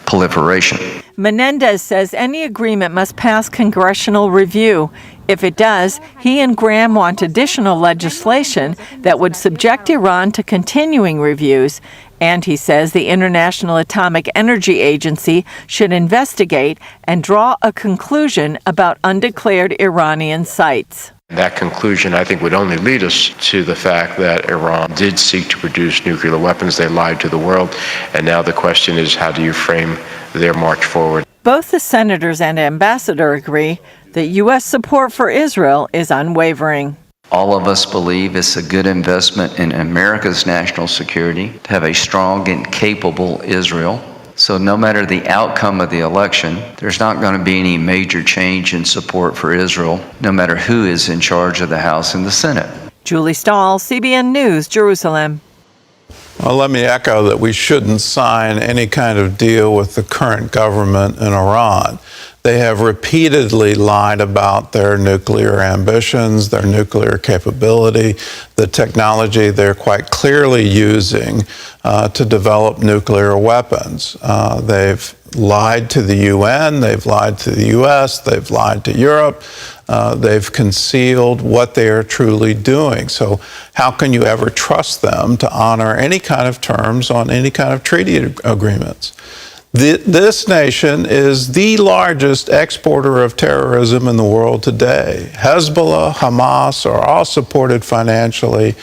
Speaker 5: proliferation.
Speaker 21: Menendez says any agreement must pass congressional review. If it does, he and Graham want additional legislation that would subject Iran to continuing reviews. And he says the International Atomic Energy Agency should investigate and draw a conclusion about undeclared Iranian sites.
Speaker 12: That conclusion, I think, would only lead us to the fact that Iran did seek to produce nuclear weapons. They lied to the world. And now the question is, how do you frame their march forward?
Speaker 21: Both the senators and ambassador agree that U.S. support for Israel is unwavering.
Speaker 5: All of us believe it's a good investment in America's national security to have a strong and capable Israel. So no matter the outcome of the election, there's not going to be any major change in support for Israel, no matter who is in charge of the House and the Senate.
Speaker 21: Julie Stahl, CBN News, Jerusalem.
Speaker 10: Well, let me echo that we shouldn't sign any kind of deal with the current government in Iran. They have repeatedly lied about their nuclear ambitions, their nuclear capability, the technology they're quite clearly using to develop nuclear weapons. They've lied to the UN, they've lied to the US, they've lied to Europe. They've concealed what they are truly doing. So how can you ever trust them to honor any kind of terms on any kind of treaty agreements? This nation is the largest exporter of terrorism in the world today. Hezbollah, Hamas are all supported financially,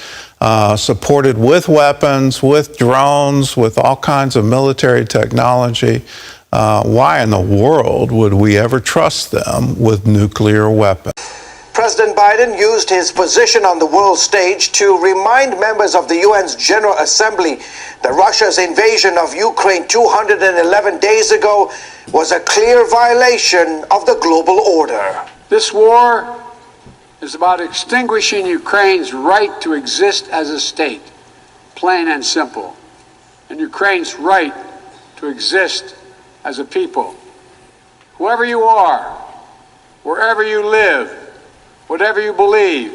Speaker 10: supported with weapons, with drones, with all kinds of military technology. Why in the world would we ever trust them with nuclear weapons?
Speaker 13: President Biden used his position on the world stage to remind members of the UN's General Assembly that Russia's invasion of Ukraine 211 days ago was a clear violation of the global order.
Speaker 24: This war is about extinguishing Ukraine's right to exist as a state, plain and simple, and Ukraine's right to exist as a people. Whoever you are, wherever you live, whatever you believe,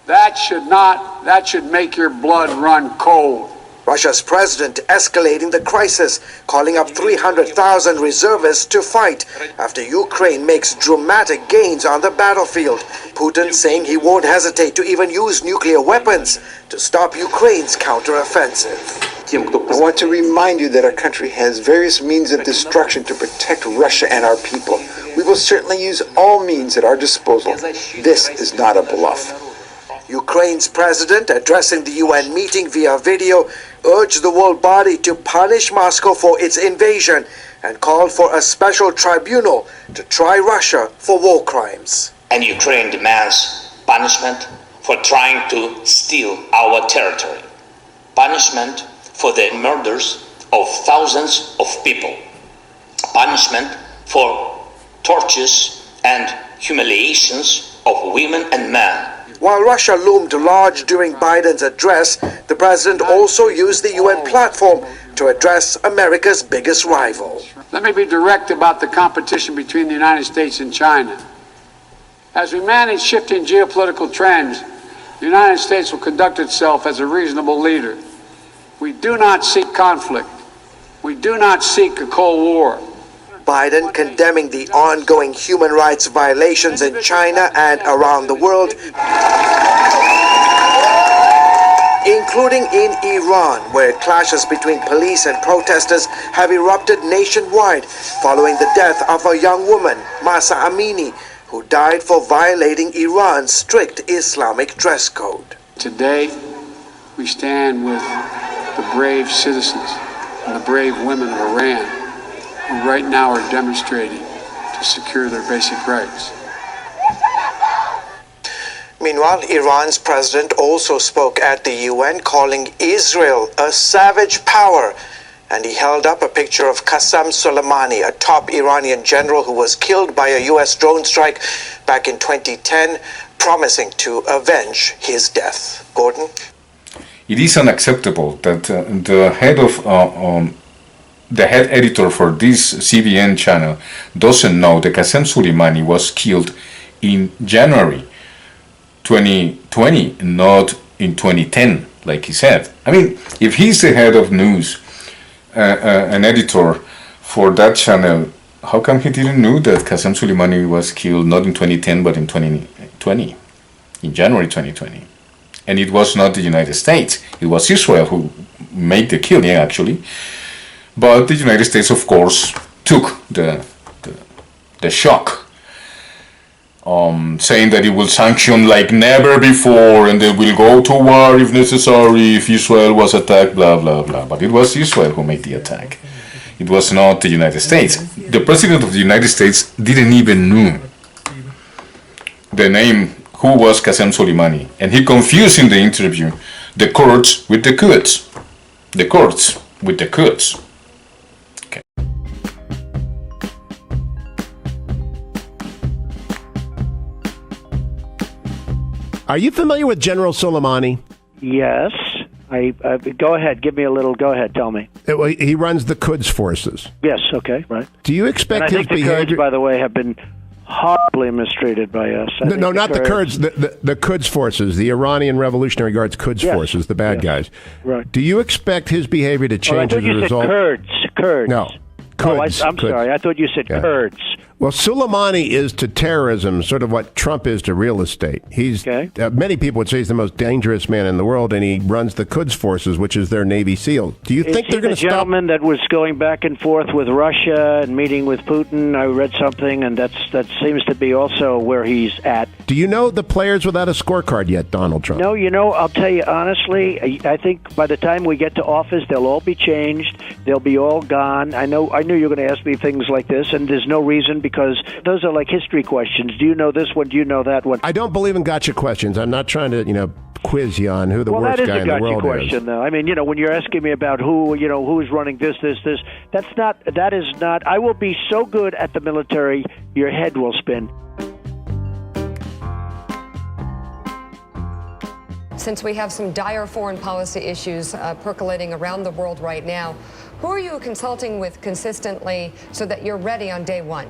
Speaker 24: that should make your blood run cold.
Speaker 13: Russia's president escalating the crisis, calling up 300,000 reservists to fight after Ukraine makes dramatic gains on the battlefield. Putin saying he won't hesitate to even use nuclear weapons to stop Ukraine's counteroffensive.
Speaker 23: I want to remind you that our country has various means of destruction to protect Russia and our people. We will certainly use all means at our disposal. This is not a bluff.
Speaker 13: Ukraine's president, addressing the UN meeting via video, urged the world body to punish Moscow for its invasion and called for a special tribunal to try Russia for war crimes.
Speaker 25: And Ukraine demands punishment for trying to steal our territory, punishment for the murders of thousands of people, punishment for tortures and humiliations of women and men.
Speaker 13: While Russia loomed large during Biden's address, the president also used the UN platform to address America's biggest rival.
Speaker 24: Let me be direct about the competition between the United States and China. As we manage shifting geopolitical trends, the United States will conduct itself as a reasonable leader. We do not seek conflict. We do not seek a Cold War.
Speaker 13: Biden condemning the ongoing human rights violations in China and around the world, including in Iran, where clashes between police and protesters have erupted nationwide following the death of a young woman, Mahsa Amini, who died for violating Iran's strict Islamic dress code.
Speaker 24: Today, we stand with the brave citizens and the brave women of Iran who right now are demonstrating to secure their basic rights.
Speaker 13: Meanwhile, Iran's president also spoke at the UN, calling Israel a savage power, and he held up a picture of Qasem Soleimani, a top Iranian general who was killed by a US drone strike back in 2010, promising to avenge his death. Gordon?
Speaker 1: It is unacceptable that the head editor for this CBN channel doesn't know that Qasem Soleimani was killed in January 2020, not in 2010, like he said. I mean, if he's the head of news, an editor for that channel, how come he didn't know that Qasem Soleimani was killed not in 2010 but in 2020, in January 2020? And it was not the United States, it was Israel who made the killing actually. But the United States, of course, took the shock, saying that it will sanction like never before and they will go to war if necessary, if Israel was attacked, blah, blah, blah. But it was Israel who made the attack. It was not the United States. The President of the United States didn't even know the name, who was Qasem Soleimani. And he confused in the interview the Kurds with the Quds. The Kurds with the Quds. Okay.
Speaker 9: Are you familiar with General Soleimani?
Speaker 11: Yes. I go ahead. Give me a little. Go ahead. Tell me.
Speaker 9: He runs the Quds forces.
Speaker 11: Yes. Okay. Right.
Speaker 9: Do you expect
Speaker 11: and I think the Kurds, by the way, have been horribly mistreated by us.
Speaker 9: No, not the Kurds. The Quds forces, the Iranian Revolutionary Guard's Quds forces, the bad guys.
Speaker 11: Right.
Speaker 9: Do you expect his behavior to change as a result?
Speaker 11: I thought you said Kurds.
Speaker 9: No. Quds,
Speaker 11: I'm sorry. I thought you said Kurds.
Speaker 9: Well, Soleimani is to terrorism sort of what Trump is to real estate. He's many people would say he's the most dangerous man in the world, and he runs the Quds forces, which is their Navy SEAL. Do you think they're going to stop?
Speaker 11: The gentleman that was going back and forth with Russia and meeting with Putin, I read something, and that seems to be also where he's at.
Speaker 9: Do you know the players without a scorecard yet, Donald Trump?
Speaker 11: No, I'll tell you honestly, I think by the time we get to office, they'll all be changed. They'll be all gone. I knew you were going to ask me things like this, and there's no reason because those are like history questions. Do you know this one? Do you know that one?
Speaker 9: I don't believe in gotcha questions. I'm not trying to, quiz you on who the worst guy in the world is.
Speaker 11: Well, that is a gotcha question, though. I mean, when you're asking me about who is running this, that is not. I will be so good at the military, your head will spin.
Speaker 14: Since we have some dire foreign policy issues percolating around the world right now, who are you consulting with consistently so that you're ready on day one?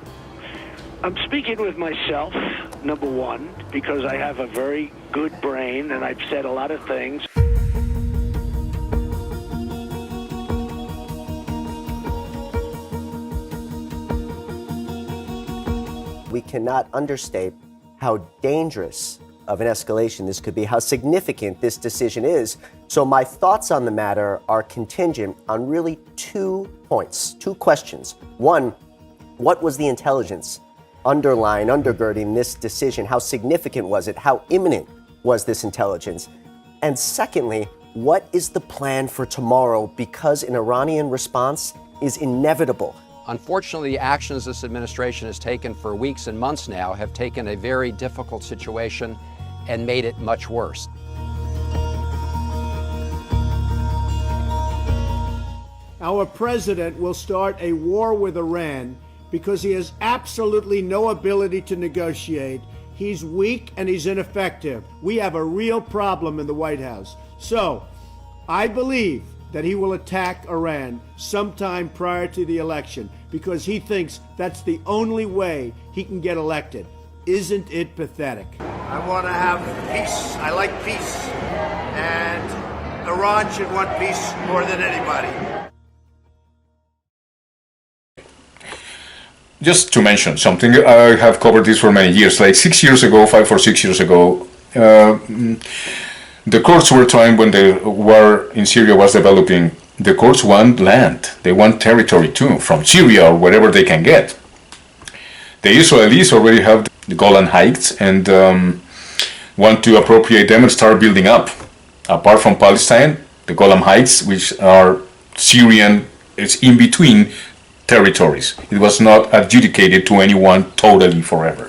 Speaker 11: I'm speaking with myself, number one, because I have a very good brain and I've said a lot of things.
Speaker 15: We cannot understate how dangerous of an escalation this could be, how significant this decision is. So my thoughts on the matter are contingent on really 2 points, 2 questions. One, what was the intelligence undergirding this decision? How significant was it? How imminent was this intelligence? And secondly, what is the plan for tomorrow? Because an Iranian response is inevitable.
Speaker 16: Unfortunately, the actions this administration has taken for weeks and months now have taken a very difficult situation and made it much worse.
Speaker 26: Our president will start a war with Iran because he has absolutely no ability to negotiate. He's weak and he's ineffective. We have a real problem in the White House. So, I believe that he will attack Iran sometime prior to the election because he thinks that's the only way he can get elected. Isn't it pathetic?
Speaker 27: I want to have peace. I like peace. And Iran should want peace more than anybody.
Speaker 1: Just to mention something, I have covered this for many years. Like 6 years ago, 5 or 6 years ago, the Kurds were trying, when the war in Syria was developing, the Kurds want land. They want territory too, from Syria or wherever they can get. The Israelis already have the Golan Heights, and want to appropriate them and start building up. Apart from Palestine, the Golan Heights, which are Syrian, it's in between territories. It was not adjudicated to anyone totally forever.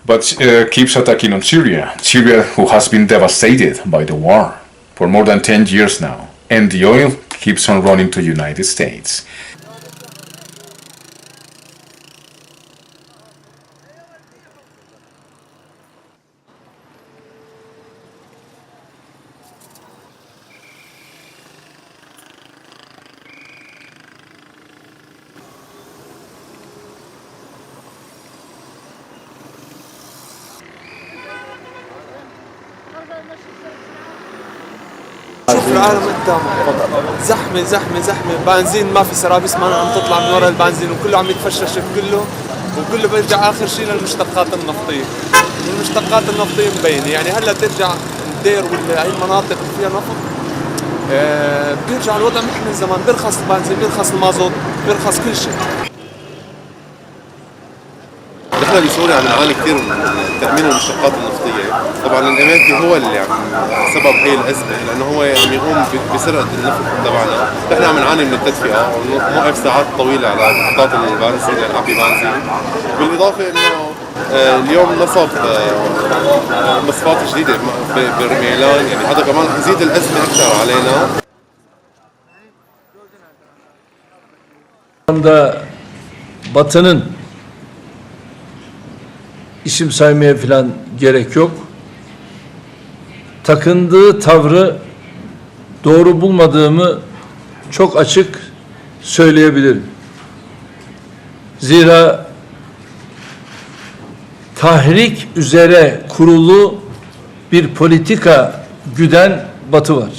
Speaker 1: But keeps attacking on Syria. Syria, who has been devastated by the war for more than 10 years now. And the oil keeps on running to the United States.
Speaker 2: شوف العالم قدامك زحمة زحمة زحمة بنزين ما في سرابيس ما عم تطلع من ورا البنزين وكله عم يتفشش وكله بيرجع آخر شيء للمشتقات النفطية والمشتقات النفطية مبينة يعني هلا ترجع الدير ولا أي مناطق اللي فيها نفط بيرجع الوضع مثل من زمان بيرخص البنزين بيرخص المازوت بيرخص كل شيء.
Speaker 3: نحن بسوريا عم نعاني كثير من تأمين المشتقات النفطية، طبعا الأمريكي هو اللي عم سبب هي الأزمة لأنه هو عم يقوم بسرقة النفط تبعنا، نحن عم نعاني من التدفئة ونوقف ساعات طويلة على محطات البنزين لنعبي بنزين، بالإضافة إنه اليوم نصب مصفات جديدة برميلان، يعني هذا كمان رح يزيد الأزمة أكثر علينا.
Speaker 4: Batı'nın isim saymaya falan gerek yok. Takındığı tavrı doğru bulmadığımı çok açık söyleyebilirim. Zira tahrik üzere kurulu bir politika güden Batı var.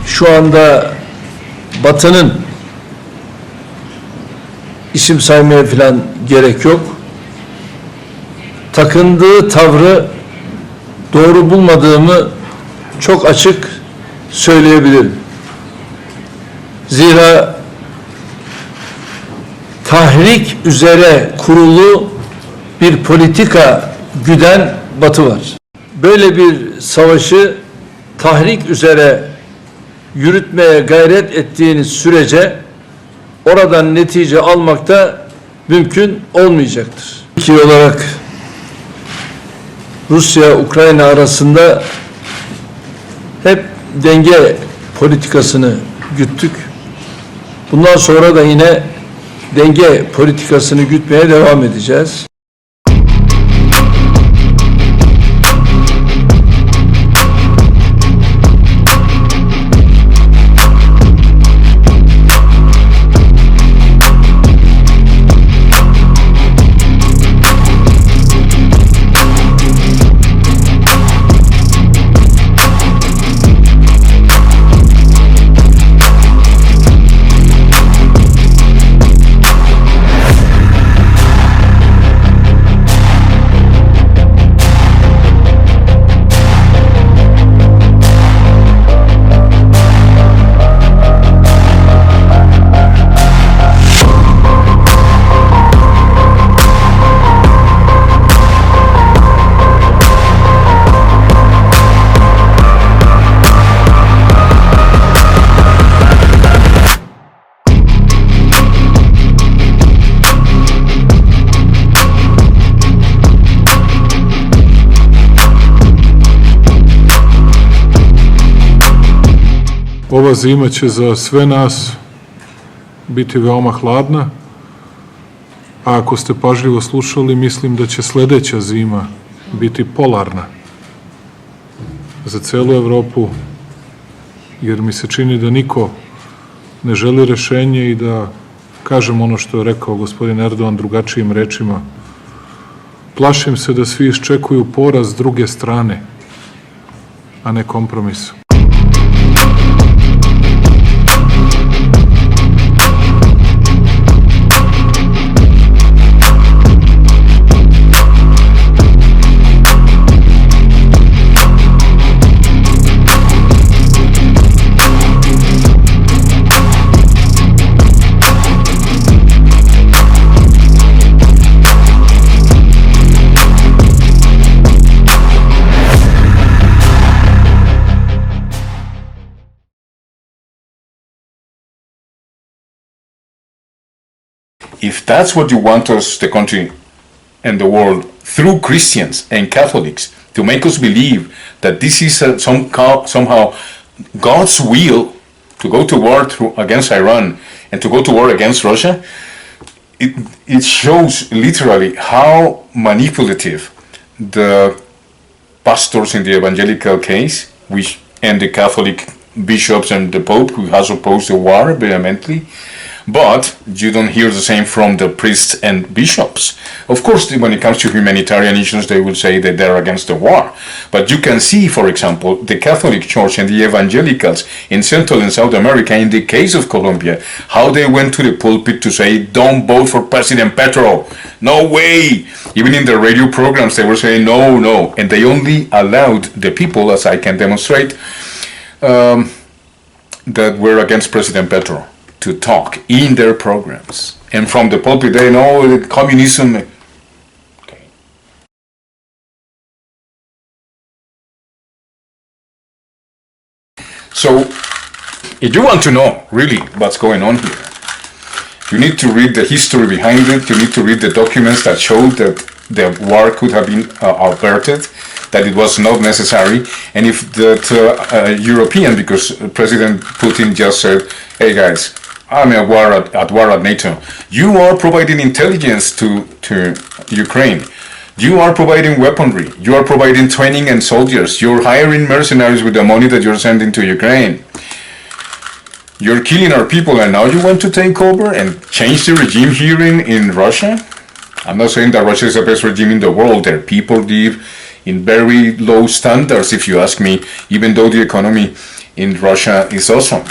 Speaker 4: Şu anda Batı'nın isim saymaya falan gerek yok. Takındığı tavrı doğru bulmadığımı çok açık söyleyebilirim. Zira tahrik üzere kurulu bir politika güden Batı var. Böyle bir savaşı tahrik üzere yürütmeye gayret ettiğiniz sürece oradan netice almak da mümkün olmayacaktır. Türkiye olarak Rusya-Ukrayna arasında hep denge politikasını güttük. Bundan sonra da yine denge politikasını gütmeye devam edeceğiz.
Speaker 6: Ova zima će za sve nas biti veoma hladna, a ako ste pažljivo slušali, mislim da će sledeća zima biti polarna za celu Evropu, jer mi se čini da niko ne želi rešenje i da kažem ono što je rekao gospodin Erdogan drugačijim rečima. Plašim se da svi iščekuju poraz s druge strane, a ne kompromis.
Speaker 1: If that's what you want us, the country and the world, through Christians and Catholics, to make us believe that this is somehow God's will to go to war against Iran and to go to war against Russia, it shows literally how manipulative the pastors in the evangelical case, and the Catholic bishops and the Pope, who has opposed the war vehemently. But you don't hear the same from the priests and bishops. Of course, when it comes to humanitarian issues, they will say that they're against the war. But you can see, for example, the Catholic Church and the evangelicals in Central and South America, in the case of Colombia, how they went to the pulpit to say, don't vote for President Petro. No way! Even in the radio programs, they were saying, no, no. And they only allowed the people, as I can demonstrate, that were against President Petro to talk in their programs. And from the pulpit they know that communism. Okay. So if you want to know really what's going on here, you need to read the history behind it. You need to read the documents that show that the war could have been averted, that it was not necessary. And if that European, because President Putin just said, hey guys, I'm at war at NATO. You are providing intelligence to Ukraine. You are providing weaponry. You are providing training and soldiers. You're hiring mercenaries with the money that you're sending to Ukraine. You're killing our people, and now you want to take over and change the regime here in Russia? I'm not saying that Russia is the best regime in the world. Their people live in very low standards, if you ask me, even though the economy in Russia is awesome.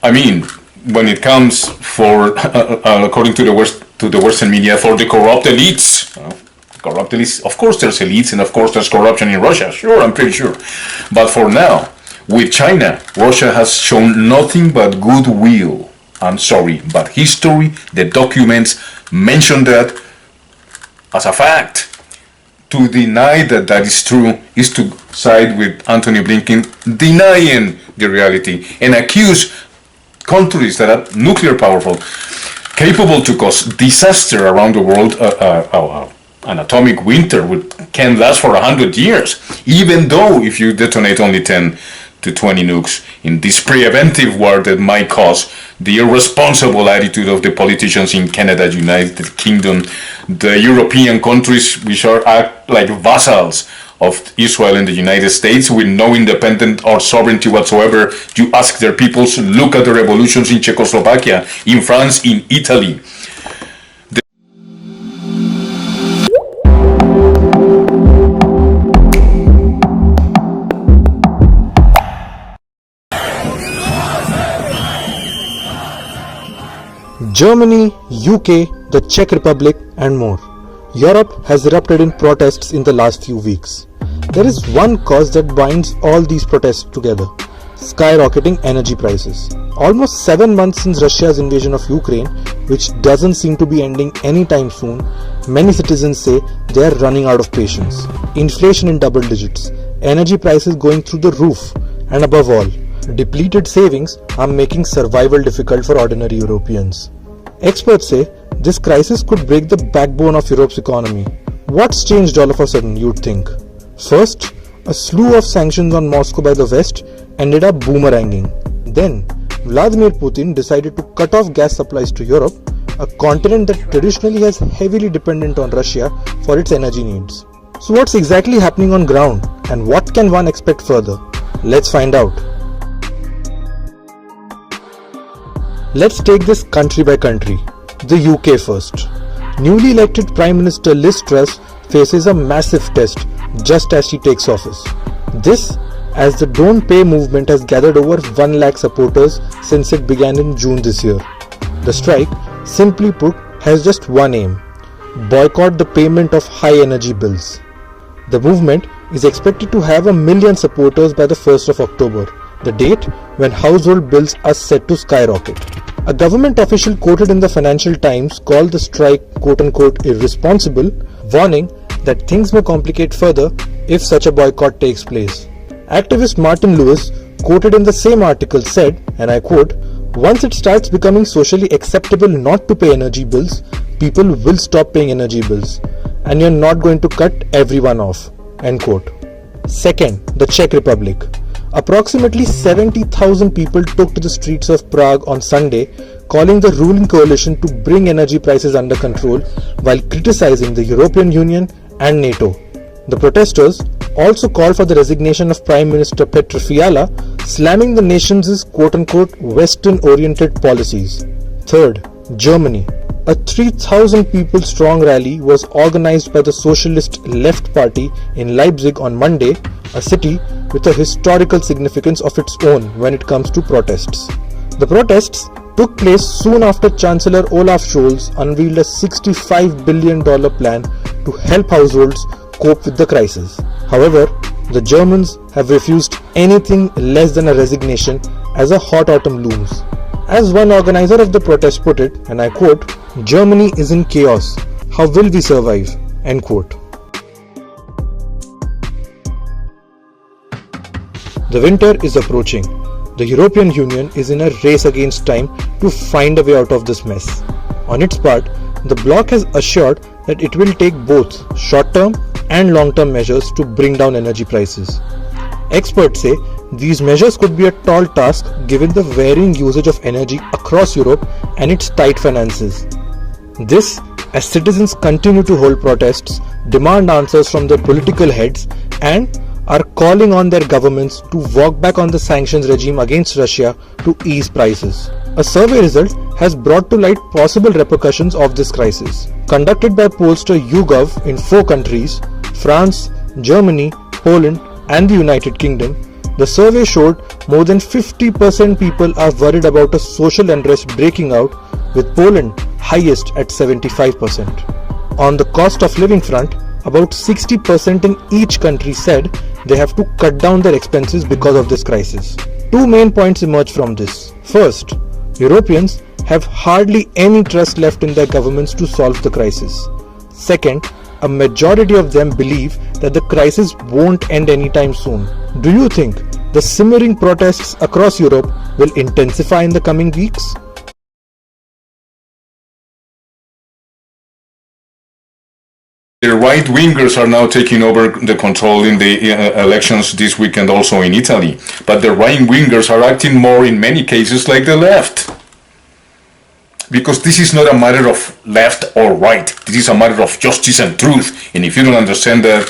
Speaker 1: I mean, when it comes for, according to the Western media, for the corrupt elites. Corrupt elites, of course there's elites, and of course there's corruption in Russia. Sure, I'm pretty sure. But for now, with China, Russia has shown nothing but goodwill. I'm sorry, but history, the documents mention that as a fact. To deny that that is true is to side with Antony Blinken, denying the reality, and accuse countries that are nuclear powerful, capable to cause disaster around the world. An atomic winter can last for 100 years, even though if you detonate only 10 to 20 nukes in this preventive war that might cause the irresponsible attitude of the politicians in Canada, United Kingdom, the European countries which act like vassals of Israel and the United States with no independence or sovereignty whatsoever. You ask their peoples, look at the revolutions in Czechoslovakia, in France, in Italy.
Speaker 7: Germany, UK, the Czech Republic and more. Europe has erupted in protests in the last few weeks. There is one cause that binds all these protests together: skyrocketing energy prices. Almost 7 months since Russia's invasion of Ukraine, which doesn't seem to be ending anytime soon, many citizens say they are running out of patience. Inflation in double digits, energy prices going through the roof, and above all, depleted savings are making survival difficult for ordinary Europeans. Experts say this crisis could break the backbone of Europe's economy. What's changed all of a sudden, you'd think? First, a slew of sanctions on Moscow by the West ended up boomeranging. Then, Vladimir Putin decided to cut off gas supplies to Europe, a continent that traditionally has heavily dependent on Russia for its energy needs. So what's exactly happening on ground, and what can one expect further? Let's find out. Let's take this country by country. The UK first. Newly elected Prime Minister Liz Truss faces a massive test just as she takes office. This as the Don't Pay movement has gathered over 1 lakh supporters since it began in June this year. The strike, simply put, has just one aim: boycott the payment of high energy bills. The movement is expected to have 1 million supporters by the 1st of October, the date when household bills are set to skyrocket. A government official quoted in the Financial Times called the strike quote-unquote irresponsible, warning that things may complicate further if such a boycott takes place. Activist Martin Lewis, quoted in the same article, said, and I quote, "Once it starts becoming socially acceptable not to pay energy bills, people will stop paying energy bills, and you're not going to cut everyone off." End quote. Second, the Czech Republic. Approximately 70,000 people took to the streets of Prague on Sunday, calling the ruling coalition to bring energy prices under control while criticizing the European Union and NATO. The protesters also called for the resignation of Prime Minister Petr Fiala, slamming the nation's quote-unquote Western-oriented policies. Third, Germany. A 3,000 people strong rally was organized by the Socialist Left Party in Leipzig on Monday, a city with a historical significance of its own when it comes to protests. The protests took place soon after Chancellor Olaf Scholz unveiled a $65 billion plan to help households cope with the crisis. However, the Germans have refused anything less than a resignation as a hot autumn looms. As one organizer of the protest put it, and I quote, "Germany is in chaos. How will we survive?" End quote. The winter is approaching. The European Union is in a race against time to find a way out of this mess. On its part, the bloc has assured that it will take both short-term and long-term measures to bring down energy prices. Experts say these measures could be a tall task given the varying usage of energy across Europe and its tight finances. This, as citizens continue to hold protests, demand answers from their political heads, and are calling on their governments to walk back on the sanctions regime against Russia to ease prices. A survey result has brought to light possible repercussions of this crisis. Conducted by pollster YouGov in 4 countries, France, Germany, Poland, and the United Kingdom, the survey showed more than 50% people are worried about a social unrest breaking out, with Poland highest at 75%. On the cost of living front, about 60% in each country said they have to cut down their expenses because of this crisis. 2 main points emerge from this. First, Europeans have hardly any trust left in their governments to solve the crisis. Second, a majority of them believe that the crisis won't end anytime soon. Do you think the simmering protests across Europe will intensify in the coming weeks?
Speaker 1: The right-wingers are now taking over the control in the elections this weekend, also in Italy. But the right-wingers are acting more, in many cases, like the left. Because this is not a matter of left or right. This is a matter of justice and truth. And if you don't understand that,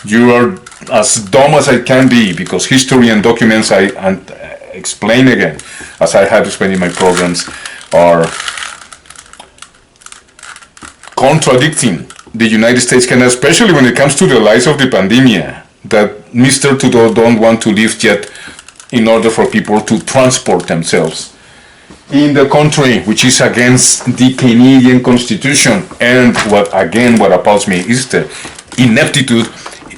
Speaker 1: you are as dumb as I can be, because history and documents, I explain again, as I have explained in my programs, are contradicting the United States, and especially when it comes to the lies of the pandemic, that Mr. Trudeau don't want to lift yet in order for people to transport themselves in the country, which is against the Canadian Constitution. And what appalls me is the ineptitude,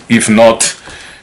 Speaker 1: if not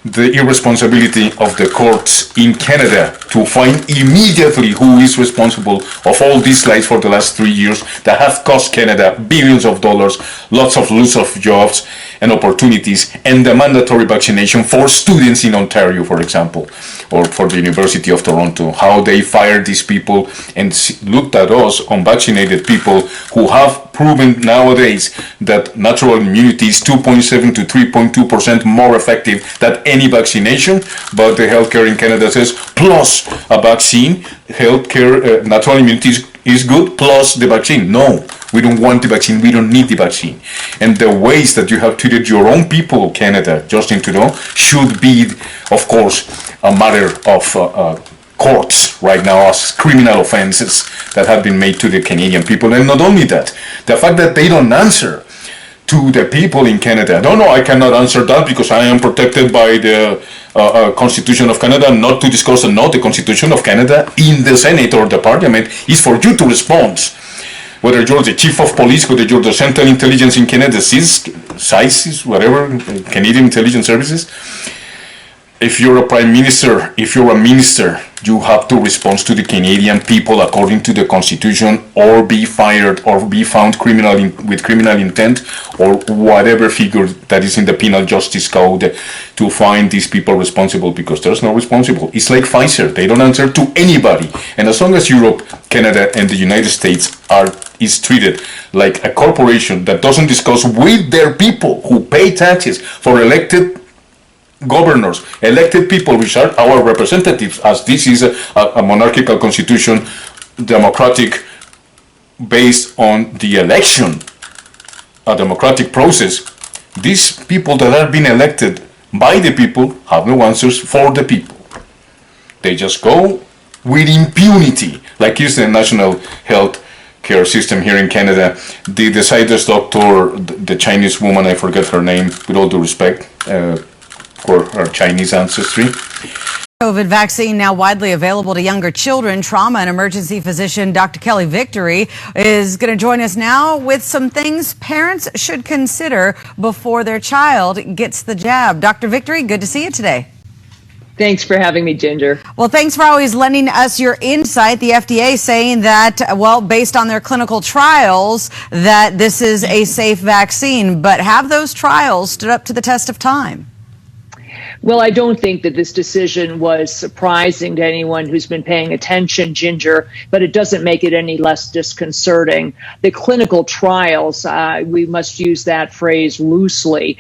Speaker 1: the irresponsibility, of the courts in Canada to find immediately who is responsible of all these lies for the last 3 years that have cost Canada billions of dollars, lots of loss of jobs and opportunities, and the mandatory vaccination for students in Ontario, for example, or for the University of Toronto, how they fired these people and looked at us, unvaccinated people, who have proven nowadays that natural immunity is 2.7 to 3.2% more effective than any vaccination, but the healthcare in Canada says plus a vaccine, healthcare, natural immunity is good plus the vaccine. No, we don't want the vaccine, we don't need the vaccine. And the ways that you have treated your own people, Canada, Justin Trudeau, should be, of course, a matter of courts right now as criminal offenses that have been made to the Canadian people. And not only that, the fact that they don't answer to the people in Canada. No, I cannot answer that because I am protected by the Constitution of Canada, not to discuss and not the Constitution of Canada in the Senate or the Parliament is for you to respond. Whether you're the Chief of Police, whether you're the Central Intelligence in Canada, CIS, whatever, Canadian Intelligence Services, if you're a Prime Minister, if you're a Minister, you have to respond to the Canadian people according to the Constitution, or be fired or be found with criminal intent, or whatever figure that is in the Penal Justice Code to find these people responsible, because there's no responsible. It's like Pfizer, they don't answer to anybody. And as long as Europe, Canada, and the United States is treated like a corporation that doesn't discuss with their people who pay taxes for elected governors, elected people, which are our representatives, as this is a monarchical constitution, democratic, based on the election, a democratic process. These people that have been elected by the people have no answers for the people. They just go with impunity, like is the national health care system here in Canada. The deciders doctor, the Chinese woman, I forget her name, with all due respect, for her Chinese ancestry.
Speaker 8: COVID vaccine now widely available to younger children. Trauma and emergency physician Dr. Kelly Victory is going to join us now with some things parents should consider before their child gets the jab. Dr. Victory, good to see you today.
Speaker 12: Thanks for having me, Ginger.
Speaker 8: Well, thanks for always lending us your insight. The FDA saying that, well, based on their clinical trials, that this is a safe vaccine. But have those trials stood up to the test of time?
Speaker 12: Well, I don't think that this decision was surprising to anyone who's been paying attention, Ginger, but it doesn't make it any less disconcerting. The clinical trials, we must use that phrase loosely,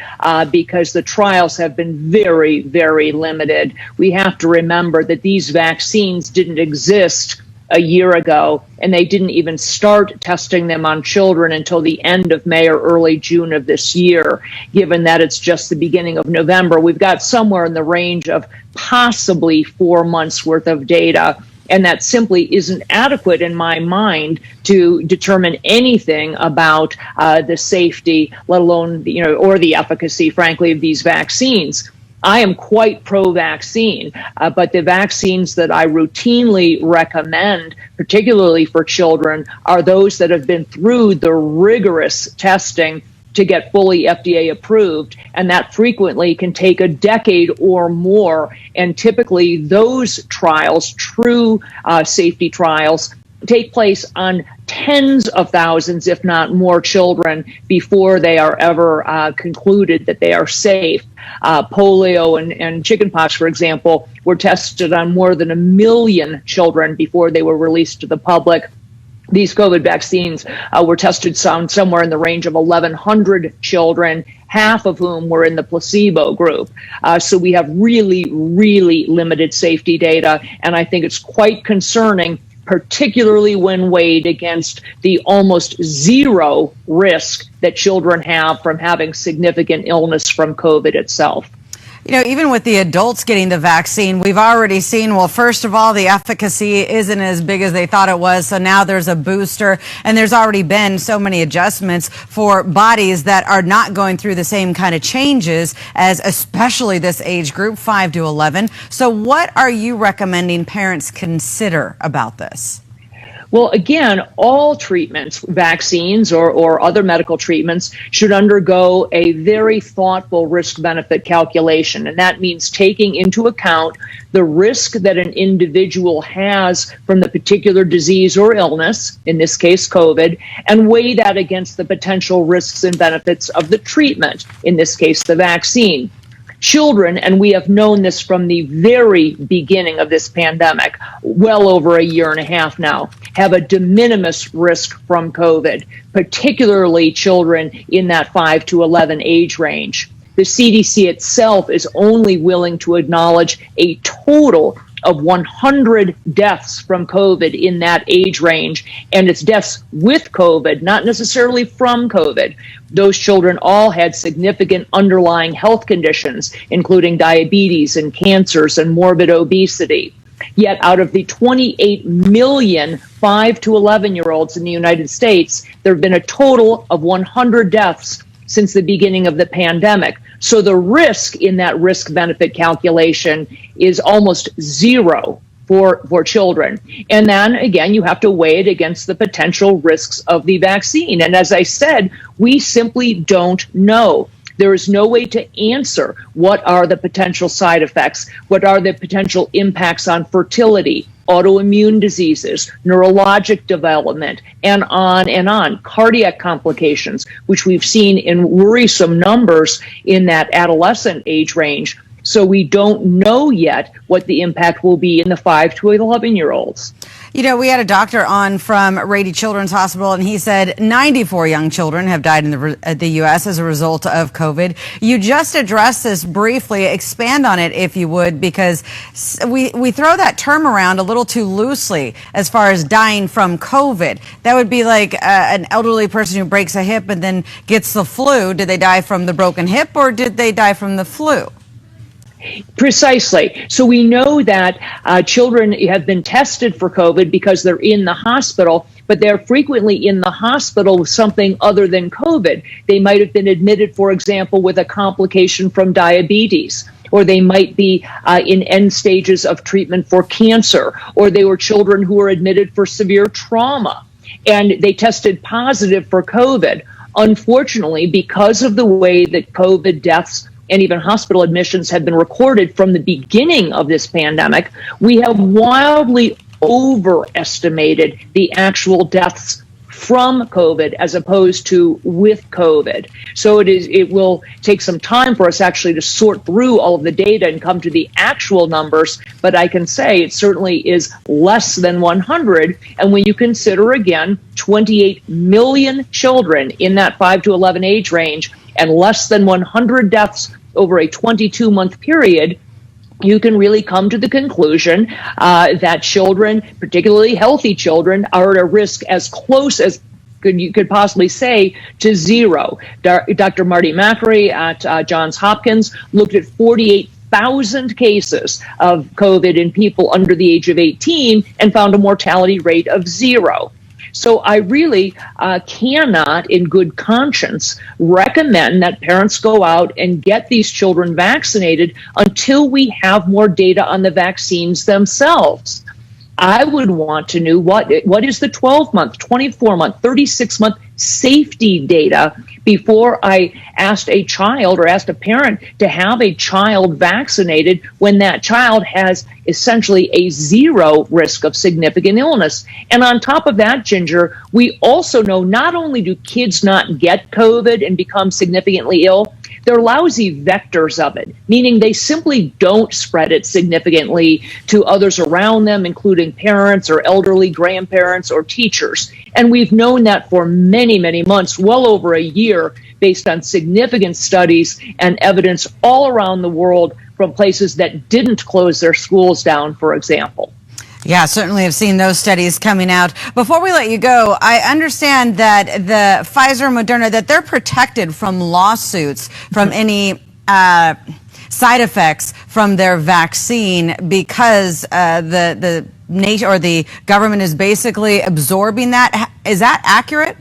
Speaker 12: because the trials have been very, very limited. We have to remember that these vaccines didn't exist a year ago, and they didn't even start testing them on children until the end of May or early June of this year. Given that it's just the beginning of November, we've got somewhere in the range of possibly 4 months worth of data, and that simply isn't adequate in my mind to determine anything about the safety, let alone, or the efficacy, frankly, of these vaccines. I am quite pro-vaccine, but the vaccines that I routinely recommend, particularly for children, are those that have been through the rigorous testing to get fully FDA approved, and that frequently can take a decade or more. And typically those trials, true safety trials, take place on tens of thousands, if not more, children before they are ever concluded that they are safe. Polio and chickenpox, for example, were tested on more than 1 million children before they were released to the public. These COVID vaccines were tested somewhere in the range of 1,100 children, half of whom were in the placebo group. So we have really, really limited safety data, and I think it's quite concerning, particularly when weighed against the almost zero risk that children have from having significant illness from COVID itself.
Speaker 8: You know, even with the adults getting the vaccine, we've already seen, well, first of all, the efficacy isn't as big as they thought it was. So now there's a booster, and there's already been so many adjustments for bodies that are not going through the same kind of changes as especially this age group, 5 to 11. So what are you recommending parents consider about this?
Speaker 12: Well, again, all treatments, vaccines or other medical treatments, should undergo a very thoughtful risk-benefit calculation. And that means taking into account the risk that an individual has from the particular disease or illness, in this case COVID, and weigh that against the potential risks and benefits of the treatment, in this case the vaccine. Children, and we have known this from the very beginning of this pandemic, well over a year and a half now, have a de minimis risk from COVID, particularly children in that 5 to 11 age range. The CDC itself is only willing to acknowledge a total of 100 deaths from COVID in that age range, and it's deaths with COVID, not necessarily from COVID. Those children all had significant underlying health conditions, including diabetes and cancers and morbid obesity. Yet out of the 28 million 5 to 11-year-olds in the United States, there have been a total of 100 deaths since the beginning of the pandemic. So the risk in that risk-benefit calculation is almost zero for children. And then, again, you have to weigh it against the potential risks of the vaccine. And as I said, we simply don't know. There is no way to answer what are the potential side effects, what are the potential impacts on fertility, autoimmune diseases, neurologic development, and on, cardiac complications, which we've seen in worrisome numbers in that adolescent age range. So we don't know yet what the impact will be in the 5 to 11-year-olds.
Speaker 8: You know, we had a doctor on from Rady Children's Hospital, and he said 94 young children have died in the U.S. as a result of COVID. You just addressed this briefly. Expand on it, if you would, because we throw that term around a little too loosely as far as dying from COVID. That would be like an elderly person who breaks a hip and then gets the flu. Did they die from the broken hip, or did they die from the flu?
Speaker 12: Precisely. So we know that children have been tested for COVID because they're in the hospital, but they're frequently in the hospital with something other than COVID. They might have been admitted, for example, with a complication from diabetes, or they might be in end stages of treatment for cancer, or they were children who were admitted for severe trauma, and they tested positive for COVID. Unfortunately, because of the way that COVID deaths and even hospital admissions have been recorded from the beginning of this pandemic, we have wildly overestimated the actual deaths from COVID as opposed to with COVID. So it will take some time for us actually to sort through all of the data and come to the actual numbers, but I can say it certainly is less than 100. And when you consider, again, 28 million children in that 5 to 11 age range and less than 100 deaths over a 22-month period, you can really come to the conclusion that children, particularly healthy children, are at a risk as close as you could possibly say to zero. Dr. Marty Macri at Johns Hopkins looked at 48,000 cases of COVID in people under the age of 18 and found a mortality rate of 0. So I really cannot, in good conscience, recommend that parents go out and get these children vaccinated until we have more data on the vaccines themselves. I would want to know what is the 12-month, 24-month, 36-month safety data before I asked a child or asked a parent to have a child vaccinated when that child has essentially a 0 risk of significant illness. And on top of that, Ginger, we also know not only do kids not get COVID and become significantly ill, they're lousy vectors of it, meaning they simply don't spread it significantly to others around them, including parents or elderly grandparents or teachers. And we've known that for many, many months, well over a year, based on significant studies and evidence all around the world from places that didn't close their schools down, for example.
Speaker 8: Yeah, certainly have seen those studies coming out. Before we let you go, I understand that the Pfizer and Moderna, that they're protected from lawsuits, from any side effects from their vaccine, because the nation or the government is basically absorbing that. Is that accurate?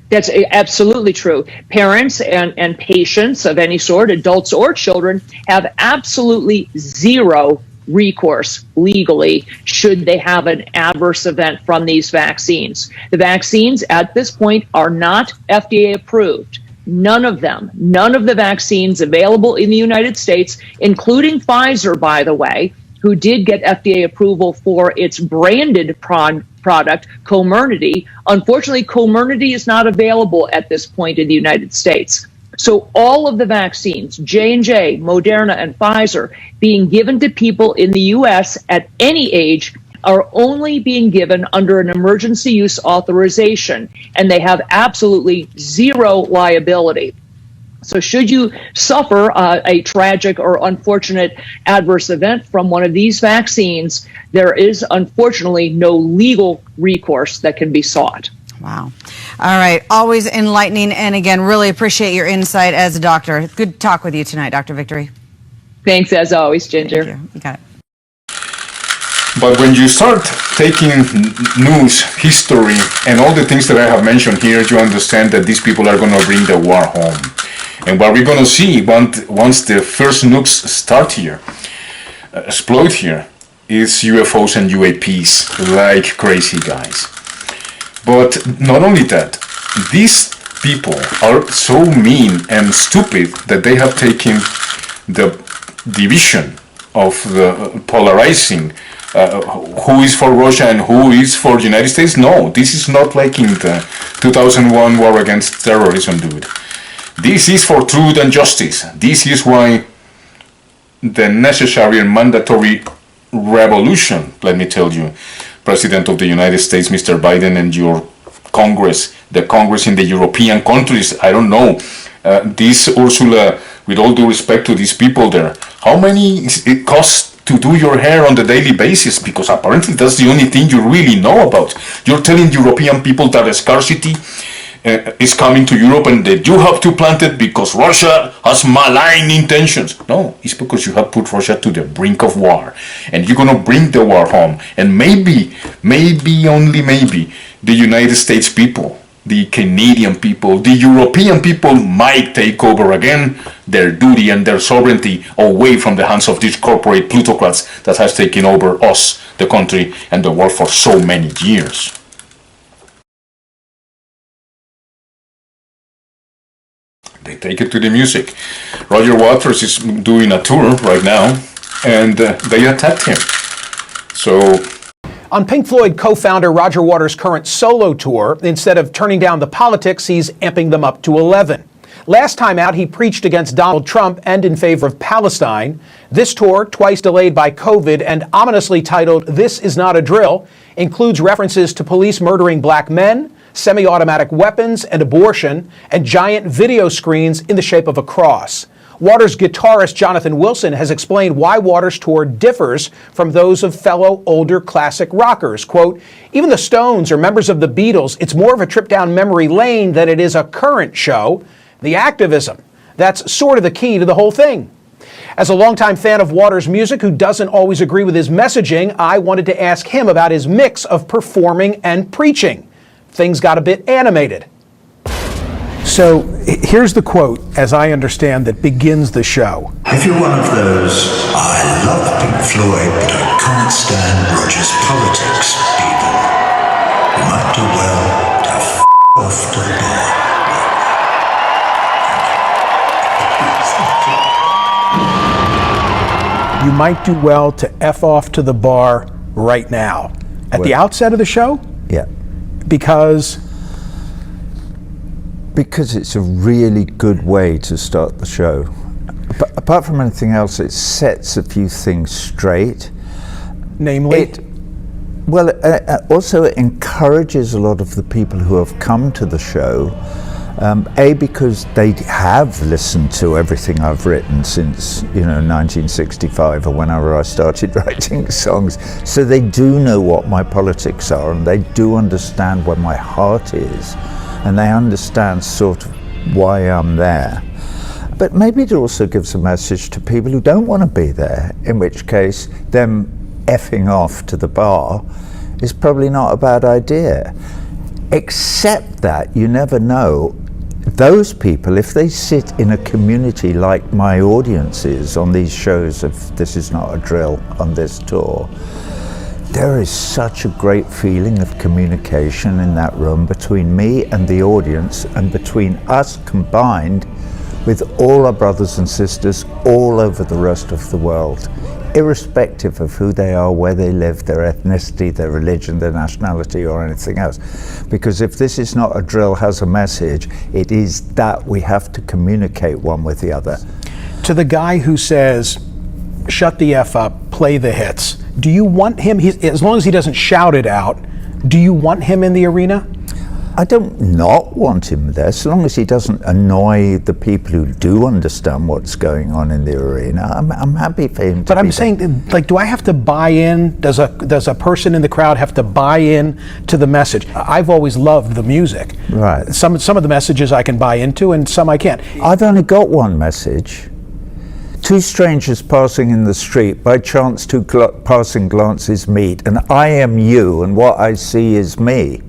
Speaker 12: That's absolutely true. Parents and patients of any sort, adults or children, have absolutely 0 recourse legally should they have an adverse event from these vaccines. The vaccines at this point are not FDA approved. None of them, none of the vaccines available in the United States, including Pfizer, by the way, who did get FDA approval for its branded product, Comirnaty. Unfortunately, Comirnaty is not available at this point in the United States. So all of the vaccines, J&J, Moderna, and Pfizer, being given to people in the U.S. at any age are only being given under an emergency use authorization, and they have absolutely zero liability. So should you suffer a tragic or unfortunate adverse event from one of these vaccines, there is unfortunately no legal recourse that can be sought.
Speaker 8: Wow. All right. Always enlightening. And again, really appreciate your insight as a doctor. Good to talk with you tonight, Dr. Victory.
Speaker 12: Thanks as always, Ginger.
Speaker 8: Thank you. You got it.
Speaker 1: But when you start taking news, history, and all the things that I have mentioned here, you understand that these people are going to bring the war home. And what we're going to see once the first nukes start here, explode here, is UFOs and UAPs like crazy guys. But not only that, these people are so mean and stupid that they have taken the division of the polarizing who is for Russia and who is for the United States. No, this is not like in the 2001 war against terrorism, dude. This is for truth and justice. This is why the necessary and mandatory revolution, let me tell you, President of the United States, Mr. Biden, and your Congress, the Congress in the European countries, I don't know, this Ursula, with all due respect to these people there, how many it costs to do your hair on the daily basis? Because apparently that's the only thing you really know about. You're telling European people that the scarcity is coming to Europe and that you have to plant it because Russia has malign intentions. No, it's because you have put Russia to the brink of war and you're gonna bring the war home. And maybe, only maybe, the United States people, the Canadian people, the European people might take over again their duty and their sovereignty away from the hands of these corporate plutocrats that has taken over us, the country, and the world for so many years. They take it to the music. Roger Waters is doing a tour right now, and they attacked him. So,
Speaker 5: on Pink Floyd co-founder Roger Waters' current solo tour, instead of turning down the politics, he's amping them up to 11. Last time out, he preached against Donald Trump and in favor of Palestine. This tour, twice delayed by COVID and ominously titled "This Is Not a Drill," includes references to police murdering black men, semi-automatic weapons and abortion, and giant video screens in the shape of a cross. Waters guitarist Jonathan Wilson has explained why Waters' tour differs from those of fellow older classic rockers. Quote, even the Stones or members of the Beatles, it's more of a trip down memory lane than it is a current show. The activism, that's sort of the key to the whole thing. As a longtime fan of Waters' music who doesn't always agree with his messaging, I wanted to ask him about his mix of performing and preaching. Things got a bit animated. So here's the quote, as I understand, that begins the show.
Speaker 17: If you're one of those, I love Pink Floyd, but I can't stand Roger's politics, people, you might do well to f*** off to the bar.
Speaker 5: You might do well to F off to the bar right now. At the outset of the show?
Speaker 18: Yeah.
Speaker 5: Because
Speaker 18: it's a really good way to start the show. But apart from anything else, it sets a few things straight.
Speaker 5: Namely?
Speaker 18: Also it encourages a lot of the people who have come to the show, because they have listened to everything I've written since, 1965 or whenever I started writing songs. So they do know what my politics are, and they do understand where my heart is. And they understand sort of why I'm there. But maybe it also gives a message to people who don't want to be there, in which case them effing off to the bar is probably not a bad idea. Except that you never know, those people, if they sit in a community like my audience is on these shows of This Is Not a Drill on this tour, there is such a great feeling of communication in that room between me and the audience, and between us combined with all our brothers and sisters all over the rest of the world, irrespective of who they are, where they live, their ethnicity, their religion, their nationality, or anything else. Because if This Is Not a Drill has a message, it is that we have to communicate one with the other.
Speaker 5: To the guy who says, shut the F up, play the hits, do you want him, as long as he doesn't shout it out, do you want him in the arena?
Speaker 18: I don't not want him there, so long as he doesn't annoy the people who do understand what's going on in the arena. I'm happy for him to
Speaker 5: But I'm saying, like, do I have to buy in? Does a person in the crowd have to buy in to the message? I've always loved the music.
Speaker 18: Right.
Speaker 5: Some of the messages I can buy into and some I can't.
Speaker 18: I've only got one message. Two strangers passing in the street, by chance two passing glances meet, and I am you, and what I see is me.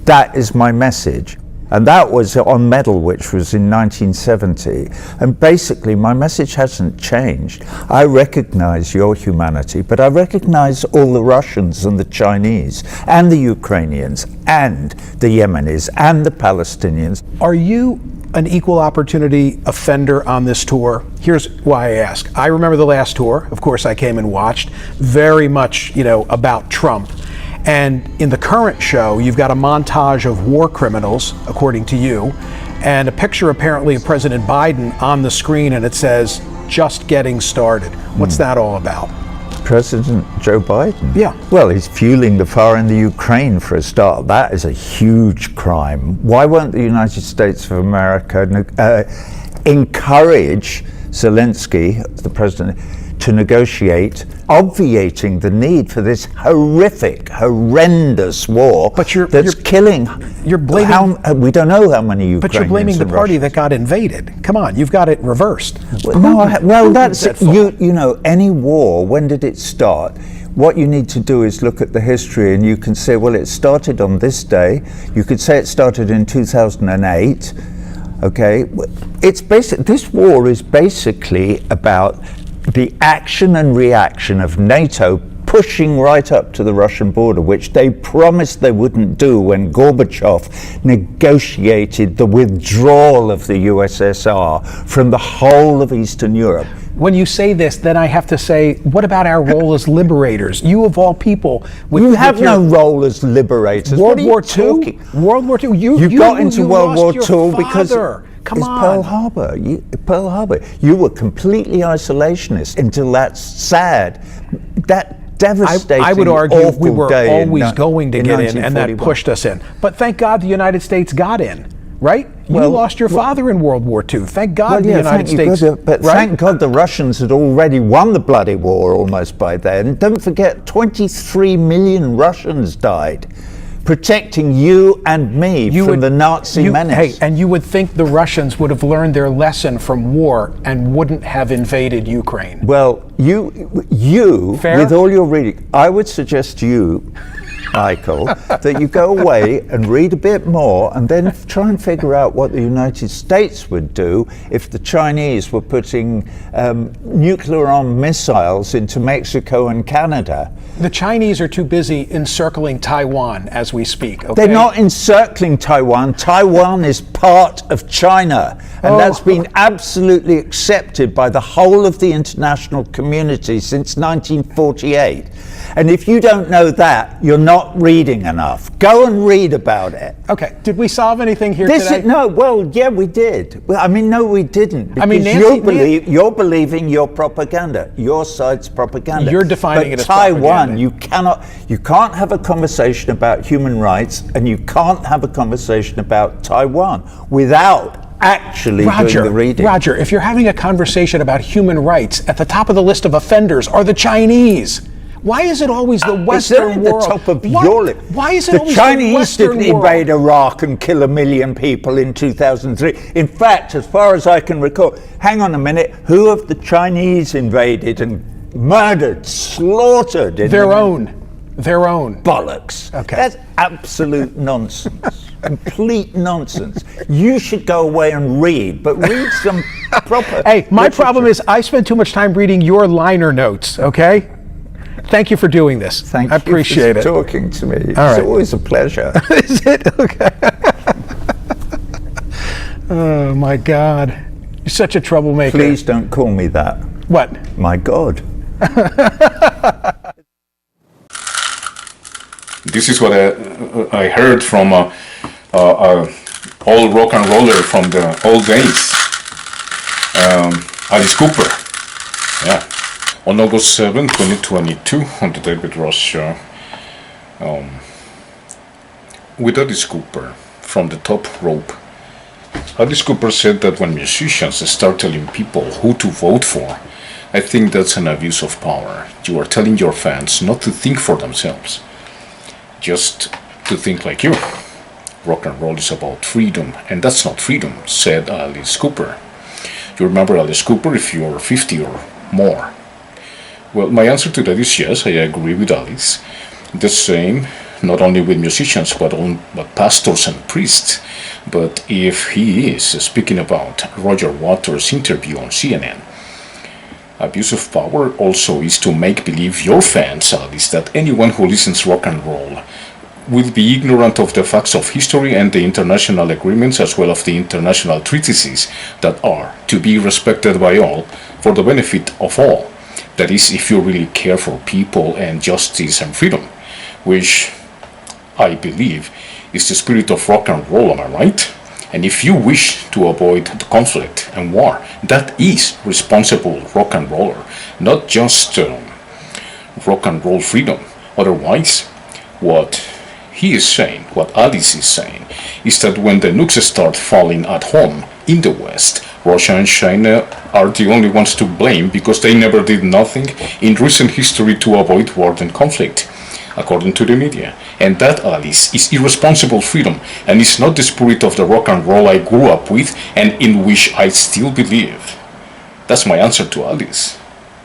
Speaker 18: That is my message. And that was on Medal, which was in 1970. And basically, my message hasn't changed. I recognize your humanity, but I recognize all the Russians and the Chinese and the Ukrainians and the Yemenis and the Palestinians.
Speaker 5: Are you an equal opportunity offender on this tour? Here's why I ask. I remember the last tour. Of course, I came and watched. Very much, about Trump. And in the current show, you've got a montage of war criminals, according to you, and a picture apparently of President Biden on the screen, and it says, just getting started. What's that all about?
Speaker 18: President Joe Biden?
Speaker 5: Yeah.
Speaker 18: Well, he's fueling the fire in the Ukraine for a start. That is a huge crime. Why won't the United States of America encourage Zelensky, the president, to negotiate, obviating the need for this horrendous war that's killing.
Speaker 5: You're blaming.
Speaker 18: We don't know how many Ukrainians.
Speaker 5: But you're blaming the party that got invaded. Come on, you've got it reversed.
Speaker 18: That's any war. When did it start? What you need to do is look at the history, and you can say, well, it started on this day. You could say it started in 2008. Okay, this war is basically about the action and reaction of NATO pushing right up to the Russian border, which they promised they wouldn't do when Gorbachev negotiated the withdrawal of the USSR from the whole of Eastern Europe.
Speaker 5: When you say this, then I have to say, what about our role as liberators? You of all people.
Speaker 18: You have no role as liberators.
Speaker 5: World War II? World War II? You
Speaker 18: got into World War II because
Speaker 5: Come on.
Speaker 18: Pearl Harbor. Pearl Harbor. You were completely isolationist until that sad, that devastating,
Speaker 5: I would argue we were always
Speaker 18: going
Speaker 5: to get in, and that pushed us in. But thank God the United States got in, right? You lost your father in World War II. Thank God the United States.
Speaker 18: But thank God the Russians had already won the bloody war almost by then. Don't forget, 23 million Russians died, protecting you and me from the Nazi menace.
Speaker 5: Hey, and you would think the Russians would have learned their lesson from war and wouldn't have invaded Ukraine.
Speaker 18: Well, you with all your reading, I would suggest you, Michael, that you go away and read a bit more and then try and figure out what the United States would do if the Chinese were putting nuclear-armed missiles into Mexico and Canada.
Speaker 5: The Chinese are too busy encircling Taiwan as we speak. Okay?
Speaker 18: They're not encircling Taiwan. Taiwan is part of China, and that's been absolutely accepted by the whole of the international community since 1948. And if you don't know that, you're not reading enough. Go and read about it.
Speaker 5: Okay. Did we solve anything here today?
Speaker 18: Yeah, we did. Well, no, we didn't. Because you're believing your propaganda, your side's propaganda.
Speaker 5: You're defining it as
Speaker 18: Taiwan,
Speaker 5: propaganda.
Speaker 18: you can't have a conversation about human rights, and you can't have a conversation about Taiwan without actually doing the reading.
Speaker 5: Roger, if you're having a conversation about human rights, at the top of the list of offenders are the Chinese. Why is it always the Western world?
Speaker 18: At the top of your list.
Speaker 5: Why is it always
Speaker 18: the Chinese
Speaker 5: the Western
Speaker 18: didn't invade Iraq and kill 1 million people in 2003. In fact, as far as I can recall, hang on a minute, who have the Chinese invaded and murdered, slaughtered?
Speaker 5: Their own.
Speaker 18: Bollocks.
Speaker 5: Okay.
Speaker 18: That's absolute nonsense. complete nonsense. You should go away and read, but read some proper.
Speaker 5: Hey, my
Speaker 18: literature.
Speaker 5: problem is I spend too much time reading your liner notes, okay? Thank you for doing this.
Speaker 18: Thank
Speaker 5: I appreciate
Speaker 18: you
Speaker 5: it.
Speaker 18: for talking to me. It's
Speaker 5: right.
Speaker 18: always a pleasure.
Speaker 5: Is it? Okay. Oh, my God. You're such a troublemaker.
Speaker 18: Please don't call me that.
Speaker 5: What?
Speaker 18: My God.
Speaker 1: This is what I heard from old rock and roller from the old days, Alice Cooper. Yeah. On August 7, 2022, on the David Ross show, with Alice Cooper from the top rope. Alice Cooper said that when musicians start telling people who to vote for, I think that's an abuse of power. You are telling your fans not to think for themselves, just to think like you. Rock and roll is about freedom, and that's not freedom, said Alice Cooper. You remember Alice Cooper if you're 50 or more. Well, my answer to that is yes, I agree with Alice. The same, not only with musicians, but pastors and priests. But if he is speaking about Roger Waters' interview on CNN, abuse of power also is to make believe your fans, Alice, that anyone who listens rock and roll will be ignorant of the facts of history and the international agreements, as well as the international treatises that are to be respected by all for the benefit of all. That is, if you really care for people and justice and freedom, which I believe is the spirit of rock and roll, am I right? And if you wish to avoid the conflict and war, that is responsible rock and roller, not just rock and roll freedom. Otherwise, what he is saying, what Alice is saying, is that when the nukes start falling at home in the West, Russia and China are the only ones to blame because they never did nothing in recent history to avoid war and conflict, according to the media. And that, Alice, is irresponsible freedom, and is not the spirit of the rock and roll I grew up with and in which I still believe. That's my answer to Alice.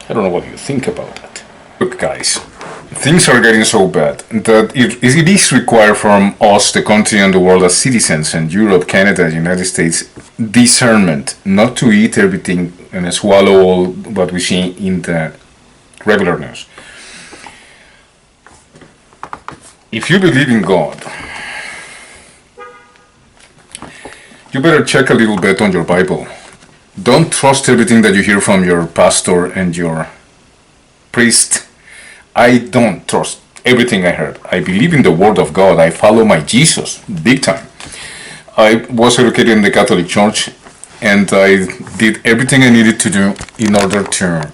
Speaker 1: I don't know what you think about that. Look, guys, things are getting so bad that it is required from us, the country and the world as citizens, and Europe, Canada, United States, discernment, not to eat everything and swallow all what we see in the regular news. If you believe in God, you better check a little bit on your Bible. Don't trust everything that you hear from your pastor and your priest. I don't trust everything I heard. I believe in the Word of God. I follow my Jesus, big time. I was educated in the Catholic Church, and I did everything I needed to do in order to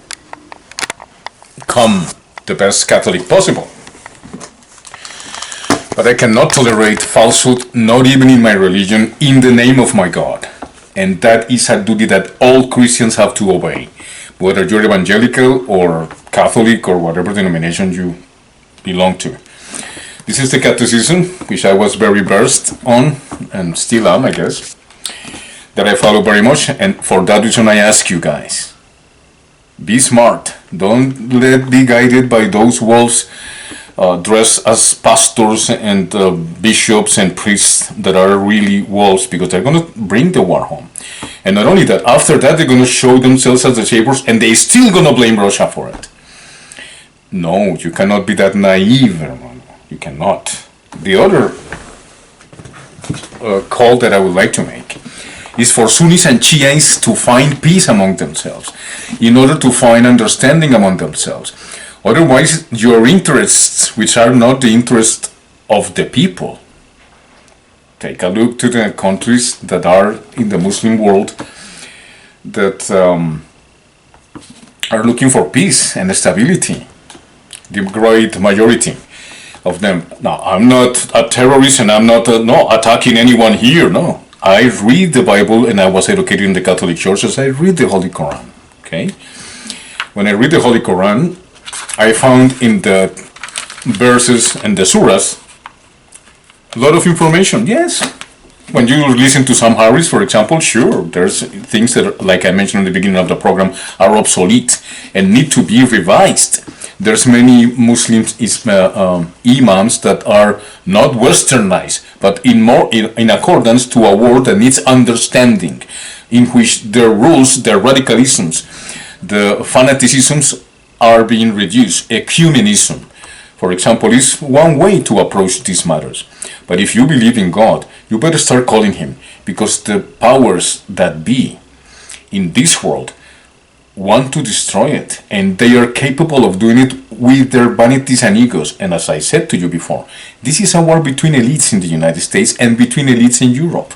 Speaker 1: become the best Catholic possible. But I cannot tolerate falsehood, not even in my religion, in the name of my God. And that is a duty that all Christians have to obey, whether you're evangelical or Catholic or whatever denomination you belong to. This is the catechism, which I was very versed on, and still am, I guess, that I follow very much, and for that reason I ask you guys, be smart. Don't be guided by those wolves dressed as pastors and bishops and priests that are really wolves, because they're going to bring the war home. And not only that, after that they're going to show themselves as the saviors, and they're still going to blame Russia for it. No, you cannot be that naive, hermano. You cannot. The other call that I would like to make is for Sunnis and Shiites to find peace among themselves, in order to find understanding among themselves. Otherwise, your interests, which are not the interest of the people. Take a look to the countries that are in the Muslim world that are looking for peace and stability. The great majority of them. Now, I'm not a terrorist and I'm not attacking anyone here, no. I read the Bible, and I was educated in the Catholic Church, as I read the Holy Quran, okay? When I read the Holy Quran, I found in the verses and the surahs a lot of information, yes. When you listen to Sam Harris, for example, sure, there's things that, like I mentioned in the beginning of the program, are obsolete and need to be revised. There's many Muslims imams that are not westernized, but in accordance to a world that needs understanding, in which their rules, their radicalisms, the fanaticisms are being reduced. Ecumenism, for example, is one way to approach these matters. But if you believe in God, you better start calling him, because the powers that be in this world want to destroy it, and they are capable of doing it with their vanities and egos. And as I said to you before, this is a war between elites in the United States and between elites in Europe.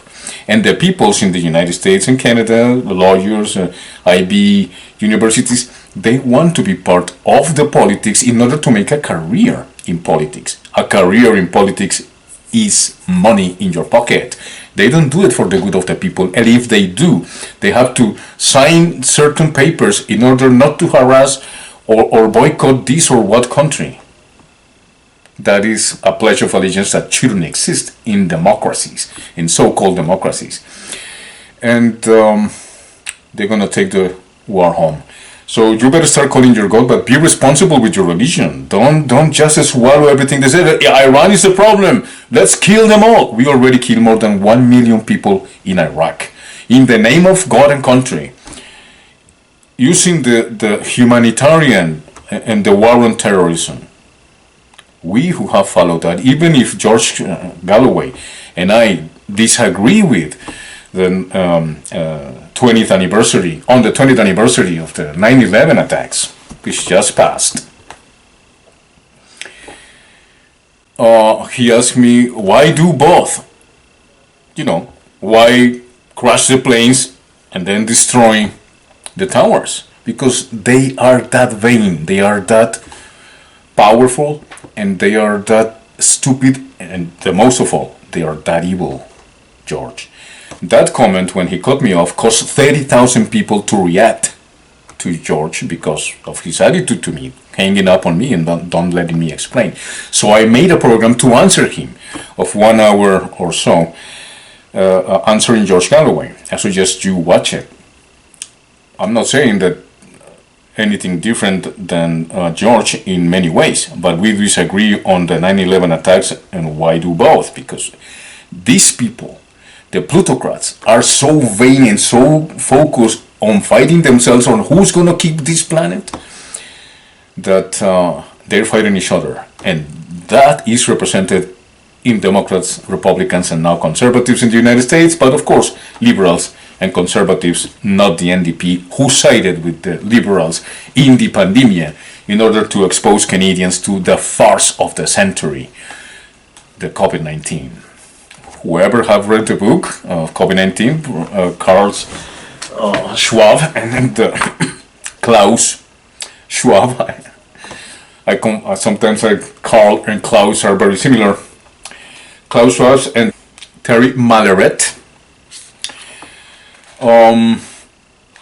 Speaker 1: And the peoples in the United States and Canada, lawyers, IB, universities, they want to be part of the politics in order to make a career in politics. A career in politics is money in your pocket. They don't do it for the good of the people, and if they do, they have to sign certain papers in order not to harass or boycott this or what country. That is a pledge of allegiance that shouldn't exist in democracies, in so-called democracies. And they're gonna take the war home. So you better start calling your God, but be responsible with your religion. Don't just swallow everything they say. Iran is the problem. Let's kill them all. We already killed more than 1 million people in Iraq. In the name of God and country. Using the humanitarian and the war on terrorism. We who have followed that, even if George Galloway and I disagree with the 20th anniversary, on the 20th anniversary of the 9/11 attacks, which just passed. He asked me, why do both? Why crash the planes and then destroy the towers? Because they are that vain, they are that powerful, and they are that stupid, and the most of all, they are that evil, George. That comment, when he cut me off, caused 30,000 people to react to George because of his attitude to me, hanging up on me and don't letting me explain. So I made a program to answer him of 1 hour or so, answering George Galloway. I suggest you watch it. I'm not saying that anything different than George in many ways, but we disagree on the 9/11 attacks, and why do both? Because these people, the plutocrats, are so vain and so focused on fighting themselves on who's going to keep this planet that they're fighting each other. And that is represented in Democrats, Republicans, and now conservatives in the United States, but of course liberals and conservatives, not the NDP, who sided with the liberals in the pandemic in order to expose Canadians to the farce of the century, the COVID-19. Whoever have read the book of COVID-19, Carl Schwab and Klaus Schwab, sometimes Carl and Klaus are very similar. Klaus Schwab and Terry Malleret.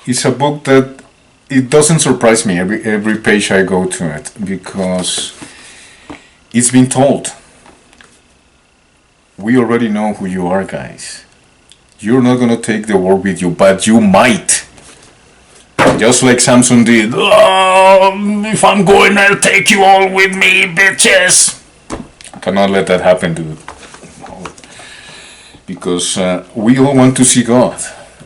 Speaker 1: It's a book that it doesn't surprise me every page I go to it, because it's been told. We already know who you are, guys. You're not going to take the war with you, but you might. Just like Samson did. If I'm going, I'll take you all with me, bitches. I cannot let that happen, dude. Because we all want to see God.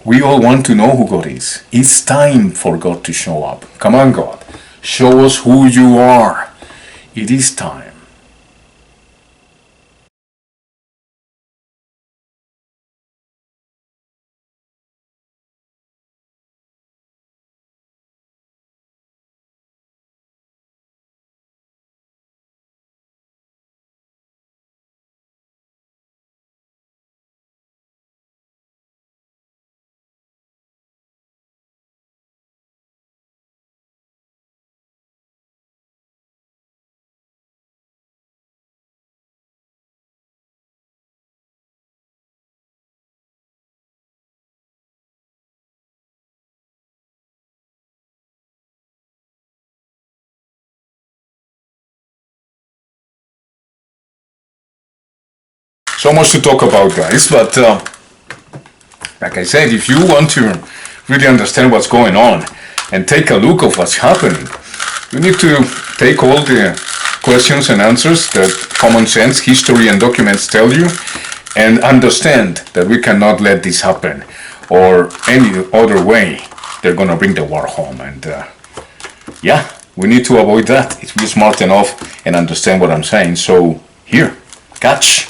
Speaker 1: We all want to know who God is. It's time for God to show up. Come on, God. Show us who you are. It is time. So much to talk about, guys, but like I said, if you want to really understand what's going on and take a look of what's happening, We need to take all the questions and answers that common sense, history, and documents tell you, and understand that we cannot let this happen, or any other way they're gonna bring the war home. And yeah, we need to avoid that. If we're smart enough and understand what I'm saying. So here, catch.